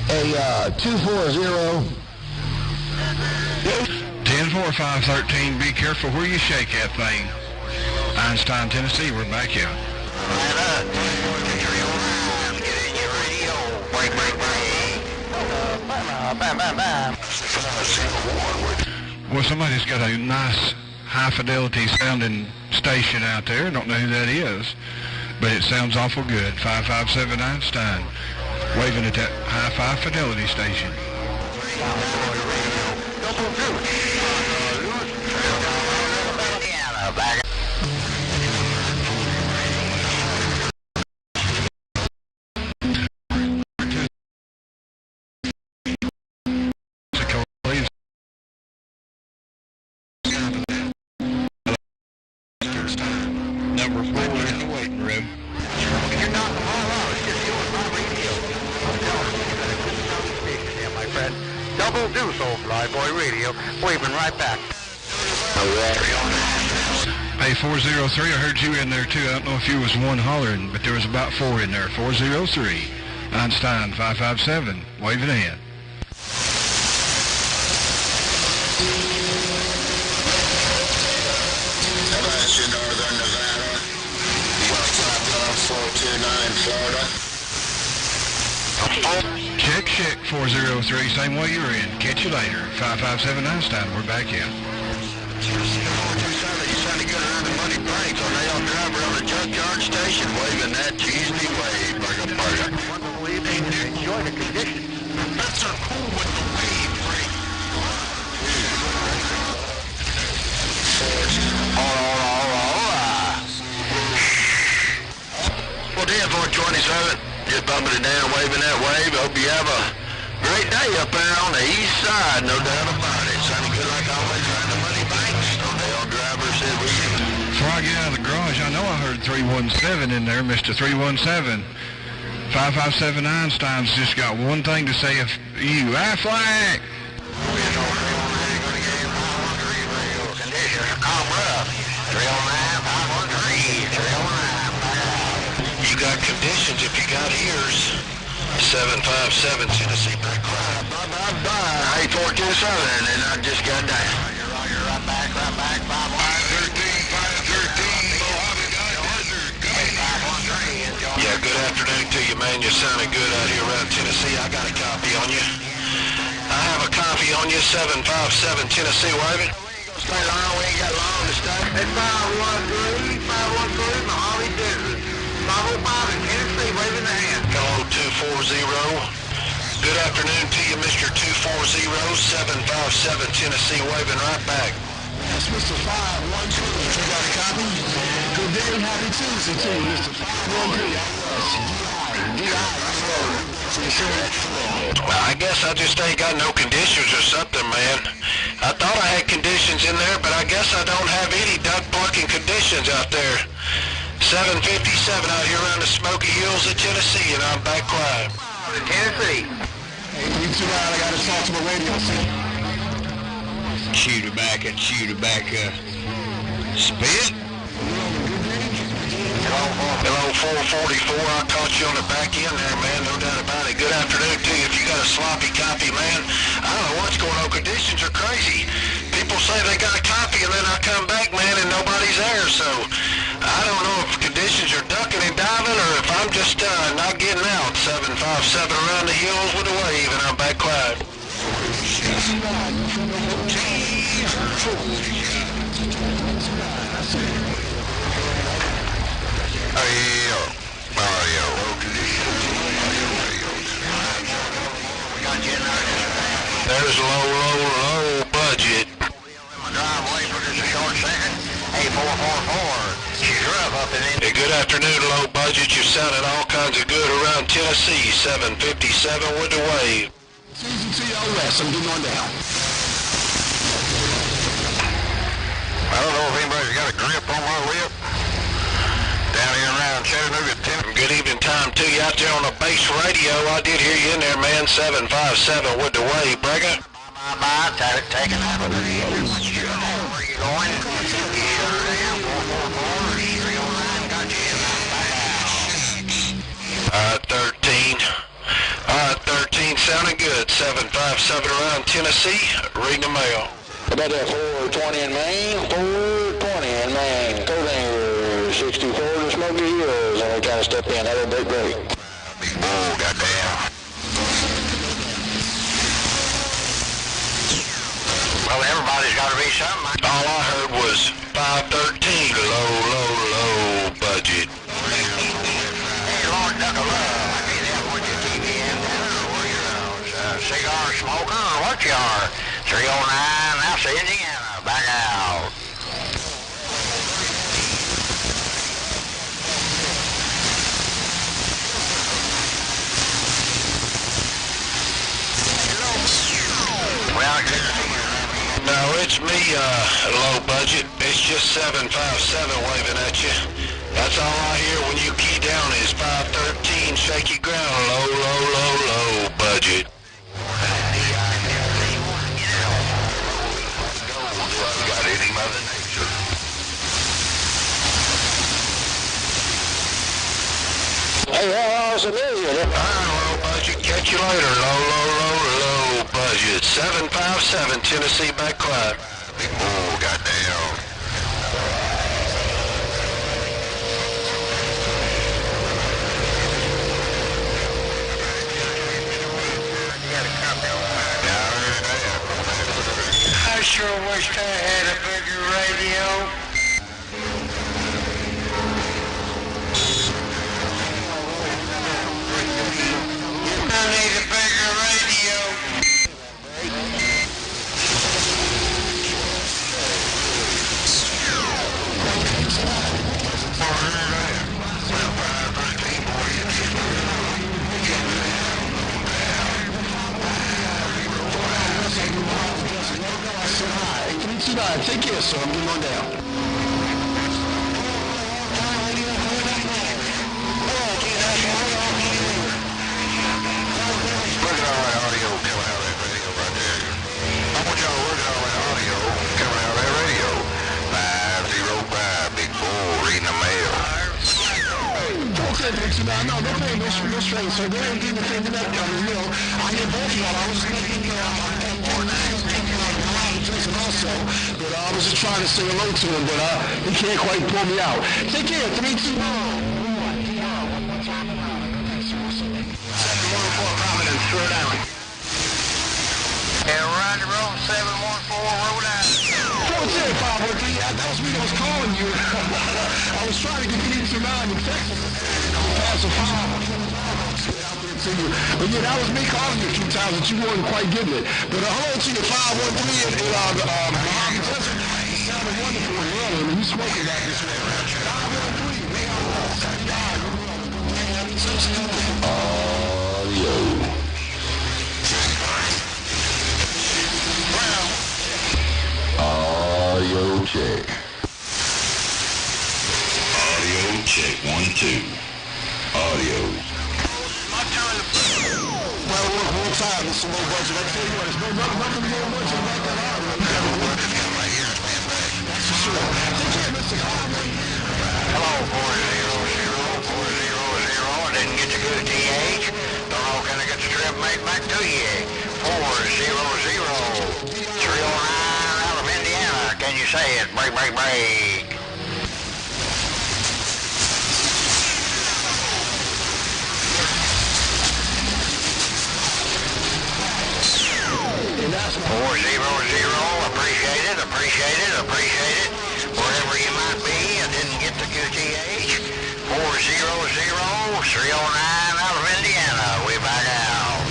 Hey, 240. 10-4, 4-4-513, be careful where you shake that thing. Einstein, Tennessee, we're back out. Well, somebody's got a nice high-fidelity sounding station out there. Don't know who that is, but it sounds awful good. 557 Einstein, waving at that high-fidelity station. Number 4 in the waiting room. You're not in the hall out. It's just you and my radio. I'm telling you, you better put it on the station there, my friend. Double Deuce, old Flyboy Radio. Waving right back. Hey, 403, I heard you in there too. I don't know if you was one hollering, but there was about 4 in there. 403, Einstein, 557, waving ahead. Northern Nevada, 429 Florida. Check 403, same way you were in. Catch you later. 557 Einstein, we're back in. You sounded good around the Money Banks on the driver on the junkyard station, waving that cheesy wave like a burger. Wonderful evening and enjoy the conditions. That's so cool with the wave break. Well, 10-427, just bumping it down, waving that wave. Hope you have a great day up there on the east side, no doubt about it. Sounding good like always around the Money Banks. On the old driver said we... Before I get out of the garage, I know I heard 317 in there, Mr. 317. 557 Einstein's just got one thing to say of you. Aflac! Conditions are calm rough. 309-513, 309. You got conditions if you got ears. 757 Tennessee back. Bye. 842 Southern, and I just got down. You're right back, 513. Yeah, good afternoon to you, man. You sounded good out here around Tennessee. I got a copy on you. I have a copy on you, 757 Tennessee, waving. Stay long, we ain't got long to stay. It's 513, Mojave Desert. 505 in Tennessee, waving the hand. Hello, 240. Good afternoon to you, Mr. 240, 757 Tennessee, waving right back. That's Mr. 512. You got a copy? Good day, happy Tuesday to you, Mr. 512. I guess I just ain't got no conditions or something, man. I thought I had conditions in there, but I guess I don't have any duck plucking conditions out there. 757 out here around the Smoky Hills of Tennessee, and I'm back quiet. Tennessee. Hey, you too loud. I gotta talk to my radio set. Shooter back, spit. Hello, 444. I caught you on the back end there, man. No doubt about it. Good afternoon to you. If you got a sloppy copy, man, I don't know what's going on. Conditions are crazy. People say they got a copy, and then I come back, man, and nobody's there. So I don't know if conditions are ducking and diving, or if I'm just not getting out. 757 around the hills with a wave, and I'm back quiet. There's low budget. Driveway for just a short second. 8444. She's rough up in it. Hey, good afternoon, low budget. You're sounding all kinds of good around Tennessee. 757 with the wave. Season TLS, I'm getting on down. I don't know if anybody's got a grip on my lip. Down here around Chattanooga, Tennessee. Good evening time to you out there on the base radio. I did hear you in there, man. 757 with the wave, Bragger. Bye. Taking that with the where you going? Sure am. 444, 309, got you in. 13. 13, sounding good. 757 around Tennessee. Reading the mail. About that 420 in Maine, 420 in Maine. Coding 64 to Smoky Hills, and we kind of step in. Have a big break. Big bull, goddamn. Well, everybody's got to be something. All I heard was 513, low budget. Hey, Lord, duck a love. I mean, that what your TV antenna, or you're a cigar smoker, or what you are. 309, that's Indiana. Back out. Well, no, it's me, low budget. It's just 757 waving at you. That's all I hear when you key down is 513, shaky ground, low budget. Got any Mother Nature. Hey, how awesome is it? Low budget, catch you later, low budget. 757, Tennessee, back quiet. Big bull, goddamn. I sure wished I had a bigger radio. I need a bigger radio. Take care, sir. I'm getting on down. Look at all that audio coming out of that radio right there. I want y'all to look at all that audio coming out of that radio. 505, big bull, reading the mail. No, they're playing no straight, so they ain't getting the thing that I hear both of y'all. I was just thinking, Jason also, but I was just trying to say hello to him, but he can't quite pull me out. Take care, 3-2. Providence, Rhode Island. Yeah, Roger Road, 714 Rhode Island. 410, 513, that was me that was calling you. I was trying to get 329 in Texas. Pass a 5. But yeah, that was me calling you a few times, but you weren't quite getting it. But hello to you, 513, and Mojave Desert. You sounded wonderful and early. I mean, you smoking back this way. 513, Audio. Audio check. Audio check. 1, 2. Audio. Well, one time, it's a low budget. I tell you what, there's nothing more budget about that audio. You got to work this guy right here. That's for sure. Take care, Mr. Conley. Hello, 400. I didn't get the good TH. Don't know can I get the strip made back to you. 400. 309 out of Indiana. Can you say it? Break. And that's 400. Appreciate it. Wherever you might be, I didn't get the QTH. 400. 309 out of Indiana. We back out.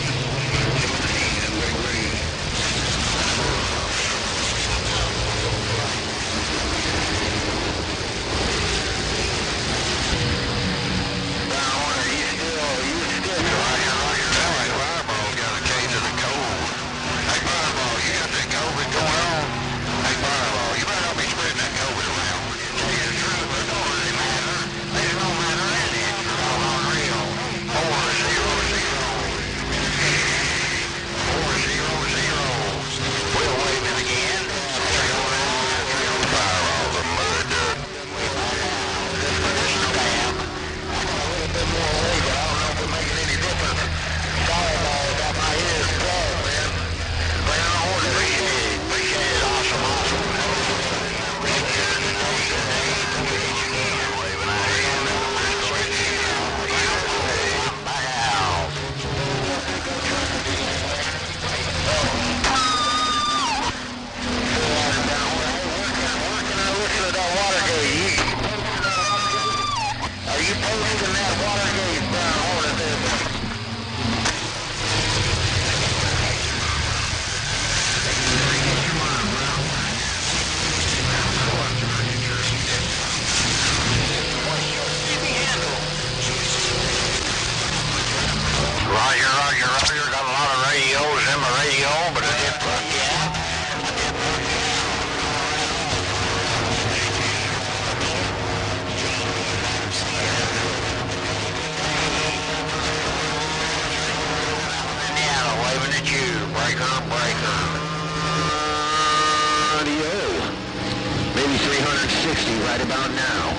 right about now.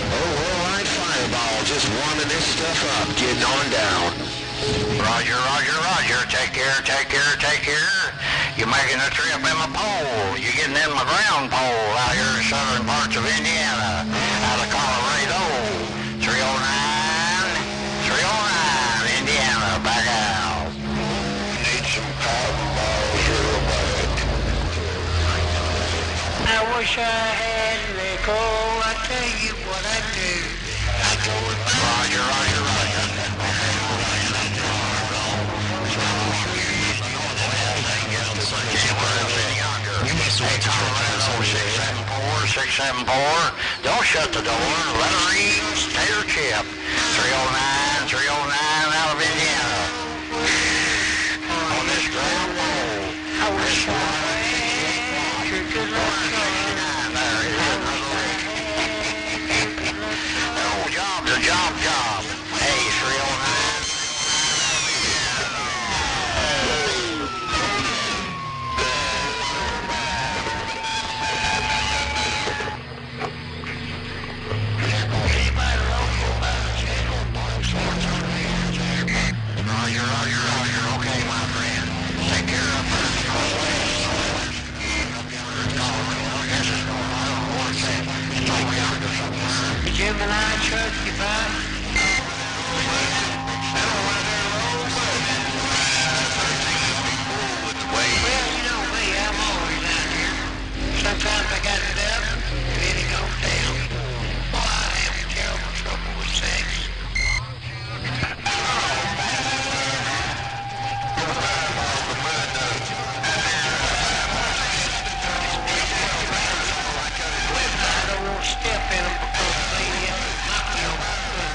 Oh, Worldwide Fireball, just warming this stuff up, getting on down. Roger, roger, roger. Take care, take care, take care. You're making a trip in my pole. You're getting in my ground pole out here in southern parts of Indiana, out of Colorado. 309, Indiana, back out. Need some cotton balls real bad. I wish I had nickel. I tell you what I do. I go with Roger, roger, roger. Hey, Colorado, 674. Don't shut the door. Let her eat. Tater chip. 309, out of Indiana. On this ground wall. I wish I had you to the There it is. Oh, job's a job. Hey, 309. Roger. Okay, my friend. Take care of her. The Gemini truck you buy? Well, you know me, I'm always out here. Sometimes I got it up, then it goes down. Boy, I have terrible trouble with sex. Step in them because they knock you on the foot.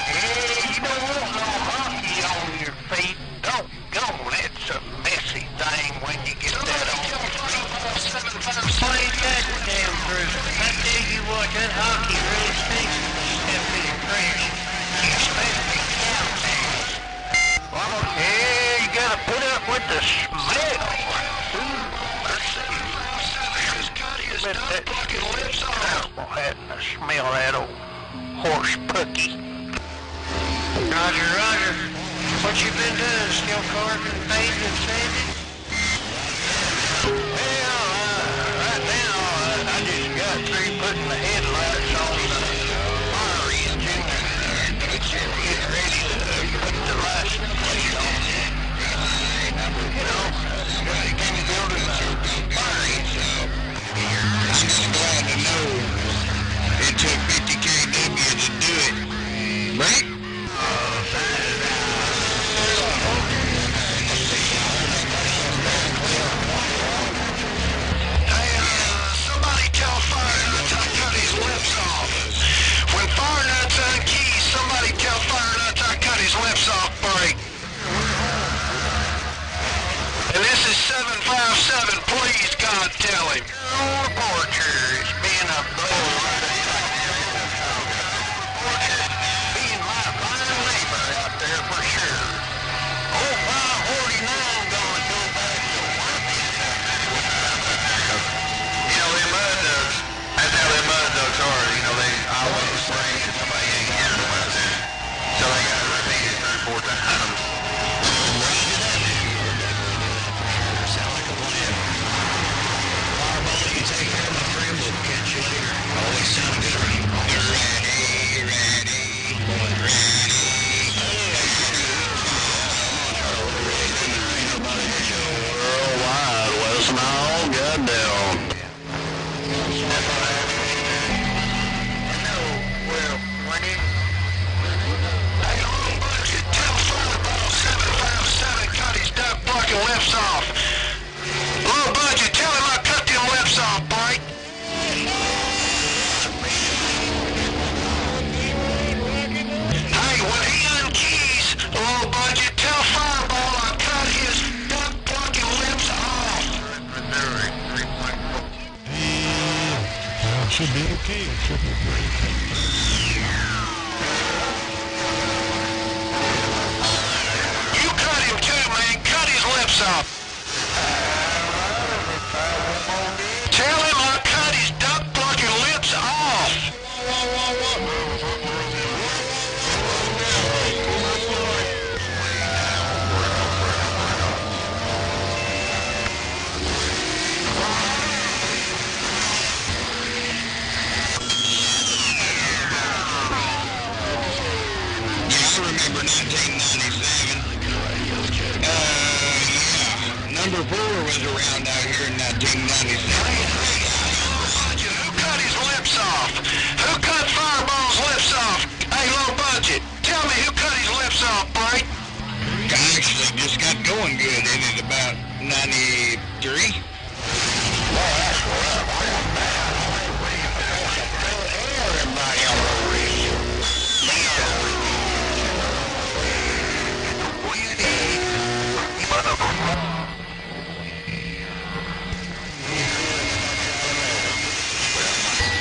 Hey, you don't want no hockey on your feet. Don't go. That's a messy thing when you get that on your feet. Play that damn through. I tell you what, that hockey really stinks when you step in your trash. Especially downstairs. Hey, you gotta put up with the smell. Let that animal having to smell that old horse pucky. Roger. What you been doing? Still carving, painting, and sanding? Well, right now, I just got through putting the headlights on the fire engine and get ready to put the license plate on it. You know, been building the fire engine. I'm just glad to know it took 50 kW to do it. Right? Somebody tell Fire Nuts I cut his lips off. When Fire Nuts unkeys, somebody tell Fire Nuts I cut his lips off, break. And this is 757, please God tell him. Reporter is being a being my fine neighbor out there for sure. Oh, 549 gonna go back to work. You know, them mud ducks, that's how them mud ducks are. You know, they always spray and somebody ain't getting them out there. So they got to repeat it 3 or 4 times. Sound like a plan. Fireball, you take care of my friend. We'll catch you later. Always sound good. Worldwide, West Nile, goddamn. Tell Fireball 757 cut his duck fucking lips off. Low budget, tell him I cut them lips off, Mike. Hey, when he unkeys, low budget, tell Fireball I cut his duck fucking lips off. Should be okay. You cut him too, man. Cut his lips off. remember 1997. Yeah. Number 4 was around out here in 1997. Who cut his lips off? Who cut Fireball's lips off? Hey, low budget. Tell me who cut his lips off, Blake? I actually just got going good in it about 93. Everybody on the radio.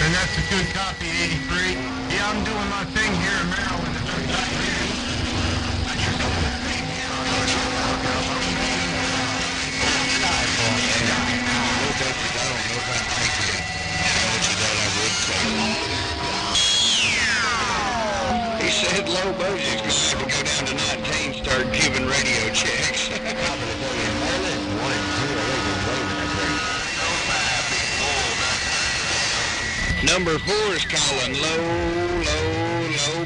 And that's a good copy, 83. Yeah, I'm doing my thing here in Maryland. He said low budget's going to have to go down to 19, start giving radio checks. Number 4 is calling low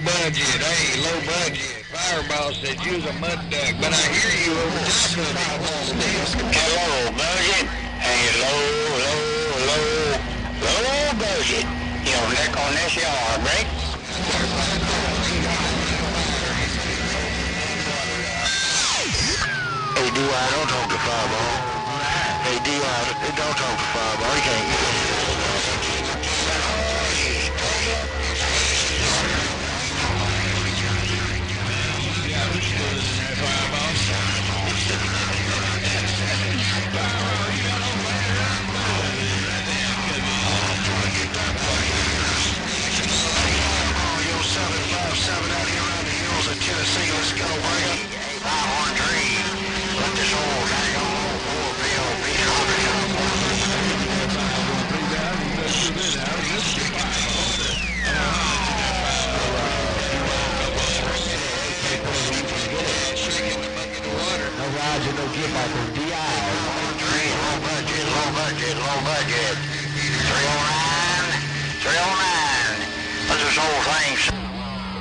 budget. Hey, low budget. Fireball said you was a mud duck, but I hear you over top of it. Hello, budget. Hey, low budget. Your neck on this yard, break. Hey, D.I., don't talk to Fireball. Hey, D.I., don't talk to Fireball. He can't. Tennessee, let's go, bring it. 513. Let this old hang on. 4 be No Roger, no get back on DI. Low budget. 309. 309. Let this old thing.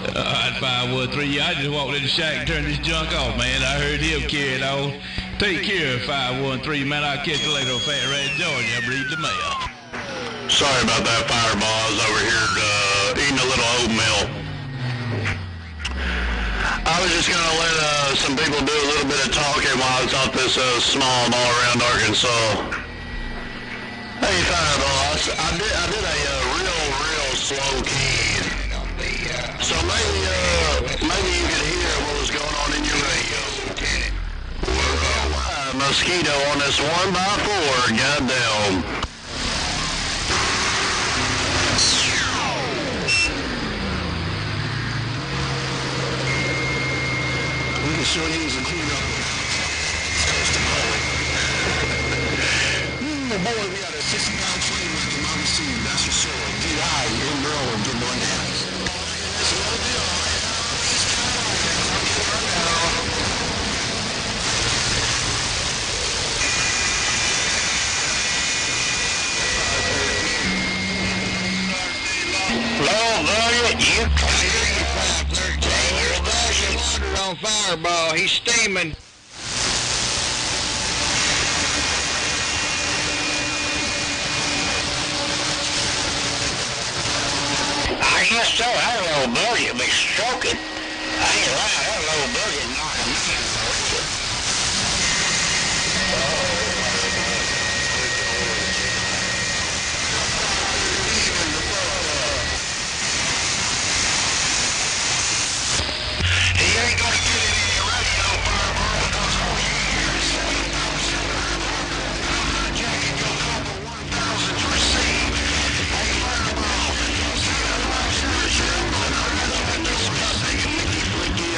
Alright, 513. I just walked in the shack and turned this junk off, man. I heard him carrying on. Take care, 513, man. I'll catch you later on Fat Red, Georgia. I'm reading the mail. Sorry about that, Fireball. I was over here eating a little oatmeal. I was just going to let some people do a little bit of talking while I was out this small ball around Arkansas. Hey, Fireball, I did a real slow key. So maybe you could hear what was going on in your radio. Mosquito on this 1x4, goddamn. We can show you some clean up. Boy, we got a 60-pound flame like the Mama C, that's for sure. D.I. in Maryland, good morning. Low budget, you Water on Fireball, he's steaming. I guess so. That low budget be stroking. I ain't lying. That low budget knocking me. He ain't gonna get it in your radio, Fireball, because all years. Jacket, go couple 1,000 to receive. Hey, Fireball,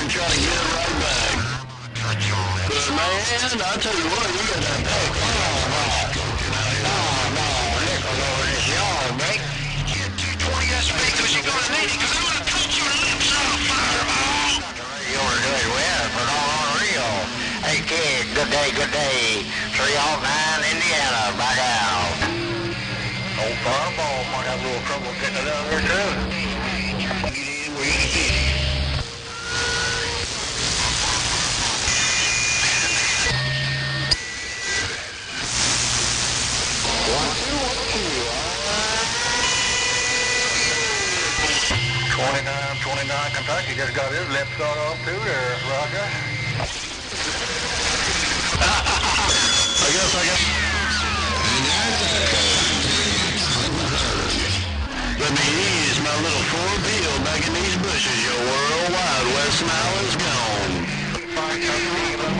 try to get it right back. But man, I tell you what, you got that back. No, nickel over this yard, mate. Get 220 SP because you're going to need it, because I'm going to cut your lips off, Fireball. You were doing well, but all on real. Hey, kid, good day. 309 Indiana, back out. Old Fireball might have a little trouble getting it out there, too. his lip sawed off too there, Roger. I guess. Let me ease my little four-wheel back in these bushes. Your worldwide West smile is gone.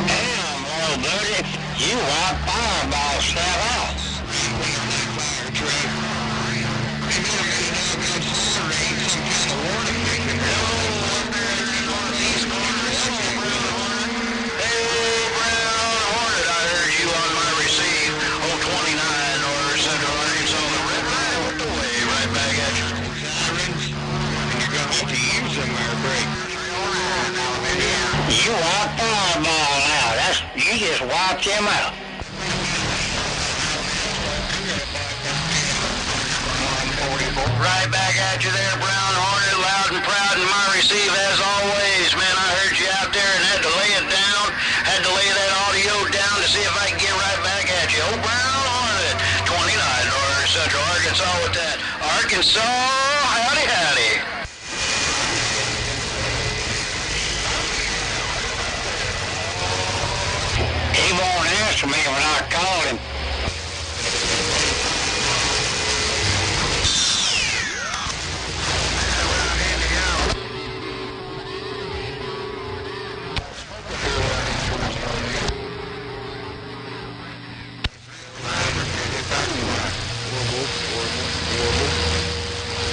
Damn, little buddy, you white fireball set off. You want fireball now. You just wiped him out. Right back at you there, Brown Hornet, loud and proud in my receive as always. Man, I heard you out there and had to lay it down, had to lay that audio down to see if I can get right back at you. Oh, Brown Hornet, 29 Northern Central Arkansas with that. Arkansas, howdy, howdy. He won't answer me when I call him.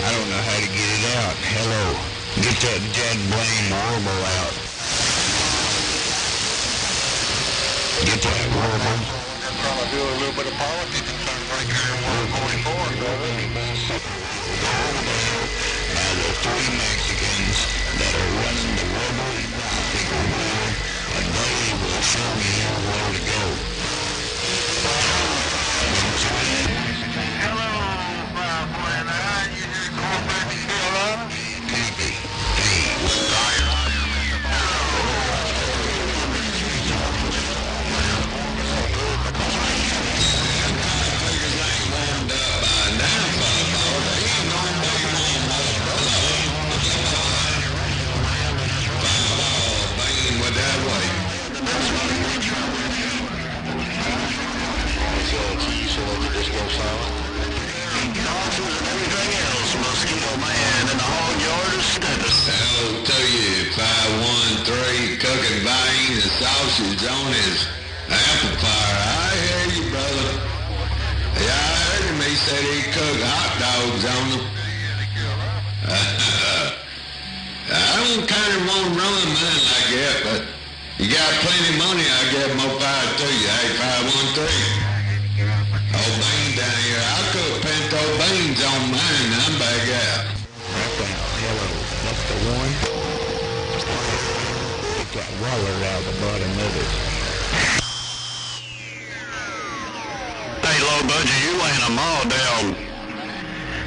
I don't know how to get it out. Hello. Get that dead blame warble out. Get that warble. I'll probably do a little bit of politics and start breaking her 144, brother. Now the three Mexicans that are running the warble erotic war, and they will show me where to go. Hello, friend. You just called back to kill us? I'll tell you, 513 cooking vein and sausage on his amplifier. I hear you, brother. Yeah, I heard him. He said he cooked hot dogs on them. I don't kind of want to run mine like that, but you got plenty of money, I'll give more power to you. Hey, 513. Old bean down here. I'll cook pinto beans on mine. I'm back out. Hello, that's the one. Get that waller out of the bottom of it. Hey, low budget, you laying them all down.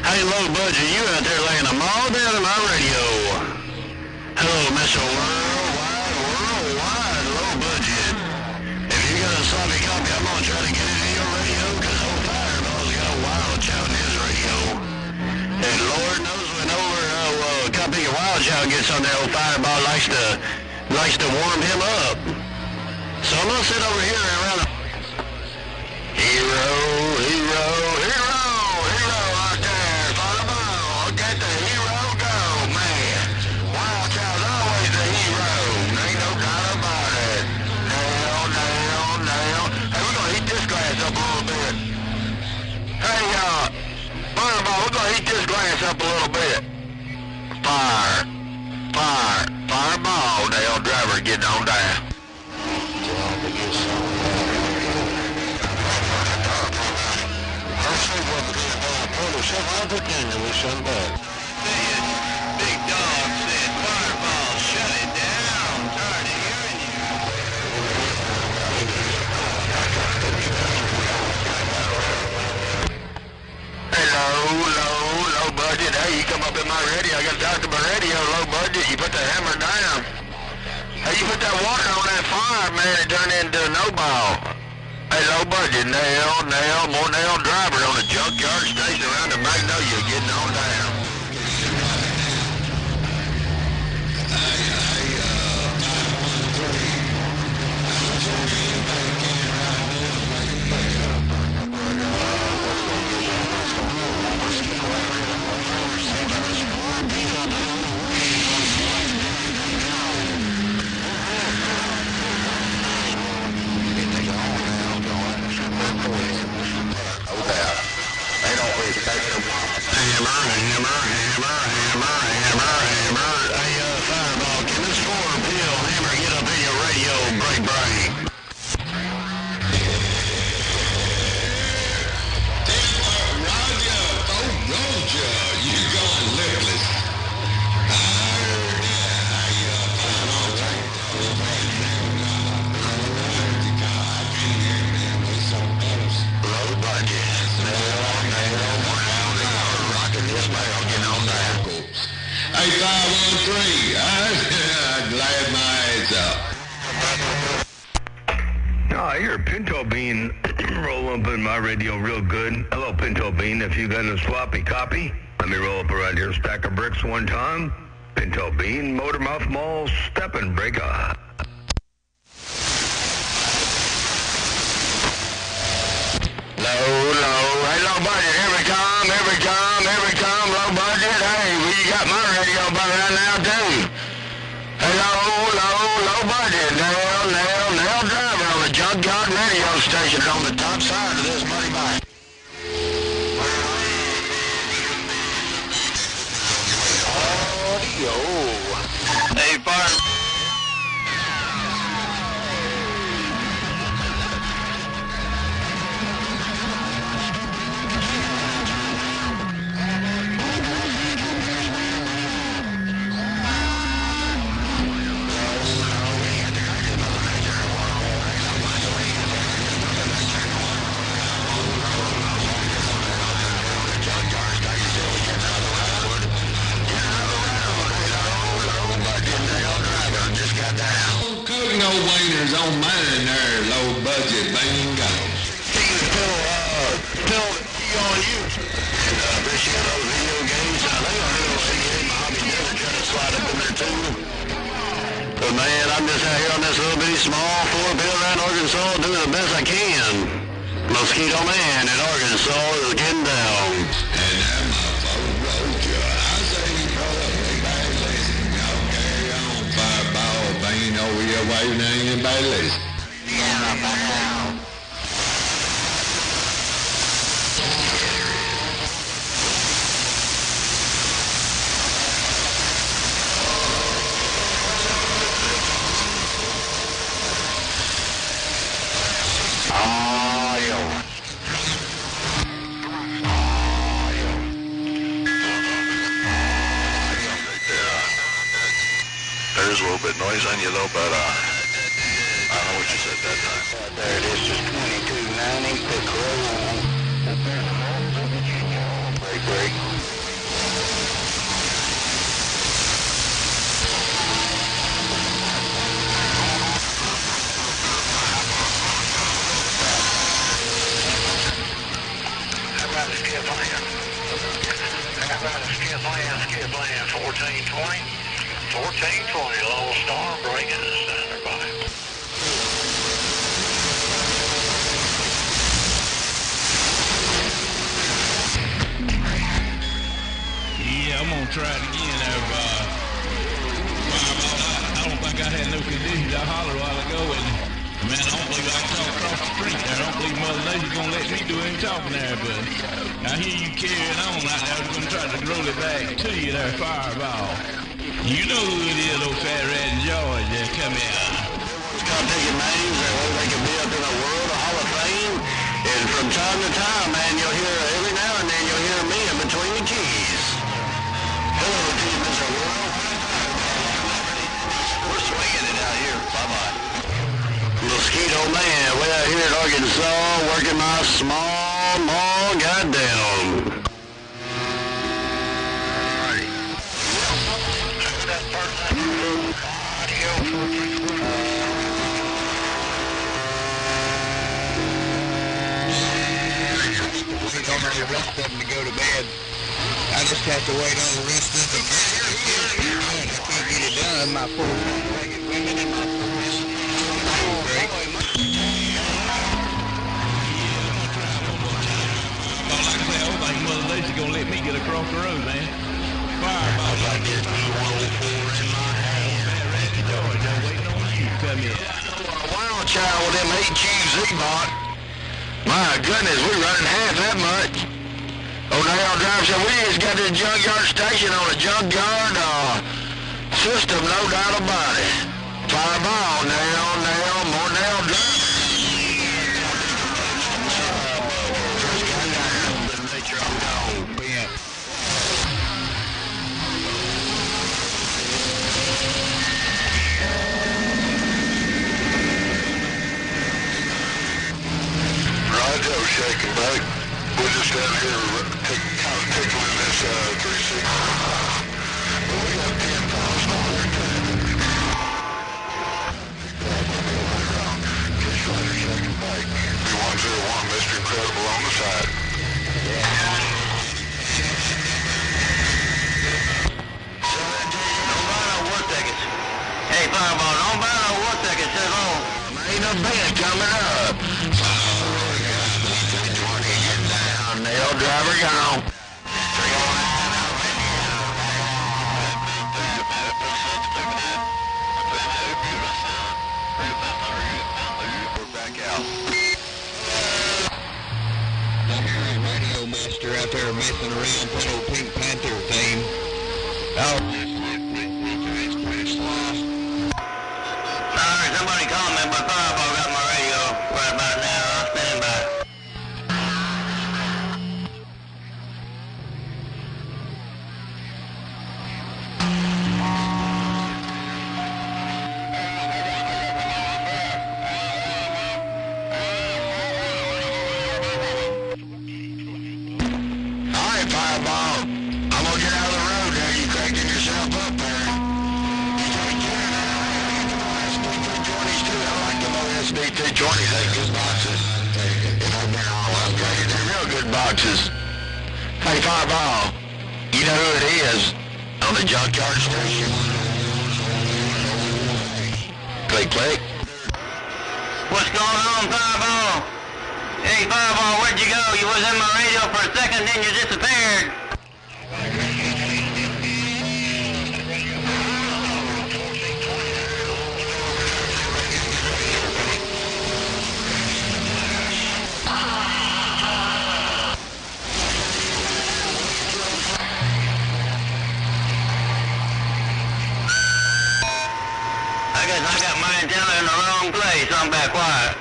Hey, low budget, you out there laying them all down in my radio. Hello, Mr. Worldwide, low budget. If you got a sloppy copy, I'm gonna try to get it in your radio, because old Fireball's got a wild chow in his radio. And Lord knows whenever copy of wild chow gets on there, old Fireball likes to warm him up. So I'm gonna sit over here around the hero out there, Fireball. Get the hero go, man. Wild chow's always the hero. Ain't no doubt about it. Nail. Hey, we're gonna heat this glass up a little bit. Hey, Fireball, we're gonna heat this glass up a little bit. Fireball, Dale Driver, getting on down. Big dog said, Fireball, shut it down. Tired of hearing you. Hello, low budget. Hey, you come up in my radio. I got to talk to my radio, low budget. You put the hammer down. Hey, you put that water on that fire, man, it turned into a no ball. Hey, low budget, more nail driver on the junkyard station around the Magnolia getting on down. break, break. Hey, 513, I'm glad my head's up. No, I hear Pinto Bean roll up in my radio real good. Hello, Pinto Bean. If you got a sloppy copy, let me roll up around here, stack of bricks one time. Pinto Bean, Motormouth Mall, stepping breaker. Hey, low budget, every time, low budget. Hey, well, you got my radio bugging out now, too. Hey, low budget, nail driver on the Junkyard radio station on the top side of this money bike. Audio. Hey, fire. No wieners on mine there, low budget, bingo. Phil, on you. Appreciate those video games. I think I'm going to see Bobby Diller trying to slide up in there too. But man, I'm just out here on this little bitty small 4-bill around Arkansas doing the best I can. Mosquito Man in Arkansas is getting down. And that motherfucker rolled you. I say you brother, big bad listen. Y'all carry on, fireball, bang over your way, and ain't anybody listen. There's a little bit noise on you though, but I don't know what you said that time. There it is, just 2290, Pick Road. Break. Skip land, 1420. 1420, Lone Star, breaking the center by. Yeah, I'm gonna try it again there, I don't think I had no conditions. I hollered a while ago, and man, I don't believe I can talk across the street there. I don't believe Mother Nature's gonna let me do any talking there, but I hear you carrying on right now. I'm gonna try to roll it back to you there, Fireball. You know who it is, old fat rat in Georgia. Come here. Start taking names and where they can be up in the World Hall of Fame. And from time to time, man, you'll hear, every now and then, you'll hear me in between the keys. Hello to you, Mr. World. We're swinging it out here. Bye-bye. Mosquito Man, way out here in Arkansas, working my small mall, goddamn. On the rest of them to go to bed. I just have to wait on the rest of them. I can't get it done. My poor women and my break. Like I say, I don't think Mother Nature's gonna let me get across the road, man. Fireball like this B-104 in my hand. Fat rat in Georgia, waiting on you. Come here. Wild child with them HQZ bot. My goodness, we're running half that much. O'Neill Drive said we just got this junkyard station on a junkyard system, no doubt about it. Fireball, nail, Fireball. Don't burn no 1 second, so long. Ain't no bed coming up. Get down, nail driver gone. We're back out. Radio Master out there messing around, playing old Pink Panther theme. Sorry, somebody called me, but Fireball got my radio right about now. I'm standing by. All right, Fireball. I'm gonna get out of the road there. You cranking yourself up there. You take care now. SB220s too. I like them old SB220s. They good boxes. They're real good boxes. Hey, Fireball. You know who it is on the junkyard station? Click, click. What's going on, Fireball? Hey, Fireball, where'd you go? You was in my radio for a second, then you disappeared. I guess I got my antenna in the wrong place. I'm back quiet.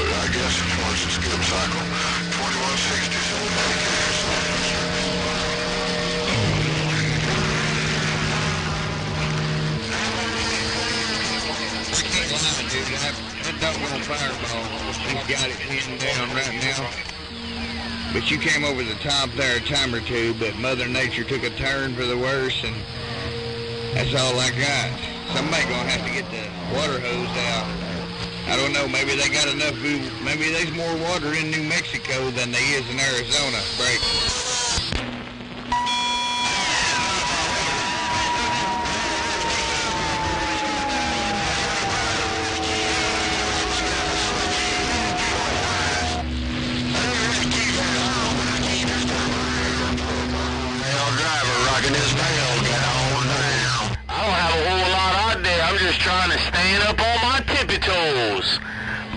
I guess it's once the skip cycle. 2167. That doggone Fireball, he's got it pinned down right now. But you came over the top there a time or two, but Mother Nature took a turn for the worse, and that's all I got. Somebody gonna have to get the water hose out. I don't know, maybe they got enough, maybe there's more water in New Mexico than there is in Arizona. Break. Trying to stand up on my tippy toes.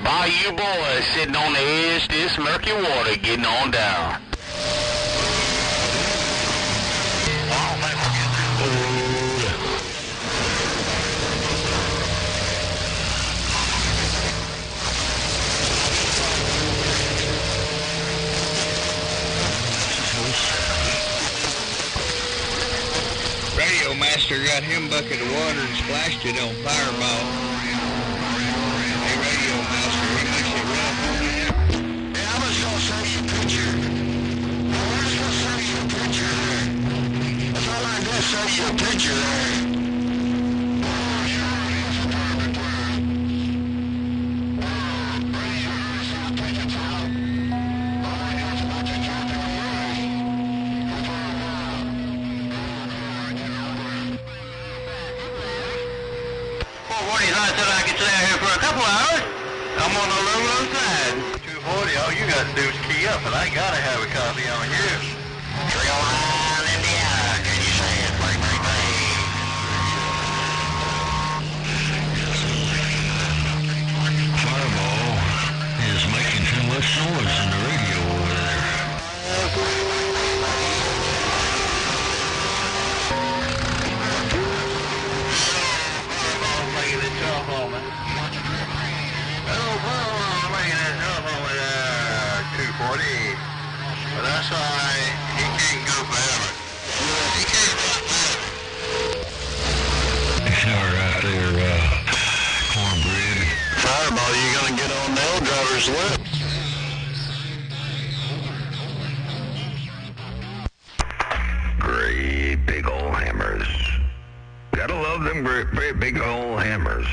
Bayou boys sitting on the edge of this murky water getting on down. Radio Master got him bucket of water and splashed it on Fireball. Hey, Radio Master, he makes it rough. Yeah, I was gonna send you a picture. I was gonna send you a picture there. That's all I did, send you a picture there. I'm on the low side. 240, all you got to do is key up, and I gotta have a copy on you. Trail line, Indiana. Can you say it? Bang, bang, bang. Fireball is making too much noise in the radio over there. hammer's lit. Great big old hammers. Gotta love them great big old hammers.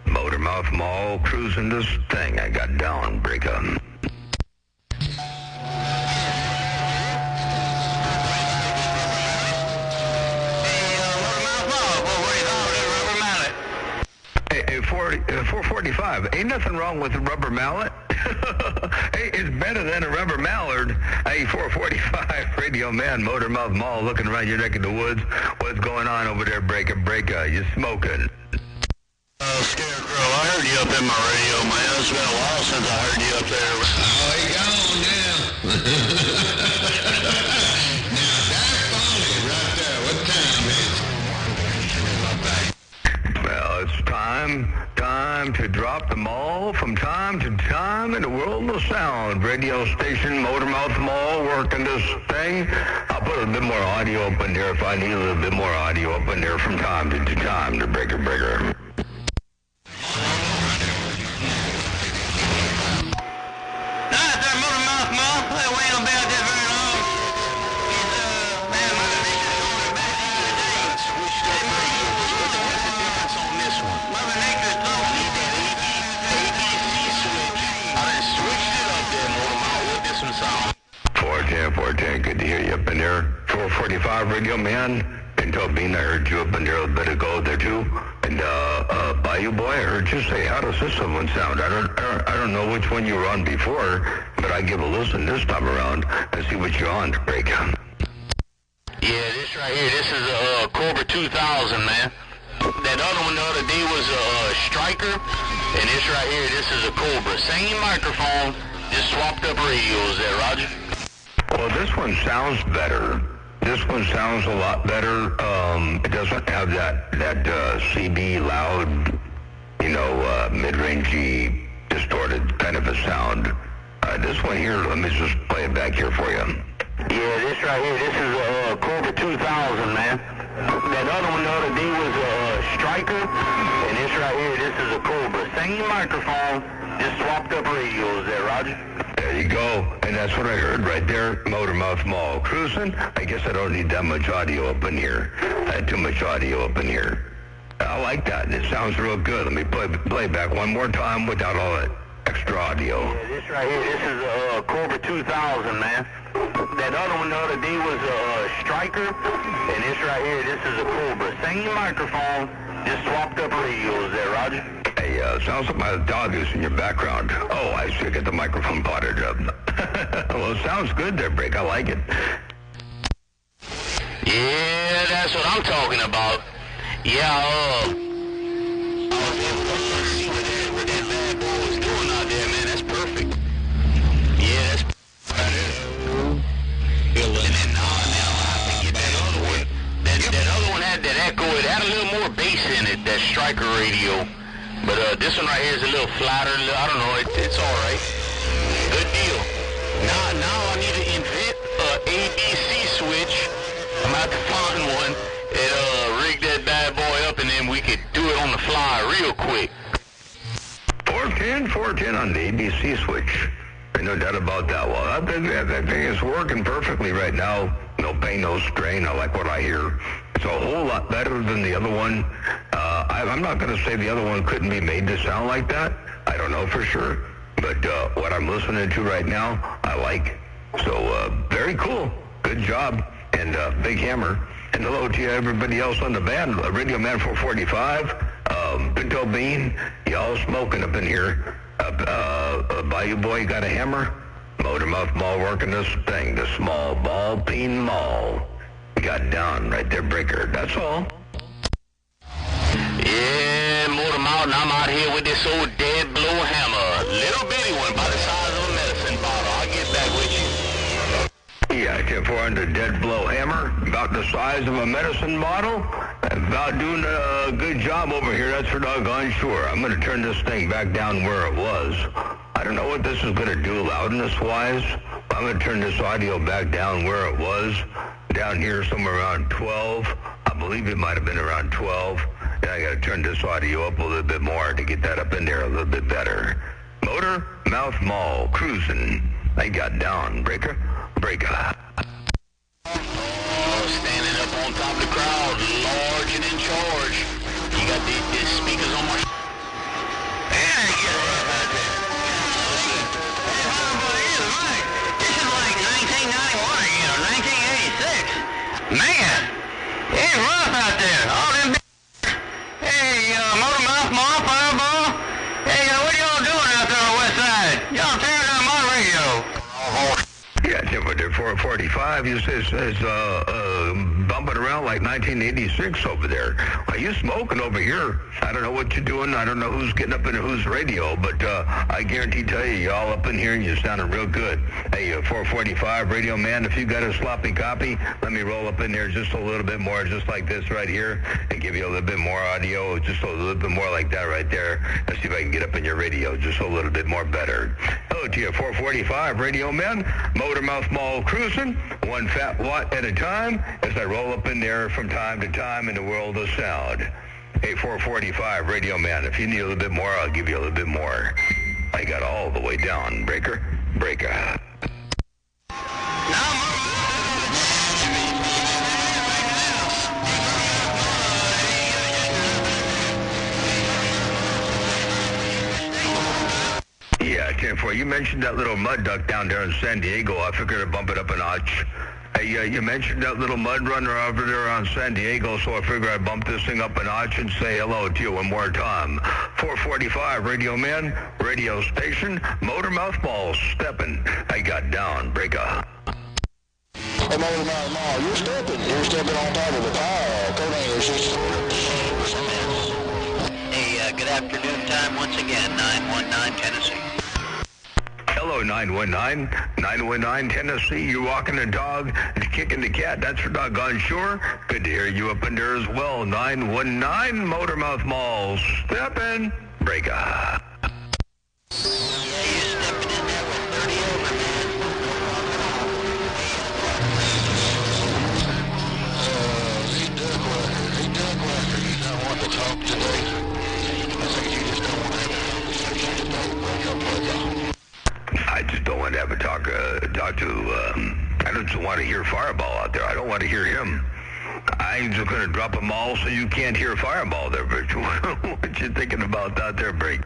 Motormouth Mall cruising this thing. I got down, break up. Hey, 445. Ain't nothing wrong with a rubber mallet. Hey, it's better than a rubber mallard. Hey, 445 Radio Man, Motormouth Mall, looking around your neck of the woods. What's going on over there, breaker? You smoking? Scarecrow, I heard you up in my radio, man. It's been a while since I heard you up there. Oh, he gone now. Now, that's funny right there. What time is it? Well, it's time to drop the mall from time to time in the world of sound. Radio station, Motormouth Mall, working this thing. I'll put a bit more audio up in there if I need a little bit more audio up in there from time to time to breaker. Good to hear you up in there. 445 Radio Man. And Tobin, I heard you up in there a bit ago there too. And Bayou Boy, I heard you say, how does this one sound? I don't know which one you were on before, but I give a listen this time around and see what you're on to break. Yeah, this right here, this is a Cobra 2000, man. That other one the other day was a Striker, and this right here, this is a Cobra. Same microphone, just swapped up radios there, Roger. Well, this one sounds better. This one sounds a lot better. It doesn't have that CB loud, mid-rangey, distorted kind of a sound. This one here, let me just play it back here for you. Yeah, this right here, this is a Cobra 2000, man. That other one the other day was a Striker, and this right here, this is a Cobra. Same microphone, just swapped up radios there, Roger. There you go. And that's what I heard right there, Motormouth Mall. Cruising, I guess I don't need that much audio up in here. I had too much audio up in here. I like that. It sounds real good. Let me play back one more time without all that extra audio. Yeah, this right here, this is a Cobra 2000, man. That other one the other day was a Striker, and this right here, this is a Cobra. Same microphone, just swapped up radios there, Roger. Hey, sounds like my dog is in your background. Oh, I should get the microphone potted up. Well, it sounds good there, Break. I like it. Yeah, that's what I'm talking about. Yeah, I was able to see what that bad boy was doing out there, man. That's perfect. Yeah, that's perfect. And then now I think that other one. That other one had that echo. It had a little more bass in it, that Striker radio. But this one right here is a little flatter. I don't know. It's all right. Good deal. Now I need to invent an ABC switch. I'm about to find one and rig that bad boy up, and then we could do it on the fly real quick. 410 on the ABC switch. There's no doubt about that. Well, that thing is working perfectly right now. No pain, no strain. I like what I hear. It's a whole lot better than the other one. I'm not going to say the other one couldn't be made to sound like that. I don't know for sure. But what I'm listening to right now, I like. So very cool. Good job. And big hammer. And hello to everybody else on the band. Radio Man 445. Pinto Bean. Y'all smoking up in here. Bayou Boy, got a hammer? Motormouth Mall working this thing. The small ball peen mall. Got down right there, breaker. That's all. Yeah, Motormouth, and I'm out here with this old dead blow hammer. Little bitty one, about the size of a medicine bottle. I'll get back with you. Yeah, 400 dead blow hammer, about the size of a medicine bottle. About doing a good job over here, that's for doggone sure. I'm going to turn this thing back down where it was. I don't know what this is going to do loudness-wise. I'm going to turn this audio back down where it was, down here somewhere around 12. I believe it might have been around 12. And I got to turn this audio up a little bit more to get that up in there a little bit better. Motor Mouth Mall cruising. I got down, breaker. Standing up on top of the crowd, large and in charge. You got these speakers on my... Yeah, get it out there. This is like 1991 again, or 1986. Man, it's rough out there. All them Hey, Motor Mouth Mall, Fireball. Hey, what are y'all doing out there on the west side? Y'all tearing down my radio. Yeah, Tim, with their 445, you says bumping around like 1986 over there. Are you smoking over here? I don't know what you're doing. I don't know who's getting up in whose radio, but I guarantee tell you all up in here and you sounding real good. Hey, 445 radio man, if you got a sloppy copy, let me roll up in there just a little bit more, just like this right here, and give you a little bit more audio, just a little bit more like that right there. Let's see if I can get up in your radio just a little bit more better. Hello to you, 445 radio man, Motor Mouth Mall cruising, one fat watt at a time, as I roll up in there from time to time in the world of sound. Hey, 445 radio man, if you need a little bit more, I'll give you a little bit more. I got all the way down, breaker. Yeah, 10-4, you mentioned that little mud duck down there in San Diego. I figured I'd bump it up a notch. Hey, you mentioned that little mud runner over there on San Diego, so I figure I'd bump this thing up a notch and say hello to you one more time. 445 radio man, radio station, Motor Mouth Mall, stepping. I got down, breaker. Hey, Motor Mouth Mall, you're stepping on top of the power. Hey, good afternoon time once again, 919 Tennessee. Hello, 919 Tennessee. You walking the dog and kicking the cat. That's for doggone sure. Good to hear you up in there as well. 919 Motor Mouth Mall. Steppin'. Breaker. I just don't want to have a talk to, I just want to hear Fireball out there. I don't want to hear him. I'm just going to drop them all so you can't hear Fireball there, but what you thinking about out there, Break?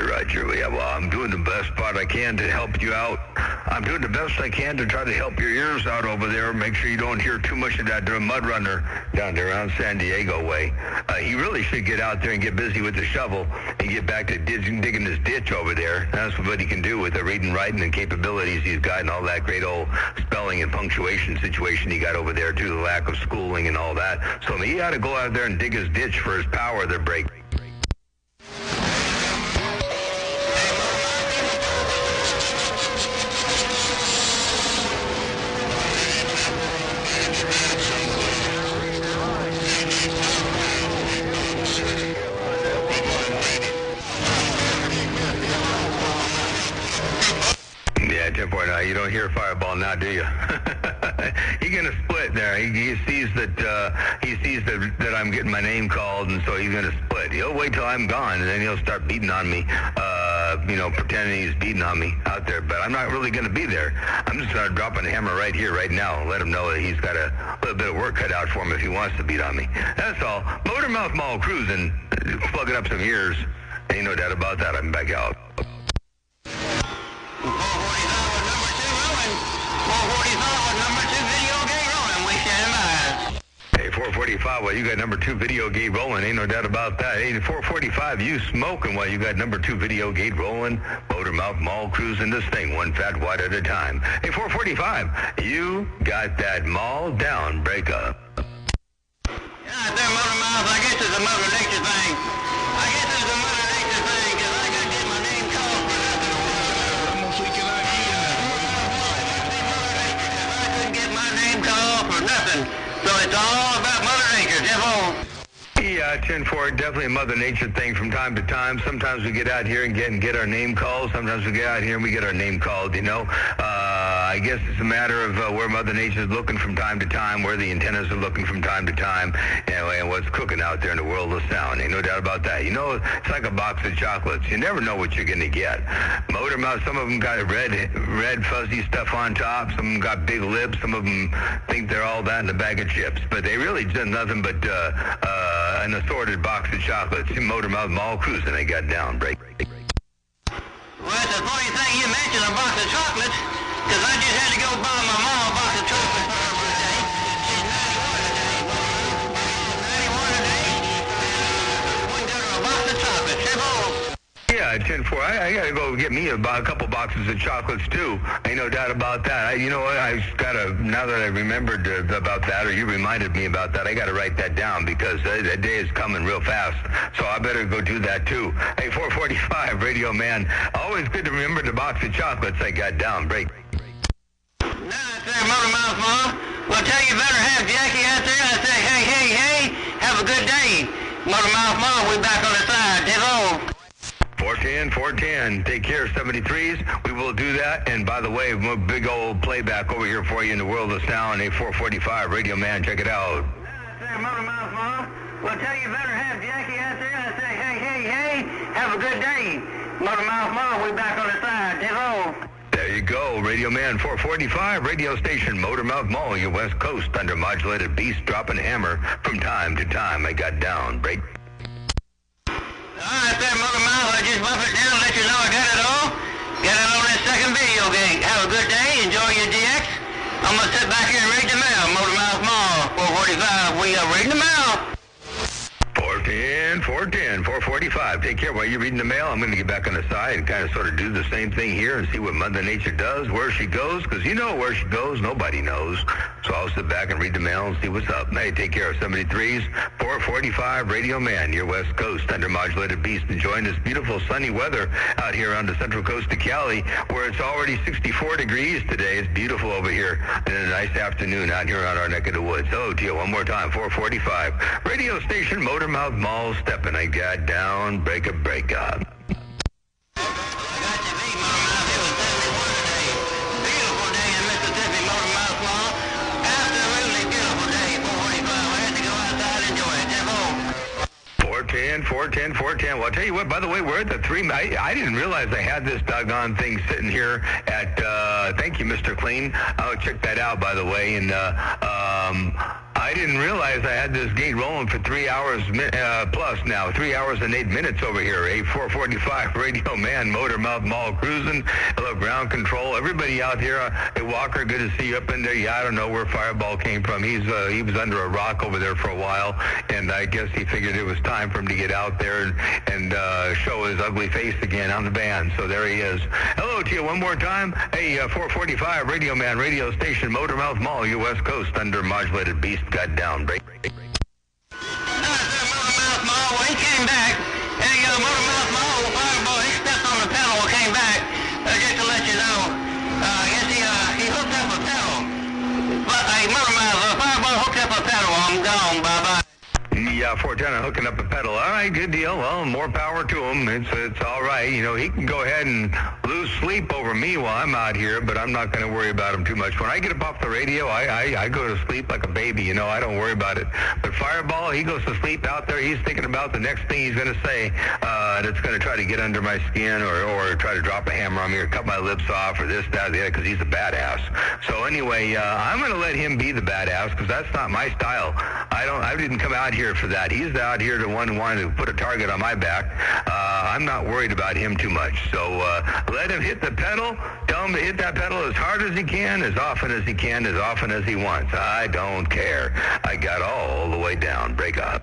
Roger. Yeah, well, I'm doing the best part I can to help you out. I'm doing the best I can to try to help your ears out over there. Make sure you don't hear too much of that mud runner down there around San Diego way. He really should get out there and get busy with the shovel and get back to digging this ditch over there. That's what he can do with the reading, writing, and capabilities he's got and all that great old spelling and punctuation situation he got over there, too, the lack of schooling and all that. So he ought to go out there and dig his ditch for his power there, Break. You don't hear Fireball now, do you? He's gonna split there. He sees that I'm getting my name called, and so he's gonna split. He'll wait till I'm gone, and then he'll start beating on me. Pretending he's beating on me out there. But I'm not really gonna be there. I'm just gonna drop a hammer right here, right now, and let him know that he's got a little bit of work cut out for him if he wants to beat on me. That's all. Motor Mouth Mall cruising, plugging up some ears. Ain't no doubt about that. I'm back out. 445, well, you got number 2 video gate rolling. Ain't no doubt about that. Hey, 445, you smoking while you got number 2 video gate rolling. Motor Mouth Mall cruising this thing, one fat watt at a time. Hey, 445, you got that mall down. Break up. Yeah, there, Motor Mouth. I guess it's a Mother Nature thing. I guess it's a Mother Nature thing, because I got to get my name called for nothing. I'm going to freak it out again. I couldn't get my name called for nothing. So it's all about Mother Nature, Jeff. Yeah, 10-4, definitely a Mother Nature thing from time to time. Sometimes we get out here and get our name called. Sometimes we get out here and we get our name called, you know. I guess it's a matter of where Mother Nature is looking from time to time, where the antennas are looking from time to time, and what's cooking out there in the world of sound. Ain't no doubt about that. You know, it's like a box of chocolates. You never know what you're going to get. Motor mouth, some of them got red fuzzy stuff on top. Some of them got big lips. Some of them think they're all that in a bag of chips. But they really just nothing but an assorted box of chocolates. Motor Mouth Mall cruising. They got down. Break. Well, it's a funny thing you mentioned a box of chocolates, because I just had to go buy my mom a box of chocolates for her birthday. She's 91 today. Wouldn't go to a box of chocolates. Yeah, 10-4. I got to go get me a couple boxes of chocolates, too. Ain't no doubt about that. You know what? I got to, now that I remembered about that, or you reminded me about that, I got to write that down because that day is coming real fast. So I better go do that, too. Hey, 445, Radio Man. Always good to remember the box of chocolates I got down. Break. Now I say, Motor Mouth Mom, well, tell you better have Jackie out there. I say, hey, have a good day. Motor Mouth Mom, we back on the side. Hello. 410, take care, 73s. We will do that. And by the way, big old playback over here for you in the world of sound. A 445 Radio Man, check it out. Motor Mouth Mom, well, tell you better have Jackie out there. I say, hey, have a good day. Motor Mouth Mom, we back on the side. Hello. There you go, Radio Man 445, radio station, Motor Mouth Mall, your West Coast, under modulated beast, dropping hammer from time to time. I got down. Break. All right, there, Motor Mouth. I just bump it down and let you know I got it all. Got it on this second video game. Have a good day. Enjoy your DX. I'm going to sit back here and read the mail. Motor Mouth Mall, 445. We are reading the mail. 445. Take care while you're reading the mail. I'm going to get back on the side and kind of sort of do the same thing here and see what Mother Nature does, where she goes, because you know where she goes. Nobody knows. So I'll sit back and read the mail and see what's up. Hey, take care of 73s. 445 Radio Man, your West Coast, under modulated beast, enjoying this beautiful sunny weather out here on the central coast of Cali, where it's already 64 degrees today. It's beautiful over here in a nice afternoon out here on our neck of the woods. Hello to you one more time. 445. Radio station, Motor Mouth Mall, stepping. I got down, break up. Four ten. Well, I'll tell you what, by the way, we're at the 3. I didn't realize I had this doggone thing sitting here at, thank you, Mr. Clean. I'll check that out, by the way. And I didn't realize I had this gate rolling for 3 hours plus now. 3 hours and 8 minutes over here. A 445 Radio Man, Motor Mouth Mall cruising. Hello, ground control. Everybody out here. Hey, Walker, good to see you up in there. Yeah, I don't know where Fireball came from. He was under a rock over there for a while, and I guess he figured it was time for him to get out there and show his ugly face again on the band. So there he is. Hello to you one more time. Hey, 445 Radio Man, radio station, Motor Mouth Mall, your West Coast, under modulated beast. Got down. Break. Motor Mouth Mall, when he came back, hey, Motor Mouth Mall, Fireball, he stepped on the pedal and came back. Just to let you know, I guess he hooked up a pedal. But, hey, Motor Mouth, Fireball hooked up a pedal. I'm gone. Bye-bye. Yeah, 410 hooking up a pedal. All right, good deal. Well, more power to him. It's all right. You know, he can go ahead and lose sleep over me while I'm out here, but I'm not going to worry about him too much. When I get up off the radio, I go to sleep like a baby. You know, I don't worry about it. But Fireball, he goes to sleep out there. He's thinking about the next thing he's going to say that's going to try to get under my skin or try to drop a hammer on me or cut my lips off or this, that, or the other, because he's a badass. So anyway, I'm going to let him be the badass because that's not my style. I didn't come out here for that. He's out here the one wanting to put a target on my back. I'm not worried about him too much. So let him hit the pedal. Tell him to hit that pedal as hard as he can, as often as he can, as often as he wants. I don't care. I got all the way down. Break up.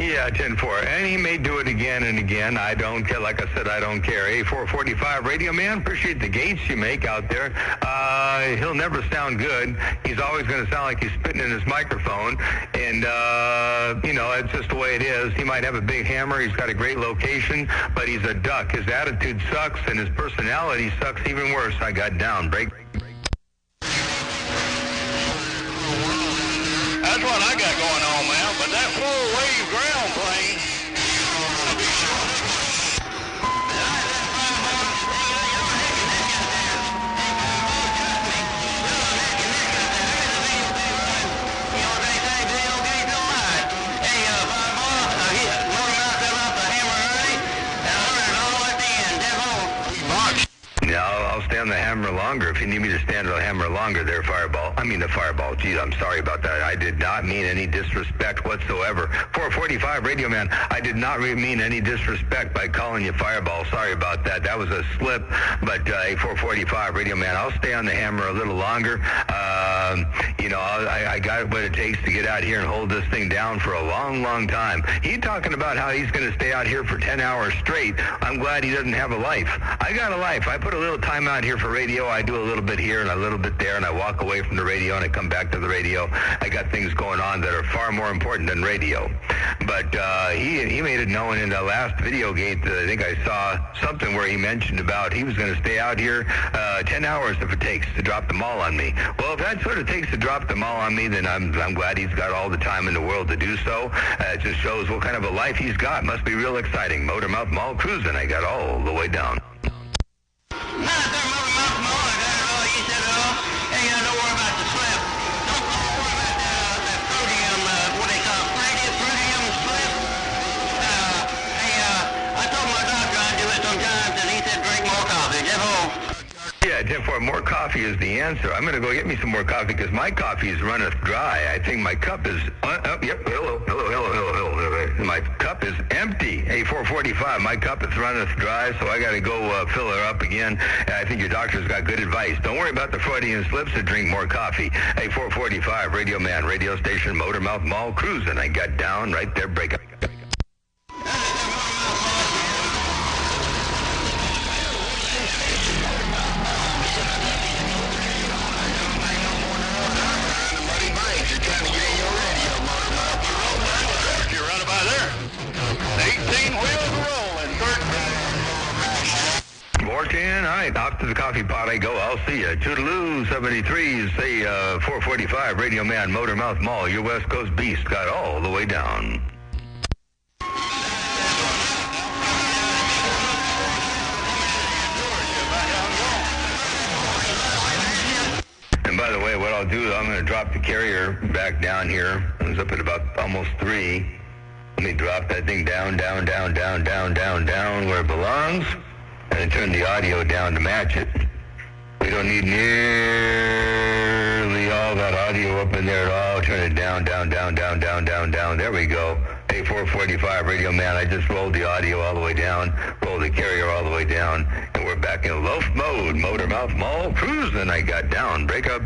Yeah, 10-4. And he may do it again and again. I don't care. Like I said, I don't care. A445 Radio Man, appreciate the gates you make out there. He'll never sound good. He's always going to sound like he's spitting in his microphone. And, it's just the way it is. He might have a big hammer. He's got a great location, but he's a duck. His attitude sucks, and his personality sucks even worse. I got down. Break. That's what I got going on, man. But that full-wave ground plane, I'll stay on the hammer longer if you need me to stand on the hammer longer there, Fireball. I mean the Fireball. Geez, I'm sorry about that. I did not mean any disrespect whatsoever. 445 Radio Man, I did not mean any disrespect by calling you Fireball. Sorry about that. That was a slip. But 445 Radio Man, I'll stay on the hammer a little longer. I got what it takes to get out here and hold this thing down for a long, long time. He's talking about how he's going to stay out here for 10 hours straight. I'm glad he doesn't have a life. I got a life. I put a little time out here for radio. I do a little bit here and a little bit there, and I walk away from the radio and I come back to the radio. I got things going on that are far more important than radio. But he made it known in the last video gate that I think I saw something where he mentioned about he was going to stay out here 10 hours if it takes to drop the mall on me. Well, if that's what it takes to drop the mall on me, then I'm glad he's got all the time in the world to do so. It just shows what kind of a life he's got. Must be real exciting. Motormouth Mall cruising. I got all the way down. Yeah, 10-4, more coffee is the answer. I'm going to go get me some more coffee because my coffee is runneth dry. I think my cup is, hello. My cup is empty. A445, my cup is runneth dry, so I got to go fill her up again. And I think your doctor's got good advice. Don't worry about the Freudian slips or drink more coffee. A445, Radio Man, radio station, Motormouth Mall, cruising. I got down right there, break up. All right, off to the coffee pot I go. I'll see you. Toodaloo, 73s, say 445, Radio Man, Motormouth Mall, your West Coast beast got all the way down. And by the way, what I'll do, I'm going to drop the carrier back down here. It's up at about almost 3. Let me drop that thing down where it belongs. And turn the audio down to match it. We don't need nearly all that audio up in there at all. Turn it down. There we go. A445 Radio Man, I just rolled the audio all the way down, rolled the carrier all the way down, and we're back in loaf mode. Motormouth Mall cruising. I got down. Break up.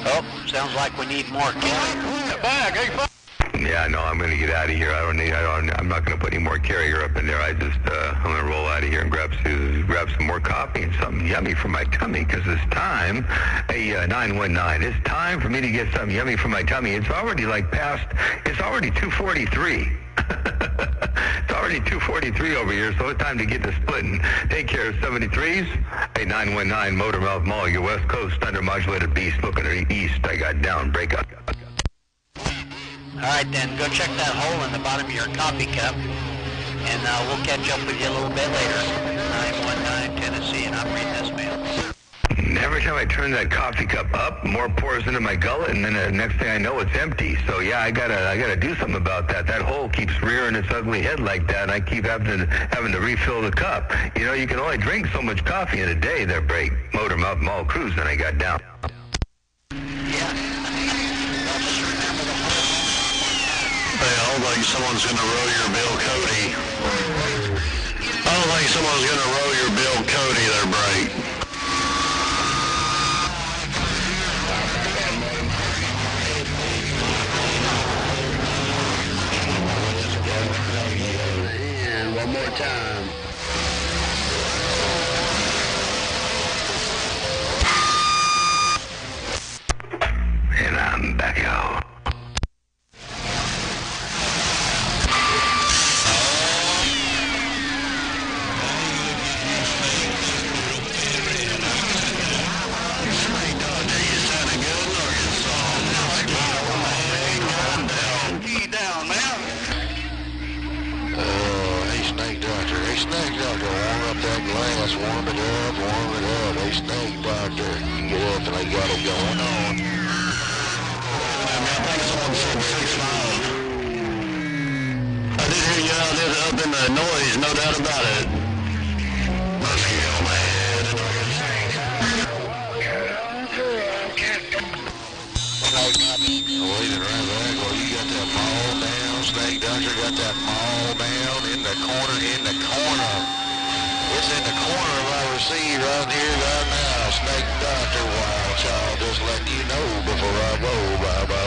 Oh, sounds like we need more carrier. Back, A5. Yeah, no, I'm going to get out of here. I'm not going to put any more carrier up in there. I'm going to roll out of here and grab some more coffee and something yummy for my tummy because it's time, 919, it's time for me to get something yummy for my tummy. It's already it's already 2:43. It's already 2:43 over here, so it's time to get to splitting. Take care, 73s. 919 Motormouth Mall, your West Coast undermodulated beast looking east. I got down. Break up. All right, then, go check that hole in the bottom of your coffee cup, and we'll catch up with you a little bit later. 919 Tennessee, and I'm reading this mail. Every time I turn that coffee cup up, more pours into my gullet, and then the next thing I know, it's empty. So yeah, I gotta do something about that. That hole keeps rearing its ugly head like that, and I keep having to refill the cup. You know, you can only drink so much coffee in a day. There, break. Motormouth Mall cruising. I got down. I don't think someone's going to row your Bill Cody. I don't think someone's going to row your Bill Cody there, Bray. Snake Doctor. You definitely got it going on. I think someone said 6 miles. I did hear you out there up in the noise, no doubt about it. Musky on my head. Waiting right back. Well, you got that ball down. Snake Doctor got that ball down in the corner, It's in the corner of our receive right here, right now. Snake Doctor, wild child, just letting you know before I roll. Bye-bye.